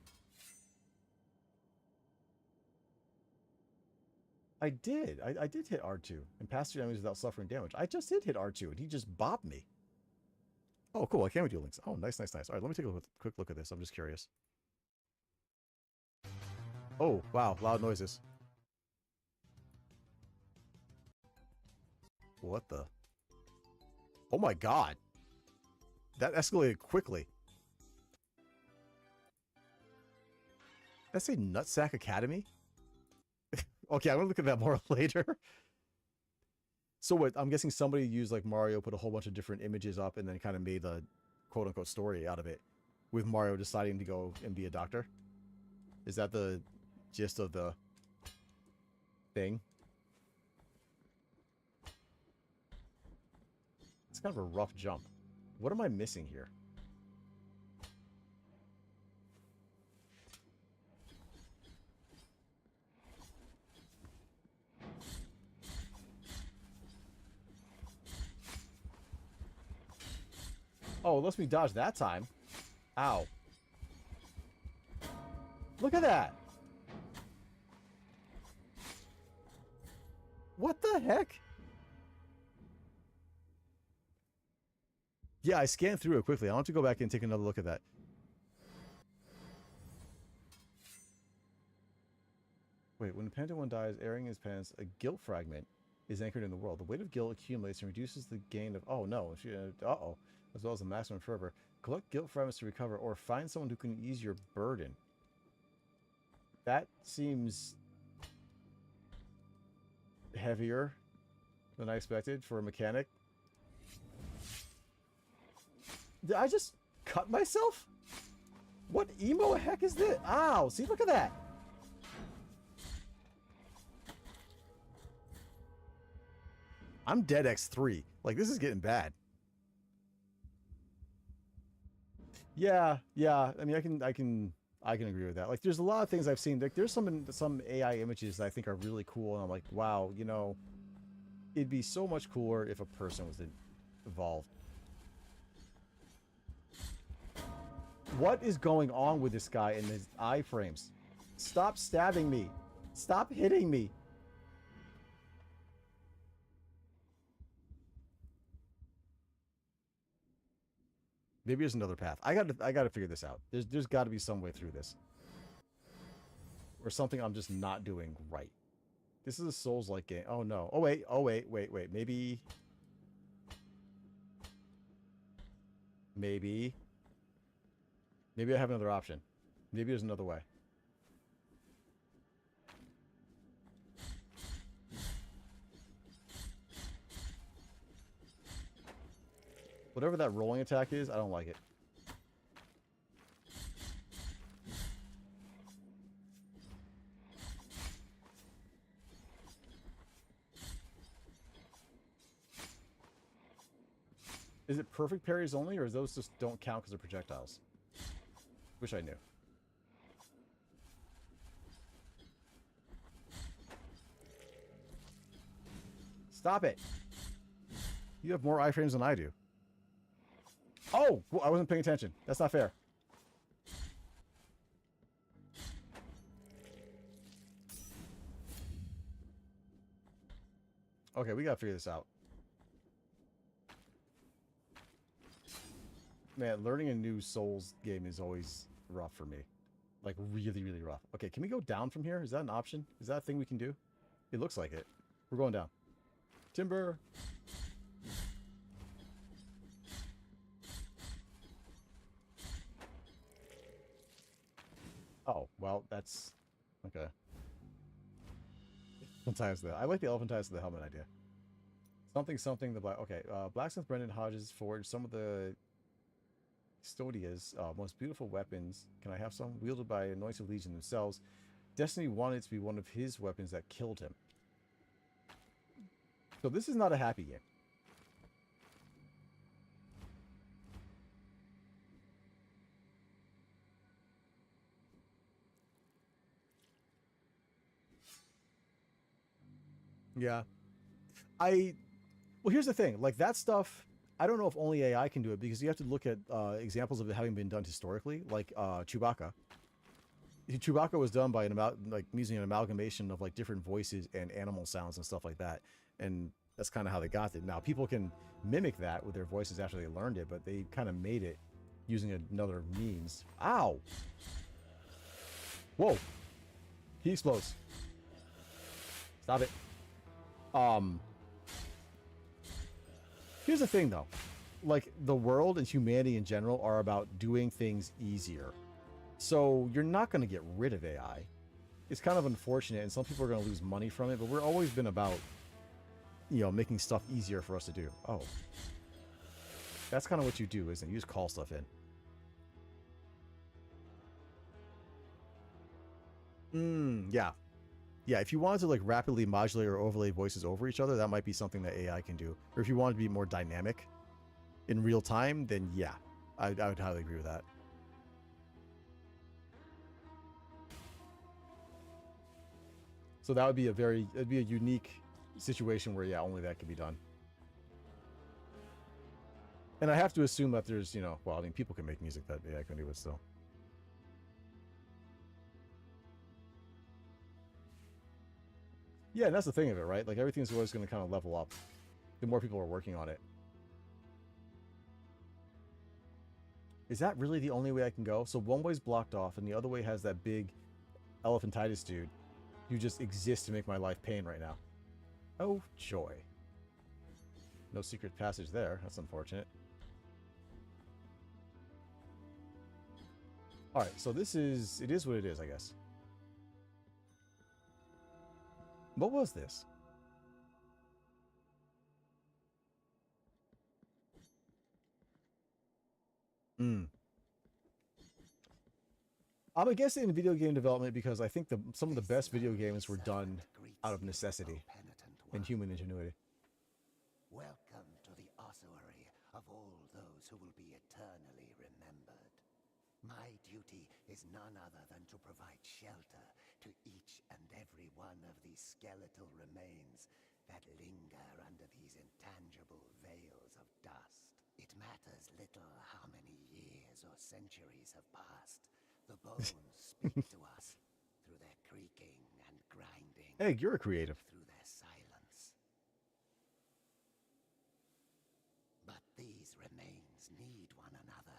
I did. I did hit R2 and pass through enemies without suffering damage. I just did hit R2 and he just bopped me. Oh, cool. I can't do links. Oh, nice, nice, nice. All right, let me take a quick look at this. I'm just curious. Oh, wow. Loud noises. What the? Oh my god. That escalated quickly. That's a Nutsack Academy? Okay, I'm gonna look at that more later. So what, I'm guessing somebody used like Mario, put a whole bunch of different images up and then kind of made the quote unquote story out of it, with Mario deciding to go and be a doctor. Is that the gist of the thing? It's kind of a rough jump. What am I missing here? Oh, it lets me dodge that time. Ow. Look at that. What the heck? Yeah, I scanned through it quickly. I want to go back and take another look at that. Wait, when the penitent one dies, airing his penance, a guilt fragment is anchored in the world. The weight of guilt accumulates and reduces the gain of... Oh, no. Uh-oh. As well as the maximum fervor. Collect guilt fragments to recover, or find someone who can ease your burden. That seems heavier than I expected for a mechanic. Did I just cut myself? What emo heck is this? Ow! See, look at that! I'm dead X3. Like, this is getting bad. Yeah. I mean, I can agree with that. Like, there's a lot of things I've seen. Like, there's some AI images that I think are really cool, and I'm like, wow, you know, it'd be so much cooler if a person was involved. What is going on with this guy and his iframes? Stop stabbing me. Stop hitting me. Maybe there's another path. I gotta figure this out. There's got to be some way through this. or something I'm just not doing right. This is a Souls-like game. Oh no. Oh wait. Oh wait. Wait. Wait. Maybe. Maybe I have another option. Maybe there's another way. Whatever that rolling attack is, I don't like it. Is it perfect parries only, or those just don't count because they're projectiles? Wish I knew. Stop it! You have more iframes than I do. Oh! Well, I wasn't paying attention. That's not fair. Okay, we gotta figure this out. Man, learning a new Souls game is always rough for me. Like, really, really rough. Okay, can we go down from here? Is that an option? Is that a thing we can do? It looks like it. We're going down. Timber! Oh, well, that's... Okay. I like the elephantize the helmet idea. Something, the black... Okay, Blacksmith Brendan Hodges forged some of the Custodia's most beautiful weapons. Can I have some? Wielded by anointed legion themselves. Destiny wanted it to be one of his weapons that killed him. So this is not a happy game. Yeah. Well, here's the thing. Like, that stuff, I don't know if only AI can do it, because you have to look at examples of it having been done historically, like Chewbacca. Chewbacca was done by using an amalgamation of like different voices and animal sounds and stuff like that, and that's kind of how they got it. Now people can mimic that with their voices after they learned it, but they kind of made it using another means. Ow! Whoa! He explodes. Stop it. Here's the thing though, like, the world and humanity in general are about doing things easier. So you're not going to get rid of AI. It's kind of unfortunate, and some people are going to lose money from it, but we've always been about, you know, making stuff easier for us to do. Oh. That's kind of what you do, isn't it? You just call stuff in. Yeah. Yeah, if you wanted to like rapidly modulate or overlay voices over each other, that might be something that AI can do. Or if you wanted to be more dynamic in real time, then yeah, I would highly agree with that. So that would be it'd be a unique situation where, yeah, only that could be done. And I have to assume that there's, you know, well, I mean, people can make music that AI can do it still. Yeah, and that's the thing of it, right? Like, everything's always going to kind of level up the more people are working on it. Is that really the only way I can go? So one way's blocked off, and the other way has that big elephantitis dude. You just exist to make my life pain right now. Oh, joy. No secret passage there. That's unfortunate. Alright, so it is what it is, I guess. What was this? I'm against it in video game development because I think some of the best video games were done out of necessity and human ingenuity. Welcome to the ossuary of all those who will be eternally remembered. My duty is none other than to provide shelter to each and every one of these skeletal remains that linger under these intangible veils of dust. It matters little how many years or centuries have passed. The bones speak to us through their creaking and grinding. Hey, you're a creative. Through their silence. But these remains need one another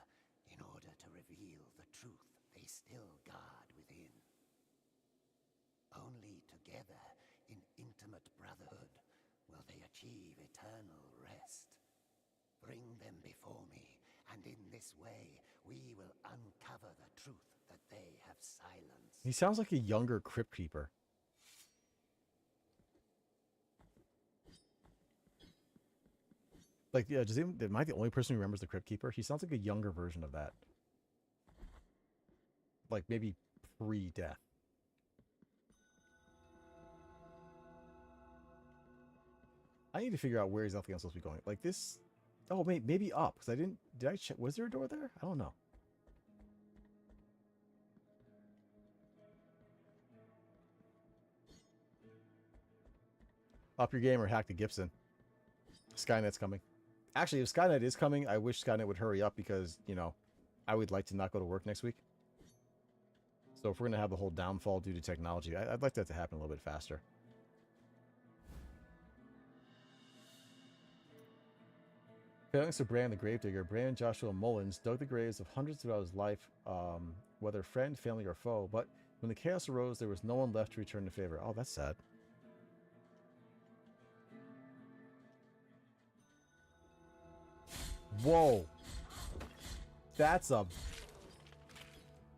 in order to reveal the truth they still guard within. Only together, in intimate brotherhood, will they achieve eternal rest. Bring them before me, and in this way, we will uncover the truth that they have silenced. He sounds like a younger Crypt Keeper. Like, yeah, am I the only person who remembers the Crypt Keeper? He sounds like a younger version of that. Like, maybe pre-death. I need to figure out where exactly I'm supposed to be going. Like this... Oh, maybe up. Because I didn't... Did I check... Was there a door there? I don't know. Up your game or hack to Gibson. Skynet's coming. Actually, if Skynet is coming, I wish Skynet would hurry up because, you know, I would like to not go to work next week. So if we're going to have the whole downfall due to technology, I'd like that to happen a little bit faster. Failings to Bran the Gravedigger, Bran Joshua Mullins dug the graves of hundreds throughout his life, whether friend, family, or foe. But when the chaos arose, there was no one left to return the favor. Oh, that's sad. Whoa. That's a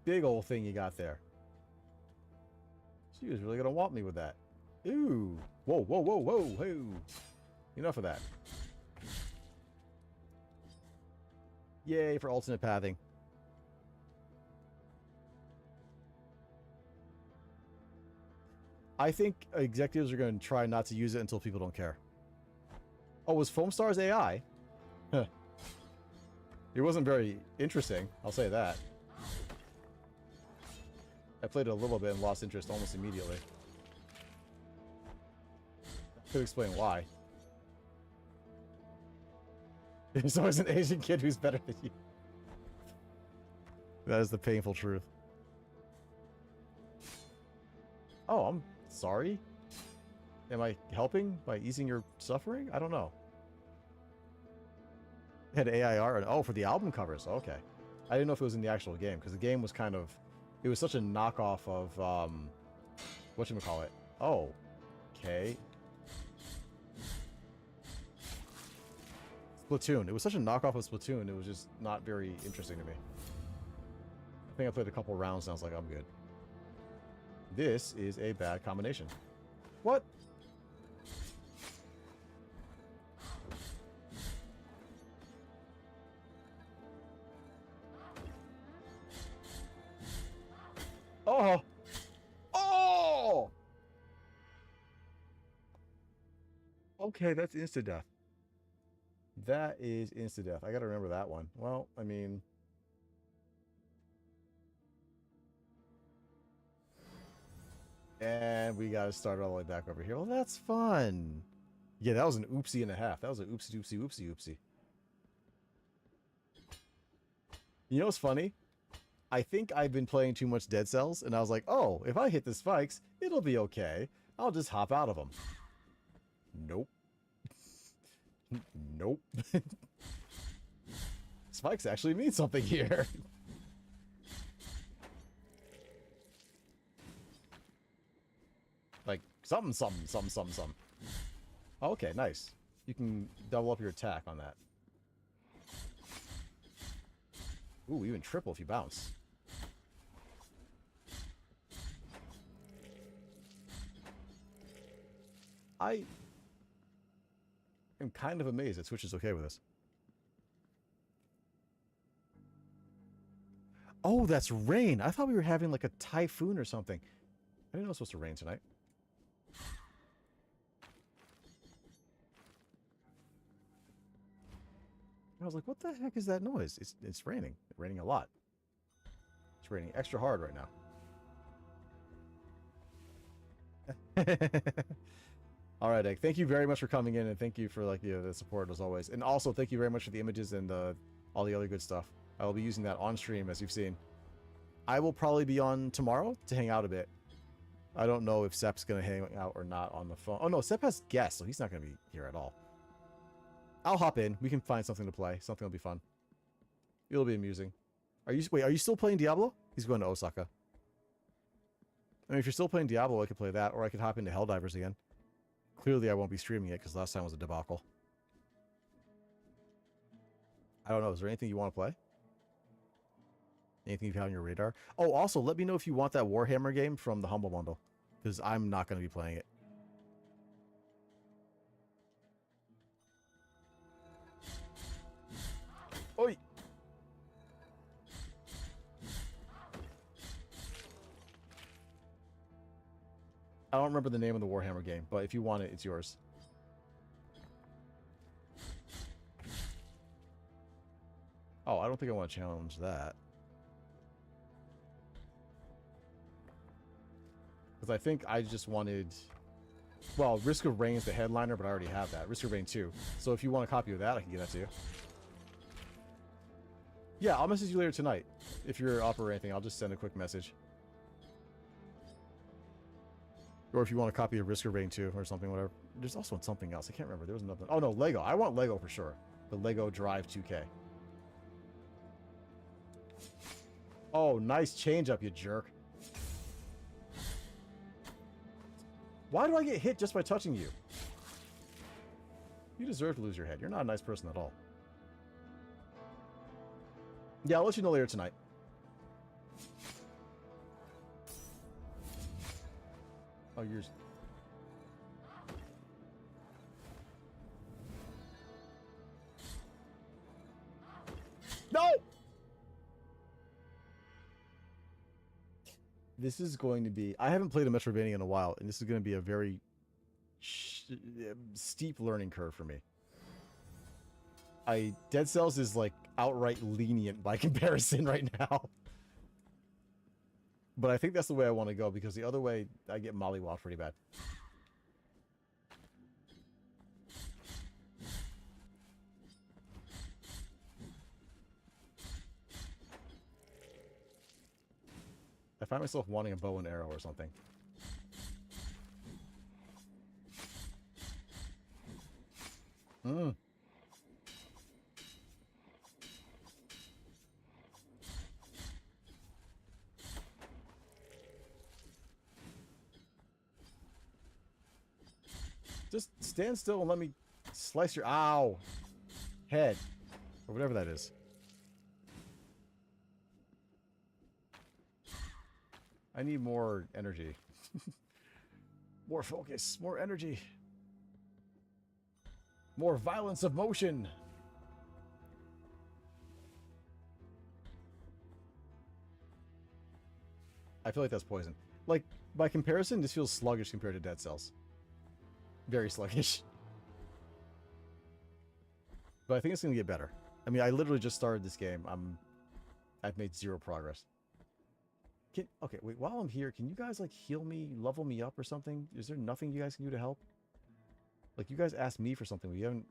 big old thing you got there. She was really going to want me with that. Ooh. Whoa, whoa, whoa, whoa, whoa. Enough of that. Yay for alternate pathing. I think executives are going to try not to use it until people don't care. Oh, was Foamstar's AI? Huh. It wasn't very interesting, I'll say that. I played it a little bit and lost interest almost immediately. Could explain why. There's always an Asian kid who's better than you. That is the painful truth. Oh, I'm sorry? Am I helping by easing your suffering? I don't know. Had AIR, oh, for the album covers. Okay. I didn't know if it was in the actual game, because the game was kind of... It was such a knockoff of, whatchamacallit. Oh. Okay. Splatoon. It was such a knockoff of Splatoon, it was just not very interesting to me. I think I played a couple rounds and I was like, I'm good. This is a bad combination. What? Oh! Oh! Okay, that's insta-death. That is insta-death. I gotta remember that one. Well, I mean... And we gotta start all the way back over here. Well, that's fun. Yeah, that was an oopsie and a half. That was an oopsie, oopsie, oopsie, oopsie. You know what's funny? I think I've been playing too much Dead Cells, and I was like, oh, if I hit the spikes, it'll be okay. I'll just hop out of them. Nope. Nope. Spikes actually mean something here. Like, something. Okay, nice. You can double up your attack on that. Ooh, even triple if you bounce. I am kind of amazed that Twitch is okay with this. Oh, that's rain. I thought we were having like a typhoon or something. I didn't know it was supposed to rain tonight. I was like, what the heck is that noise? It's raining. It's raining a lot. It's raining extra hard right now. All right, Egg. Thank you very much for coming in, and thank you for the support as always. And also, thank you very much for the images and all the other good stuff. I will be using that on stream, as you've seen. I will probably be on tomorrow to hang out a bit. I don't know if Sep's going to hang out or not on the phone. Oh, no, Sep has guests, so he's not going to be here at all. I'll hop in. We can find something to play. Something will be fun. It'll be amusing. Are you still playing Diablo? He's going to Osaka. I mean, if you're still playing Diablo, I could play that, or I could hop into Helldivers again. Clearly, I won't be streaming it because last time was a debacle. I don't know. Is there anything you want to play? Anything you have on your radar? Oh, also, let me know if you want that Warhammer game from the Humble Bundle, because I'm not going to be playing it. Oi! I don't remember the name of the Warhammer game, but if you want it, it's yours. Oh, I don't think I want to challenge that. Because I think I just wanted... Well, Risk of Rain is the headliner, but I already have that. Risk of Rain 2. So if you want a copy of that, I can give that to you. Yeah, I'll message you later tonight. If you're up or anything, I'll just send a quick message. Or if you want a copy of Risk of Rain 2 or something, whatever. There's also something else. I can't remember. There was nothing. Oh, no, Lego. I want Lego for sure. The Lego Drive 2K. Oh, nice change up, you jerk. Why do I get hit just by touching you? You deserve to lose your head. You're not a nice person at all. Yeah, I'll let you know later tonight. Oh, yours. No! This is going to be... I haven't played a Metroidvania in a while, and this is going to be a very steep learning curve for me. Dead Cells is like outright lenient by comparison right now. But I think that's the way I want to go, because the other way, I get mollywopped pretty bad. I find myself wanting a bow and arrow or something. Just stand still and let me slice your... Ow! Head. Or whatever that is. I need more energy. More focus. More energy. More violence of motion. I feel like that's poison. Like, by comparison, this feels sluggish compared to Dead Cells. Very sluggish. But I think it's going to get better. I mean, I literally just started this game. I've made zero progress. Okay, wait, while I'm here, can you guys, like, heal me, level me up or something? Is there nothing you guys can do to help? Like, you guys asked me for something, but you haven't...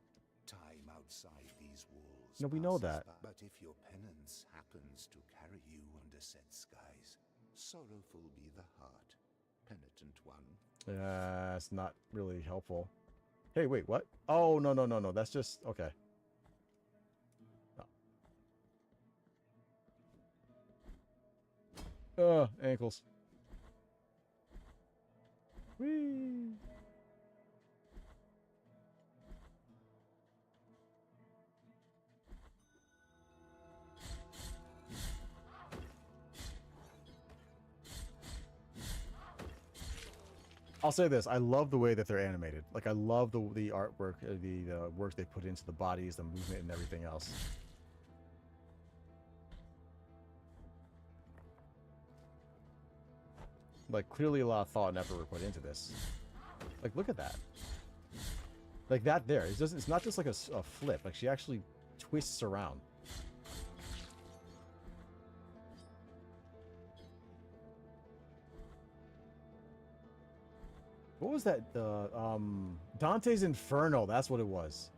Time outside these walls. No, we know that. But if your penance happens to carry you under said skies, sorrowful be the heart, penitent one. It's not really helpful. Hey, wait, what? Oh, no, no, no, no. That's just... Okay. Ankles. Whee! I'll say this, I love the way that they're animated. Like, I love the artwork, the work they put into the bodies, the movement, and everything else. Like, clearly a lot of thought and effort were put into this. Like, look at that. Like, that there. It's not just like a flip. Like, she actually twists around. What was that? Dante's Inferno. That's what it was.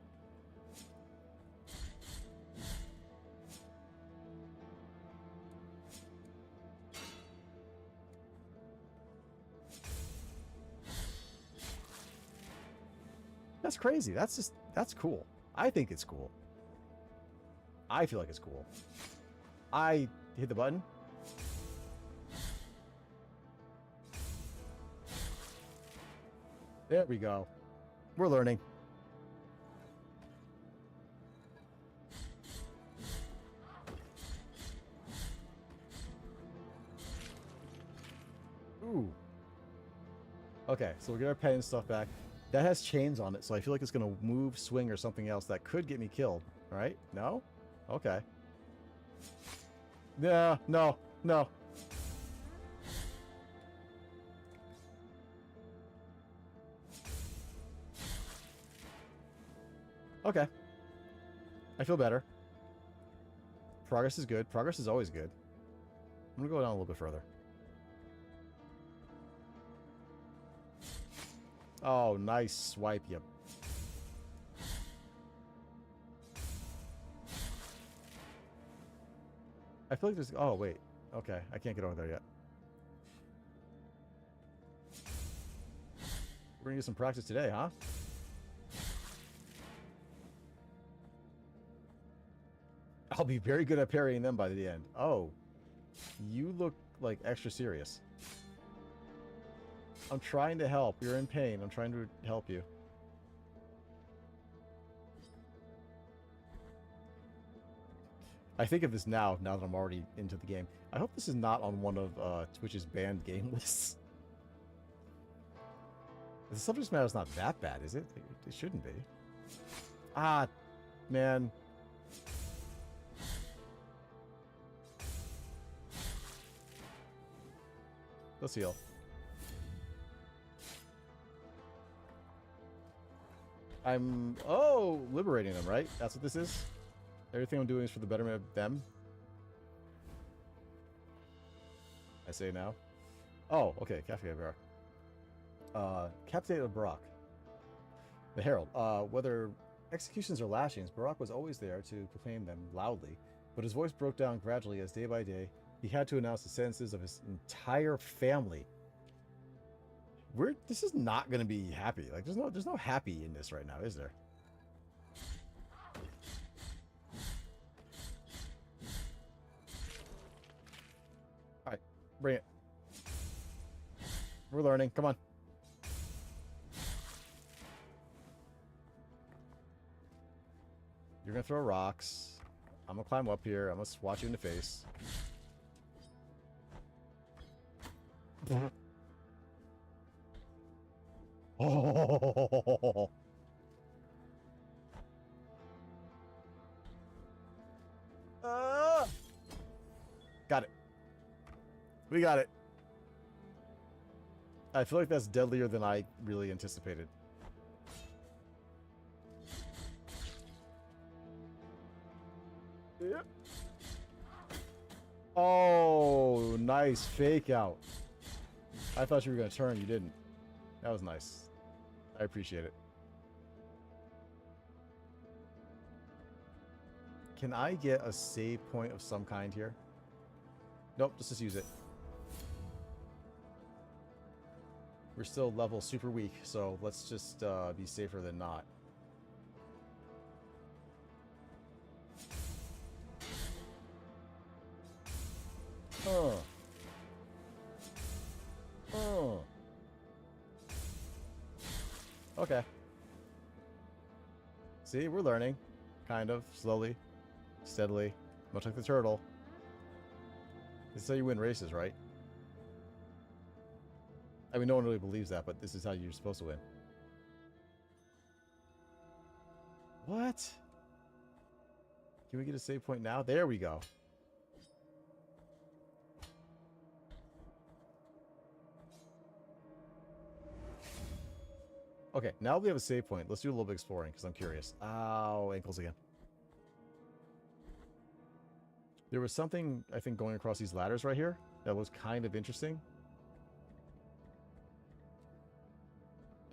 That's crazy. That's cool. I think it's cool. I feel like it's cool. I hit the button. There we go. We're learning. Ooh. Okay, so we'll get our pen and stuff back. That has chains on it, so I feel like it's going to move, swing, or something else that could get me killed. All right? No? Okay. Yeah, no, no. Okay. I feel better. Progress is good. Progress is always good. I'm going to go down a little bit further. Oh, nice swipe, you. I feel like there's... Oh, wait. Okay, I can't get over there yet. We're going to get some practice today, huh? I'll be very good at parrying them by the end. Oh. You look, like, extra serious. I'm trying to help. You're in pain. I'm trying to help you. I think of this now that I'm already into the game. I hope this is not on one of Twitch's banned game lists. The subject matter is not that bad, is it? It shouldn't be. Ah, man. Let's heal. Oh, liberating them, right? That's what this is? Everything I'm doing is for the betterment of them? I say now. Oh, okay, Cafe Barak. Captain of Barak. The Herald. Whether executions or lashings, Barak was always there to proclaim them loudly, but his voice broke down gradually as day by day he had to announce the sentences of his entire family. This is not going to be happy. Like, there's no happy in this right now, is there? All right, bring it. We're learning. Come on. You're going to throw rocks. I'm going to climb up here. I'm going to swat you in the face. Oh. Got it. We got it. I feel like that's deadlier than I really anticipated. Yep. Oh, nice fake out. I thought you were going to turn. You didn't. That was nice. I appreciate it. Can I get a save point of some kind here? Nope, let's just use it. We're still level super weak, so let's just be safer than not. Okay. See, we're learning. Kind of. Slowly. Steadily. Much like the turtle. This is how you win races, right? I mean, no one really believes that, but this is how you're supposed to win. What? Can we get a save point now? There we go. Okay, now we have a save point. Let's do a little bit of exploring, because I'm curious. Ow, ankles again. There was something, I think, going across these ladders right here that was kind of interesting.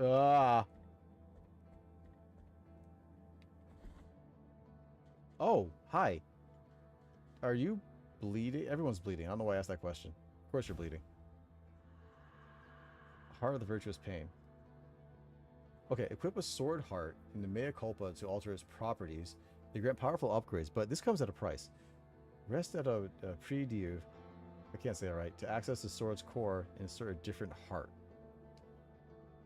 Ah. Oh, hi. Are you bleeding? Everyone's bleeding. I don't know why I asked that question. Of course you're bleeding. Heart of the Virtuous Pain. Okay, equip a sword heart in the Mea Culpa to alter its properties. They grant powerful upgrades, but this comes at a price. Rest at a prie-dieu, I can't say it right, to access the sword's core and insert a different heart.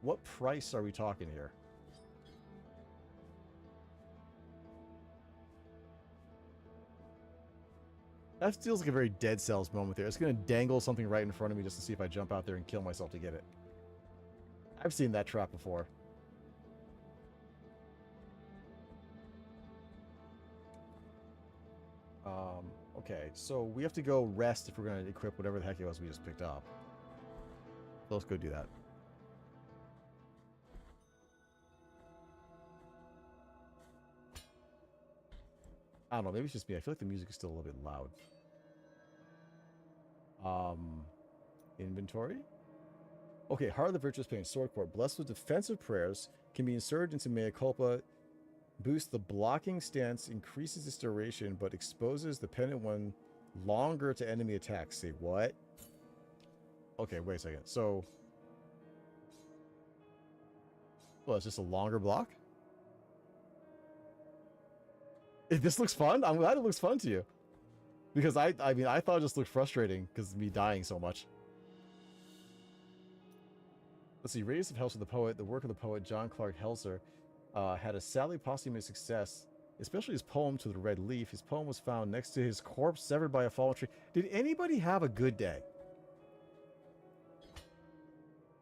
What price are we talking here? That feels like a very Dead Cells moment there. It's going to dangle something right in front of me just to see if I jump out there and kill myself to get it. I've seen that trap before. Okay, so we have to go rest if we're going to equip whatever the heck it was we just picked up. So let's go do that. I don't know, maybe it's just me. I feel like the music is still a little bit loud. Inventory? Okay, Heart of the Virtuous Pain, Sword Court. Blessed with defensive prayers, can be inserted into Mea Culpa, boosts the blocking stance, increases its duration, but exposes the pendant one longer to enemy attacks. Say what? Okay, wait a second. So, well, it's just a longer block? If this looks fun, I'm glad it looks fun to you. Because I mean, I thought it just looked frustrating because of me dying so much. Let's see, Radiance of Health of the Poet, the work of the poet John Clark Helzer, had a sadly posthumous success, especially his poem To the Red Leaf. His poem was found next to his corpse severed by a fallen tree. Did anybody have a good day?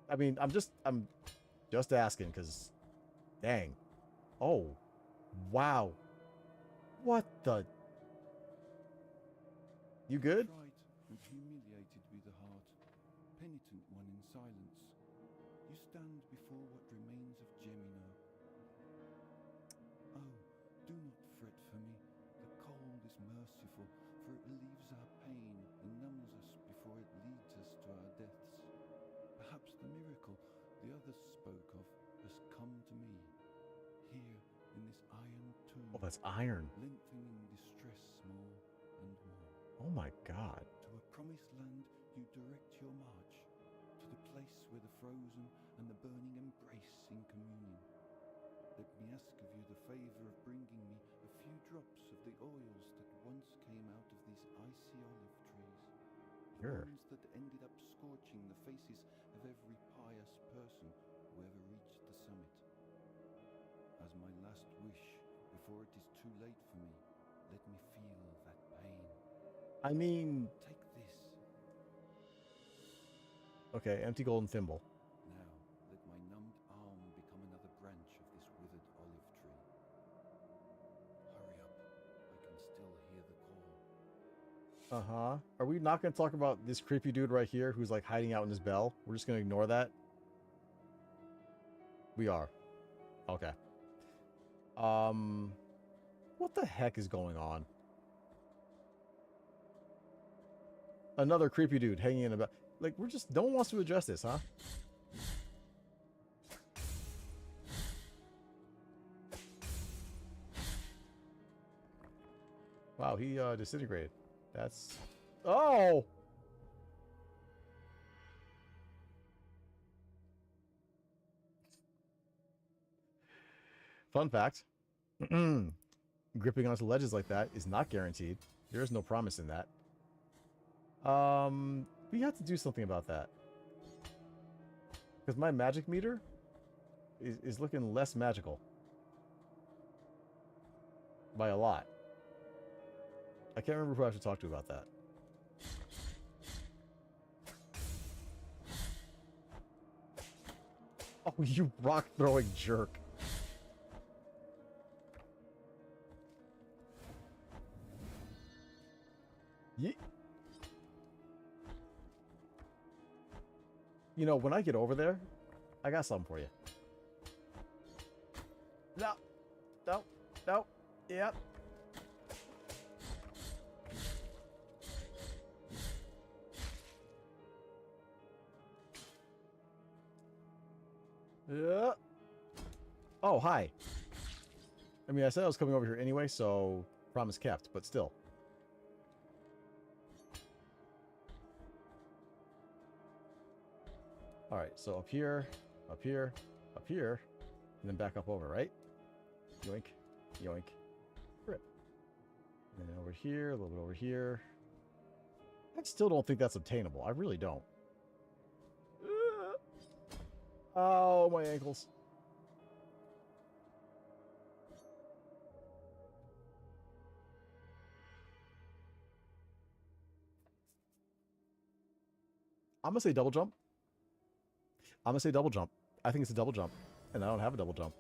I mean, I'm just asking because, dang. Oh, wow. What the? You good? Tried and humiliated be the heart, penitent one in silence. You stand before what remains of Gemino. Oh, do not fret for me. The cold is merciful, for it relieves our pain and numbs us before it leads us to our deaths. Perhaps the miracle the others spoke of has come to me, here in this iron tomb. Oh, that's iron. Lengthening distress more and more. Oh my god. To a promised land you direct your march, to the place where the frozen and the burning embrace in communion. Let me ask of you the favor of bringing me a few drops of the oils that once came out of these icy olive trees. Sure. Ones that ended up scorching the faces of every pious person who ever reached the summit. As my last wish, before it is too late for me, let me feel that pain. I mean... Take this. Okay, empty golden thimble. Now, let my numbed arm become another branch of this withered olive tree. Hurry up. I can still hear the call. Uh-huh. Are we not going to talk about this creepy dude right here who's like hiding out in his bell? We're just going to ignore that? We are. Okay. What the heck is going on? Another creepy dude hanging in a bell. Like, we're just... No one wants to address this, huh? Wow, he disintegrated. That's... Oh! Fun fact. Gripping onto ledges like that is not guaranteed. There is no promise in that. We have to do something about that. Because my magic meter is looking less magical. By a lot. I can't remember who I have to talk to about that. Oh, you rock-throwing jerk. You know, when I get over there, I got something for you. No. No. No. Yep. Yeah. Oh, hi. I mean, I said I was coming over here anyway, so promise kept, but still. All right, so up here, up here, up here, and then back up over, right? Yoink, yoink, rip. And then over here, a little bit over here. I still don't think that's obtainable. I really don't. Oh, my ankles. I'm gonna say double jump. I'm gonna say double jump. I think it's a double jump, and I don't have a double jump.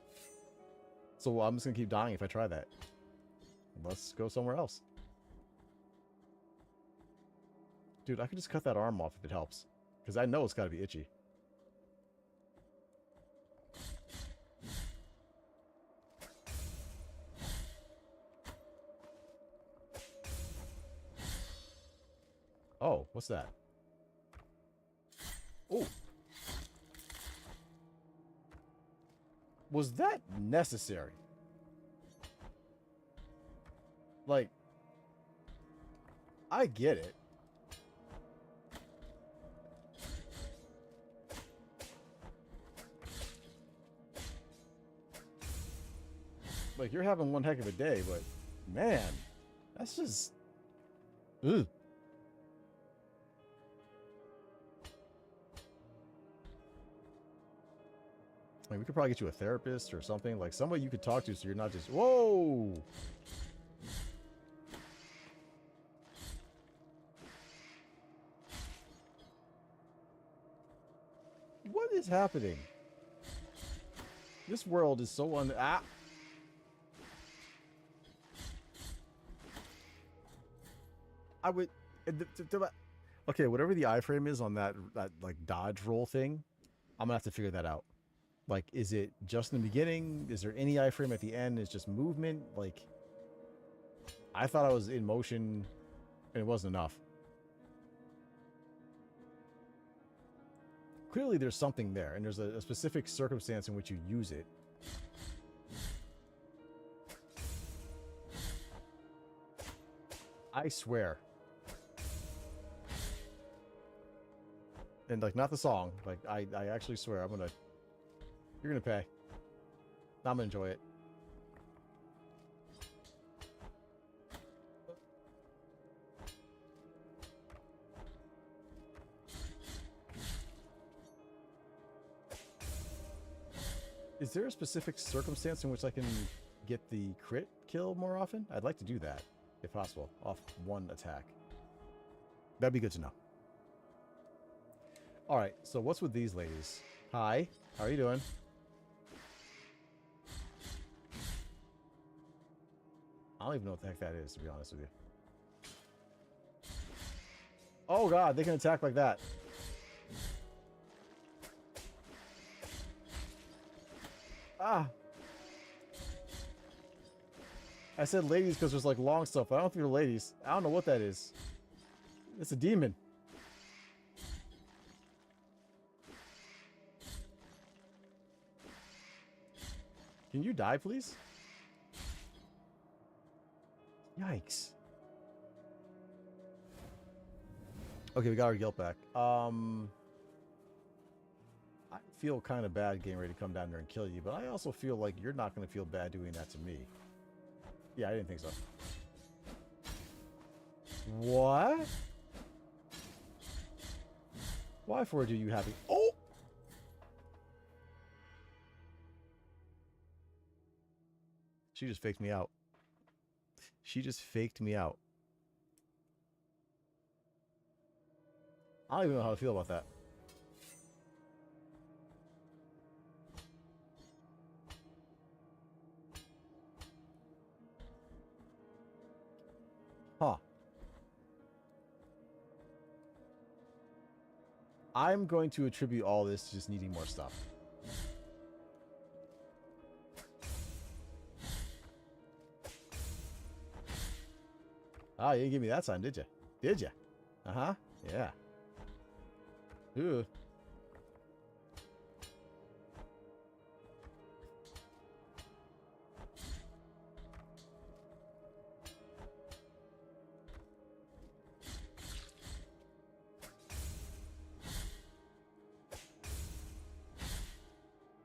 So I'm just gonna keep dying if I try that. Let's go somewhere else. Dude, I could just cut that arm off if it helps. Because I know it's gotta be itchy. Oh, what's that? Oh. Was that necessary? Like, I get it. Like, you're having one heck of a day, but man, that's just... Ugh. I mean, we could probably get you a therapist or something. Like, somebody you could talk to so you're not just... Whoa! What is happening? This world is so Ah! I would... Okay, whatever the iframe is on that like, dodge roll thing, I'm gonna have to figure that out. Like, is it just in the beginning? Is there any iframe at the end? Is just movement? Like, I thought I was in motion, and it wasn't enough. Clearly, there's something there, and there's a specific circumstance in which you use it. I swear. And, like, not the song. Like, I actually swear I'm gonna... You're gonna pay. I'm gonna enjoy it. Is there a specific circumstance in which I can get the crit kill more often? I'd like to do that, if possible, off one attack. That'd be good to know. Alright, so what's with these ladies? Hi, how are you doing? I don't even know what the heck that is, to be honest with you. Oh god, they can attack like that. Ah! I said ladies because there's like long stuff. I don't think they're ladies. I don't know what that is. It's a demon. Can you die, please? Yikes. Okay, we got our guilt back. I feel kind of bad getting ready to come down there and kill you, but I also feel like you're not going to feel bad doing that to me. Yeah, I didn't think so. What? Why for do you happy? Oh! She just faked me out. She just faked me out. I don't even know how to feel about that. Huh. I'm going to attribute all this to just needing more stuff. Ah, you didn't give me that sign, did you? Did you? Uh-huh. Yeah. Ooh.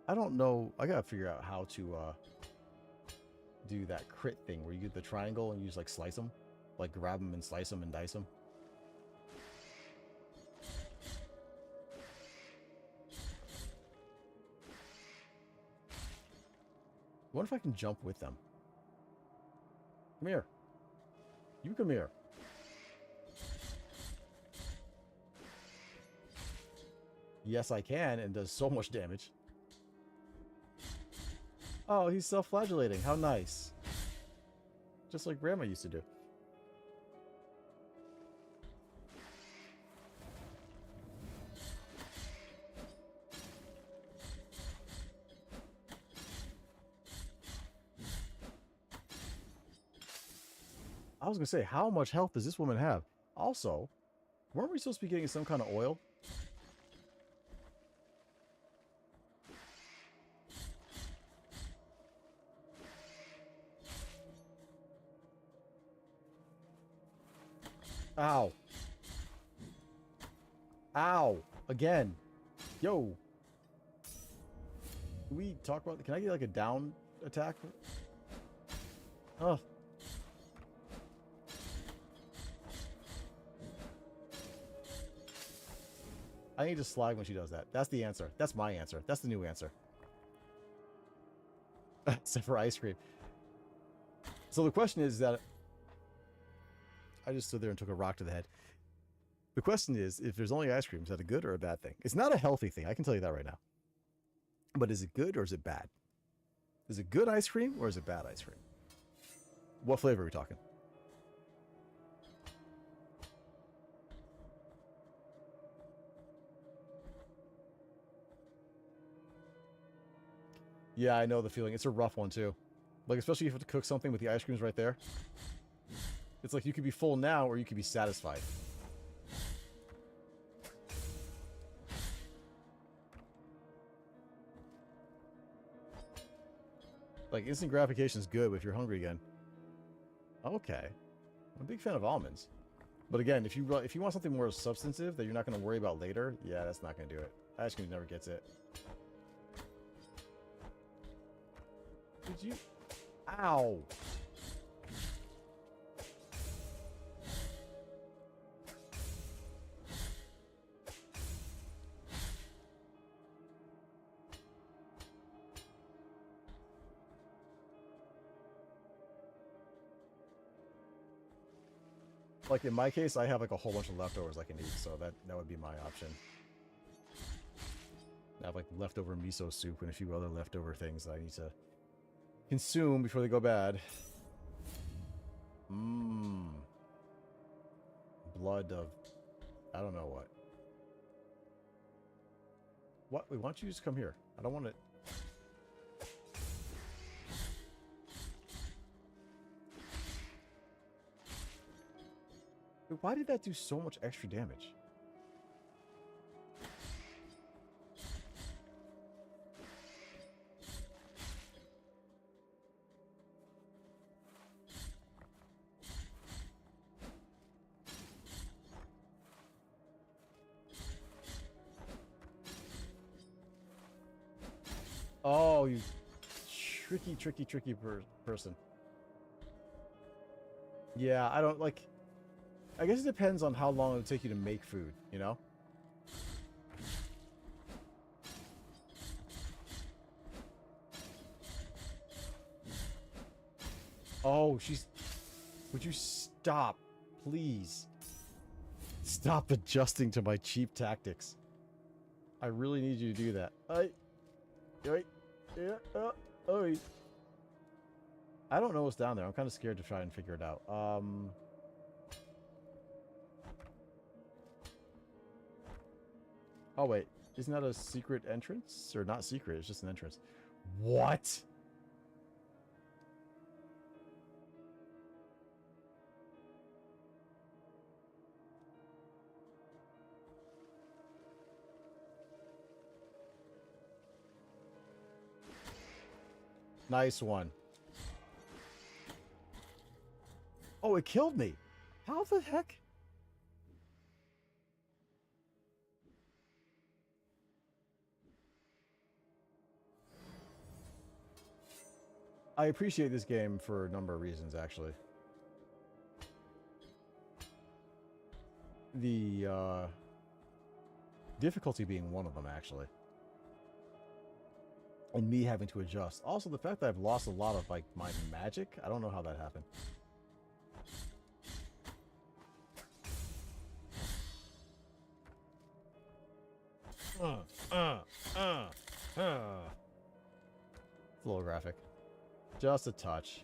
I don't know. I gotta figure out how to do that crit thing where you get the triangle and you just like slice them. Like grab them and slice them and dice them. wonder if I can jump with them. Come here. You come here. Yes, I can, and does so much damage. Oh, he's self-flagellating. How nice. Just like Grandma used to do. I was going to say, how much health does this woman have? Also, weren't we supposed to be getting some kind of oil? Ow. Ow. Again. Yo. Can we talk about... Can I get like a down attack? Oh. I need to slag when she does that. That's the answer. That's my answer. That's the new answer. Except for ice cream. So the question is that... I just stood there and took a rock to the head. The question is, if there's only ice cream, is that a good or a bad thing? It's not a healthy thing. I can tell you that right now. But is it good or is it bad? Is it good ice cream or is it bad ice cream? What flavor are we talking? Yeah, I know the feeling. It's a rough one, too. Like, especially if you have to cook something with the ice creams right there. It's like you could be full now or you could be satisfied. Like, instant gratification is good if you're hungry again. Okay. I'm a big fan of almonds. But again, if you want something more substantive that you're not going to worry about later, yeah, that's not going to do it. Ice cream never gets it. Did you... Ow! Like in my case, I have like a whole bunch of leftovers I can eat, so that would be my option. I have like leftover miso soup and a few other leftover things that I need to consume before they go bad. Mmm. Blood of... I don't know what. What? Wait, why don't you just come here? I don't want to... Wait, why did that do so much extra damage? Oh, you tricky person. Yeah, I don't like... I guess it depends on how long it would take you to make food, you know? Oh, she's... Would you stop, please? Stop adjusting to my cheap tactics. I really need you to do that. I don't know what's down there. I'm kind of scared to try and figure it out. Oh, wait. Isn't that a secret entrance? Or not secret, it's just an entrance. What? Nice one. Oh, it killed me. How the heck? I appreciate this game for a number of reasons, actually. The difficulty being one of them, actually. and me having to adjust. Also, the fact that I've lost a lot of like my magic, I don't know how that happened. It's a little graphic. Just a touch.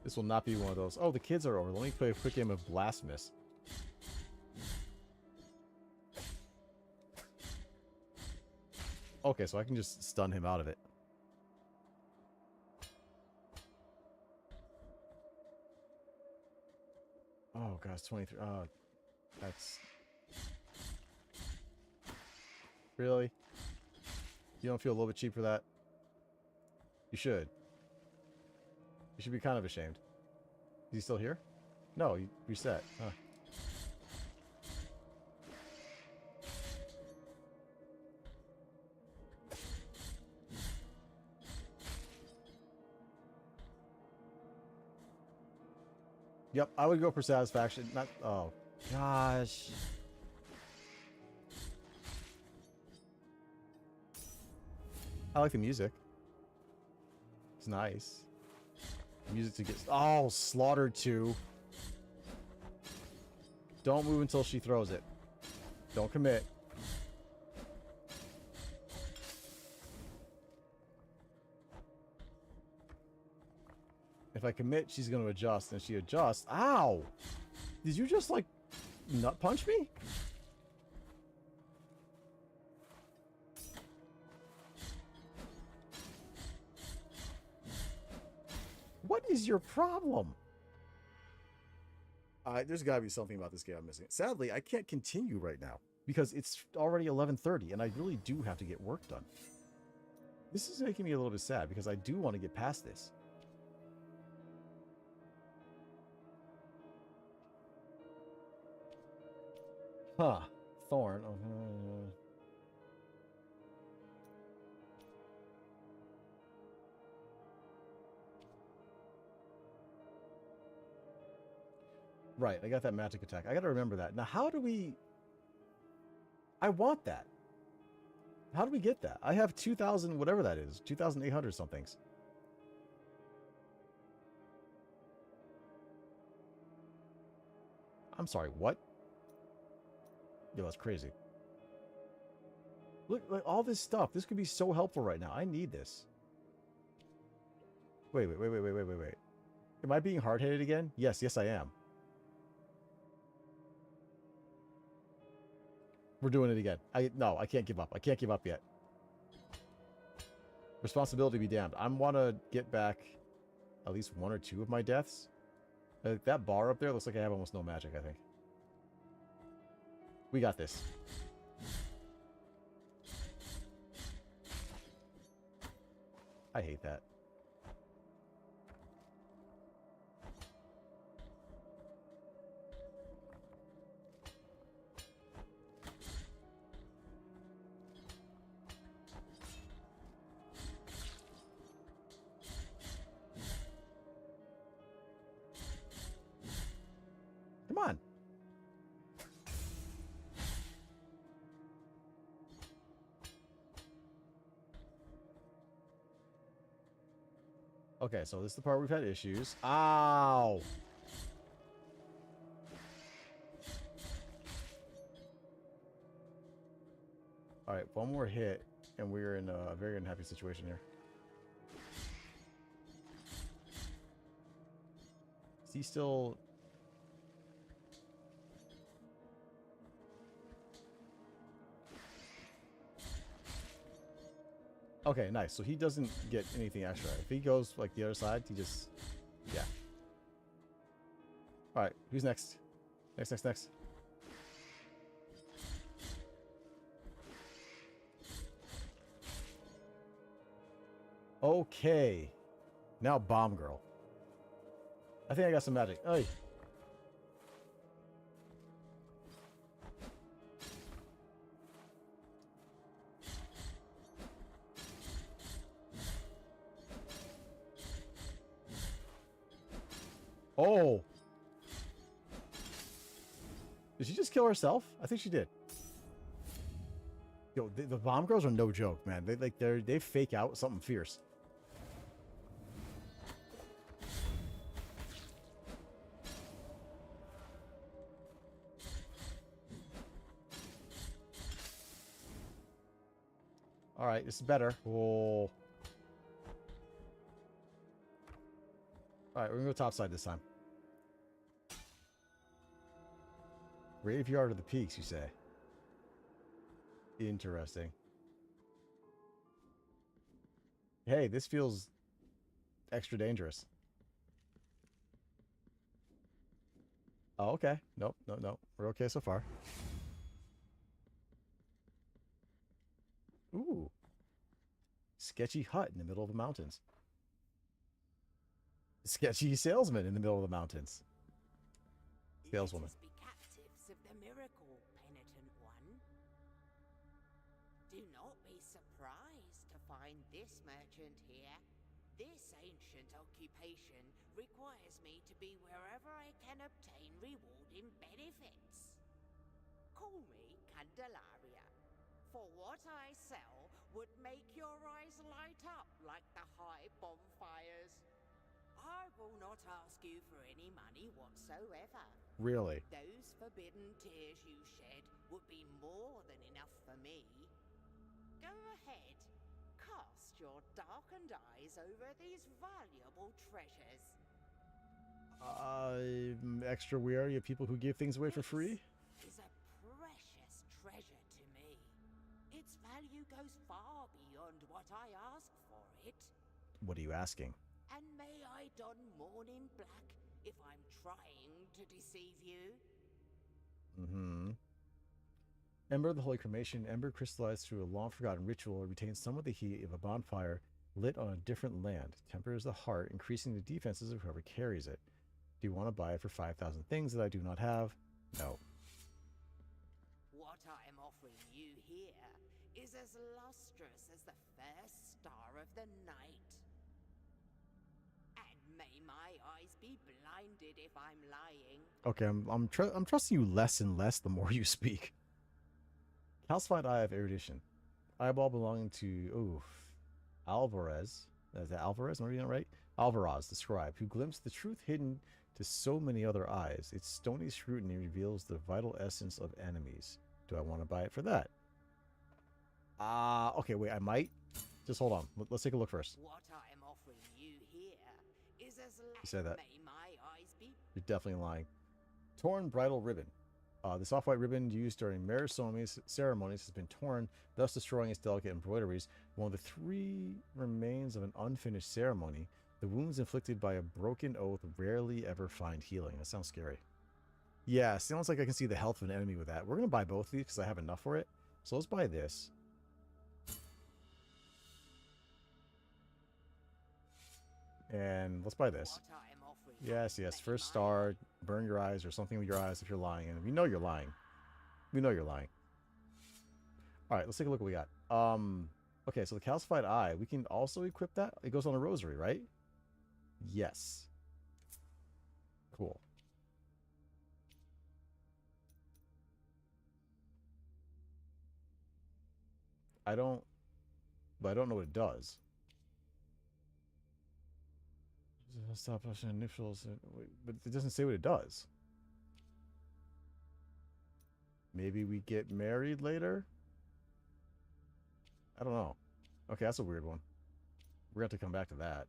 This will not be one of those. Oh, the kids are over. Let me play a quick game of Blasphemous. Okay, so I can just stun him out of it. Oh, gosh, 23. Oh, that's... Really? You don't feel a little bit cheap for that? You should. You should be kind of ashamed. Is he still here? No, he reset. Huh. Yep, I would go for satisfaction. Not. Oh, gosh. I like the music. It's nice. Music to get... Oh, Slaughter 2. Don't move until she throws it. Don't commit. If I commit, she's going to adjust. And she adjusts. Ow! Did you just, like, nut punch me? What is your problem? There's got to be something about this game I'm missing. Sadly, I can't continue right now because it's already 11:30 and I really do have to get work done. This is making me a little bit sad because I do want to get past this. Huh. Thorn. Right, I got that magic attack. I got to remember that. Now, how do we... I want that. How do we get that? I have 2,000, whatever that is. 2,800 somethings. I'm sorry, what? Yo, that's crazy. Look, like all this stuff. This could be so helpful right now. I need this. Wait. Am I being hard-headed again? Yes, I am. We're doing it again. No, I can't give up. I can't give up yet. Responsibility be damned. I want to get back at least 1 or 2 of my deaths. That bar up there looks like I have almost no magic, I think. We got this. I hate that. Come on. Okay, so this is the part we've had issues. Ow! Alright, one more hit, and we're in a very unhappy situation here. Is he still... Okay, nice. So he doesn't get anything extra. If he goes like the other side, he just... Yeah. Alright, who's next? Next. Okay. Now Bomb Girl. I think I got some magic. Hey. Oh. Did she just kill herself? I think she did. Yo, the bomb girls are no joke, man. They fake out something fierce. All right, this is better. Oh. All right, we're gonna go topside this time. Graveyard of the Peaks, you say? Interesting. Hey, this feels extra dangerous. Oh, okay. Nope, no. We're okay so far. Ooh. Sketchy hut in the middle of the mountains. Sketchy salesman in the middle of the mountains. Saleswoman. Let us be captives of the miracle, penitent one. Do not be surprised to find this merchant here. This ancient occupation requires me to be wherever I can obtain rewarding benefits. Call me Candelaria, for what I sell would make your eyes light up like the high bonfires. I will not ask you for any money whatsoever. Really? Those forbidden tears you shed would be more than enough for me. Go ahead, cast your darkened eyes over these valuable treasures. I'm extra wary of people who give things away for free. This is a precious treasure to me. Its value goes far beyond what I ask for it. What are you asking? And may I don mourning black if I'm trying to deceive you? Mm-hmm. Ember of the Holy Cremation. Ember crystallized through a long-forgotten ritual retains some of the heat of a bonfire lit on a different land. Tempers the heart, increasing the defenses of whoever carries it. Do you want to buy it for 5,000 things that I do not have? No. What I am offering you here is as lustrous as the first star of the night. And may my eyes be blinded if I'm lying. Okay, I'm trusting you less and less the more you speak. Calcified Eye of Erudition. Eyeball belonging to Alvarez. Is that Alvarez? Am I reading it right? Alvarez, the scribe, who glimpsed the truth hidden to so many other eyes. Its stony scrutiny reveals the vital essence of enemies. Do I want to buy it for that? Okay, wait, I might. Just hold on. Let's take a look first. What I am offering you here is as You said that. may my eyes be. You're definitely lying. Torn bridal ribbon. This off-white ribbon used during marriage ceremonies has been torn, thus destroying its delicate embroideries. One of the three remains of an unfinished ceremony. The wounds inflicted by a broken oath rarely ever find healing. That sounds scary. Yeah, sounds like I can see the health of an enemy with that. We're going to buy both of these because I have enough for it. So let's buy this. And let's buy this. Yes. First star, burn your eyes or something with your eyes if you're lying. And we know you're lying. We know you're lying. All right, let's take a look what we got. Okay, so the calcified eye, we can also equip that. It goes on a rosary, right? Yes. Cool. I don't know what it does. Stop pushing initials, but it doesn't say what it does. Maybe we get married later? I don't know. Okay, that's a weird one. We're going to have to come back to that.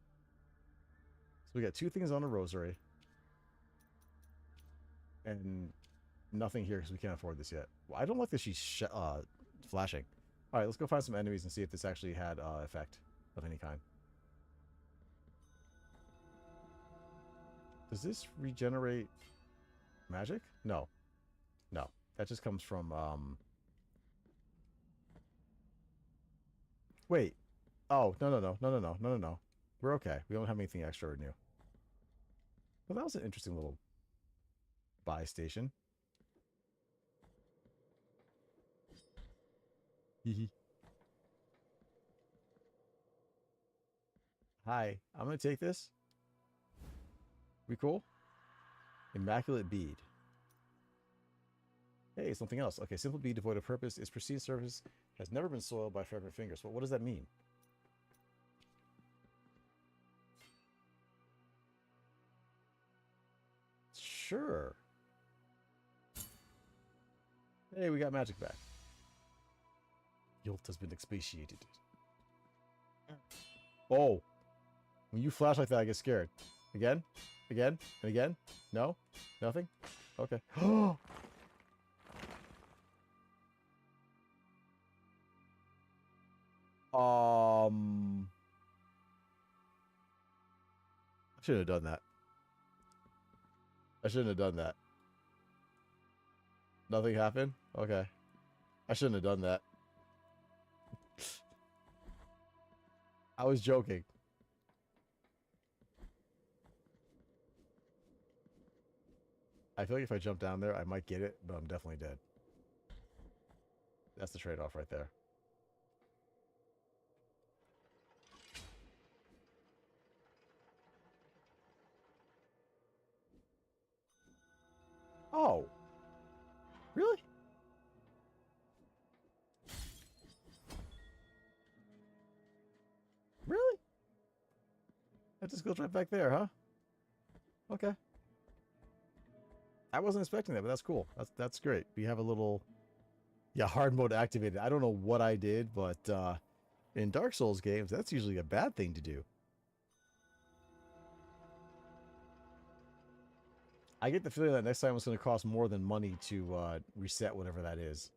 So we got two things on a rosary. And nothing here because we can't afford this yet. Well, I don't like that she's flashing. Alright, let's go find some enemies and see if this actually had effect of any kind. Does this regenerate magic? No. No. That just comes from, Wait. Oh, no. We're okay. We don't have anything extra or new. Well, that was an interesting little buy station. Hi. I'm going to take this. We cool? Immaculate bead. Hey, something else. Okay, simple be devoid of purpose. Its pristine surface has never been soiled by fragrant fingers. Well, what does that mean? Sure. Hey, we got magic back. Guilt has been expiated. Oh. When you flash like that, I get scared. Again? Again? And again? No? Nothing? Okay. I shouldn't have done that. I shouldn't have done that. Nothing happened? Okay. I shouldn't have done that. I was joking. I feel like if I jump down there, I might get it, but I'm definitely dead. That's the trade-off right there. Oh. Really? Really? That just goes right back there, huh? Okay. I wasn't expecting that, but that's cool. That's great. We have a little, yeah, hard mode activated. I don't know what I did, but in Dark Souls games, that's usually a bad thing to do. I get the feeling that next time it's going to cost more than money to reset whatever that is.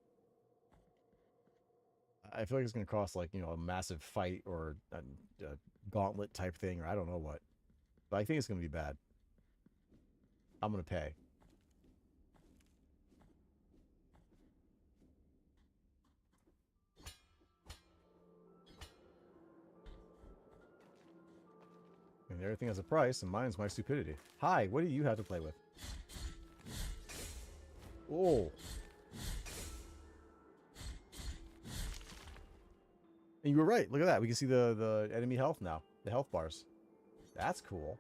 I feel like it's going to cost, like, you know, a massive fight or a gauntlet type thing, or I don't know what. But I think it's going to be bad. I'm going to pay. And everything has a price, and mine's my stupidity. Hi, what do you have to play with? Oh. And you were right. Look at that. We can see the enemy health now. The health bars. That's cool.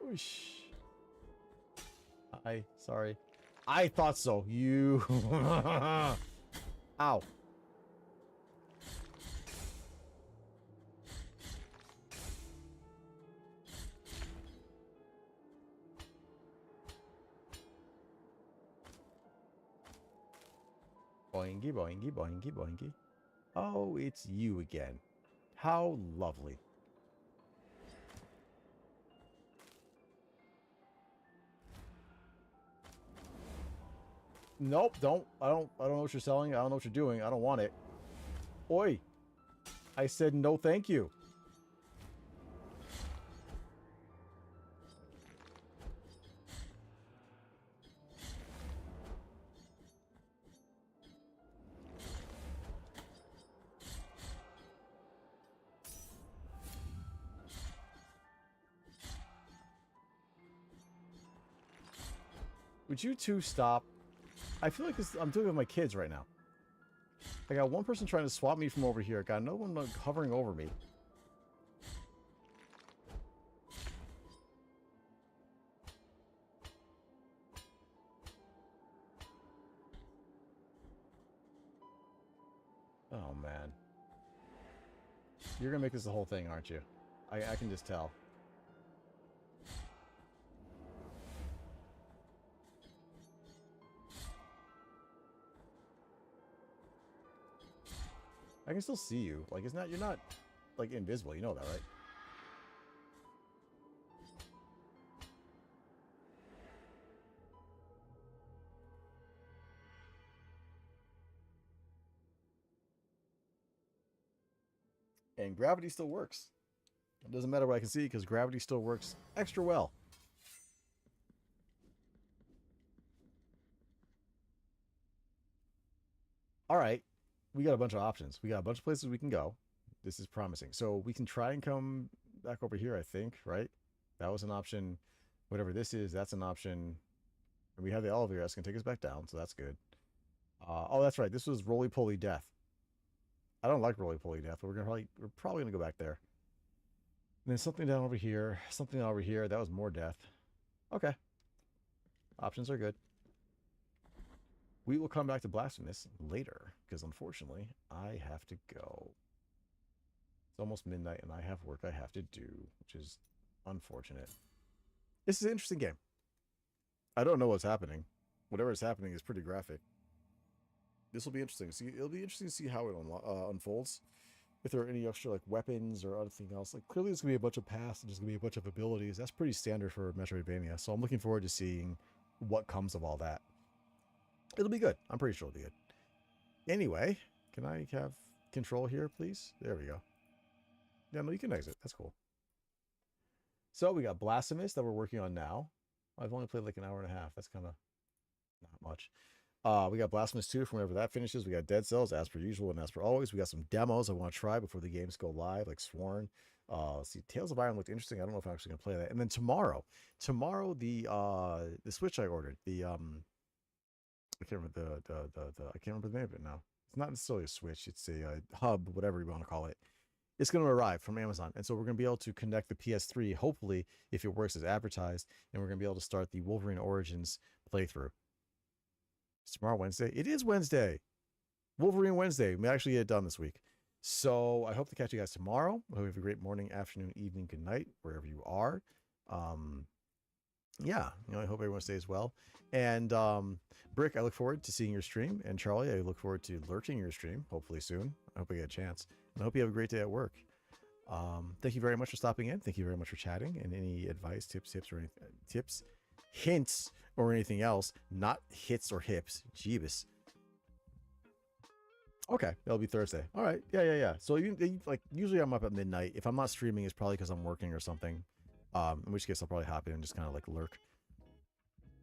Whoosh. Sorry. I thought so. You. Ow. Boingy, boingy, boingy, boingy. Oh, it's you again. How lovely. Nope, don't. I don't know what you're selling. I don't know what you're doing. I don't want it. Oi. I said no thank you. Would you two stop? I feel like I'm doing it with my kids right now. I got one person trying to swap me from over here. I got no one hovering over me. Oh, man. You're going to make this the whole thing, aren't you? I can just tell. I can still see you. Like, you're not, like, invisible. You know that, right? And gravity still works. It doesn't matter what I can see, because gravity still works extra well. All right. We got a bunch of options. We got a bunch of places we can go. This is promising. So we can try and come back over here, I think, right? That was an option. Whatever this is, that's an option. And we have the elevator that's going to take us back down, so that's good. Oh, that's right. This was roly-poly death. I don't like roly-poly death, but we're probably going to go back there. And then something down over here. Something over here. That was more death. Okay. Options are good. we will come back to Blasphemous later because unfortunately I have to go. It's almost midnight and I have work I have to do, which is unfortunate. This is an interesting game. I don't know what's happening. Whatever is happening is pretty graphic. This will be interesting. See, it'll be interesting to see how it unfolds. If there are any extra like weapons or anything else. Like clearly there's gonna be a bunch of paths and there's gonna be a bunch of abilities. That's pretty standard for Metroidvania. So I'm looking forward to seeing what comes of all that. It'll be good. I'm pretty sure it'll be good. Anyway, can I have control here, please? There we go. Yeah, no, you can exit. That's cool. So we got Blasphemous that we're working on now. I've only played like an hour and a half. That's kind of not much. We got Blasphemous 2 from whenever that finishes. We got Dead Cells as per usual and as per always. We got some demos I want to try before the games go live, like Sworn. See, Tales of Iron looked interesting. I don't know if I'm actually gonna play that. And then tomorrow the Switch I ordered, the I can't remember I can't remember the name of it now. It's not necessarily a Switch, it's a hub, whatever you want to call it. It's going to arrive from Amazon. And so we're going to be able to connect the PS3, hopefully, if it works as advertised, and we're going to be able to start the Wolverine Origins playthrough. It's tomorrow Wednesday. It is Wednesday. Wolverine Wednesday. We actually get it done this week. So I hope to catch you guys tomorrow. I hope you have a great morning, afternoon, evening, good night, wherever you are. Yeah, you know, I hope everyone stays well. And Brick, I look forward to seeing your stream. And Charlie, I look forward to lurking your stream, hopefully soon. I hope I get a chance. And I hope you have a great day at work. Thank you very much for stopping in. Thank you very much for chatting. And any advice, tips, or anything, tips, hints, or anything else, not hits or hips. Jeebus. Okay, that'll be Thursday. All right, yeah. So like usually I'm up at midnight. If I'm not streaming, it's probably because I'm working or something. In which case I'll probably hop in and just kind of like lurk.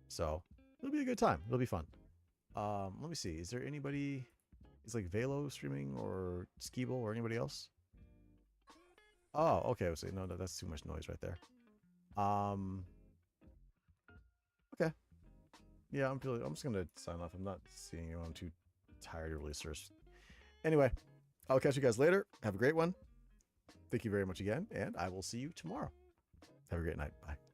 So it'll be a good time. It'll be fun. Let me see. Is there anybody? Is like Velo streaming or Skeeble or anybody else? Oh, okay. I was saying no, that's too much noise right there. Okay. Yeah, I'm just gonna sign off. I'm not seeing you. I'm too tired to really search. Anyway, I'll catch you guys later. Have a great one. Thank you very much again, and I will see you tomorrow. Have a great night. Bye.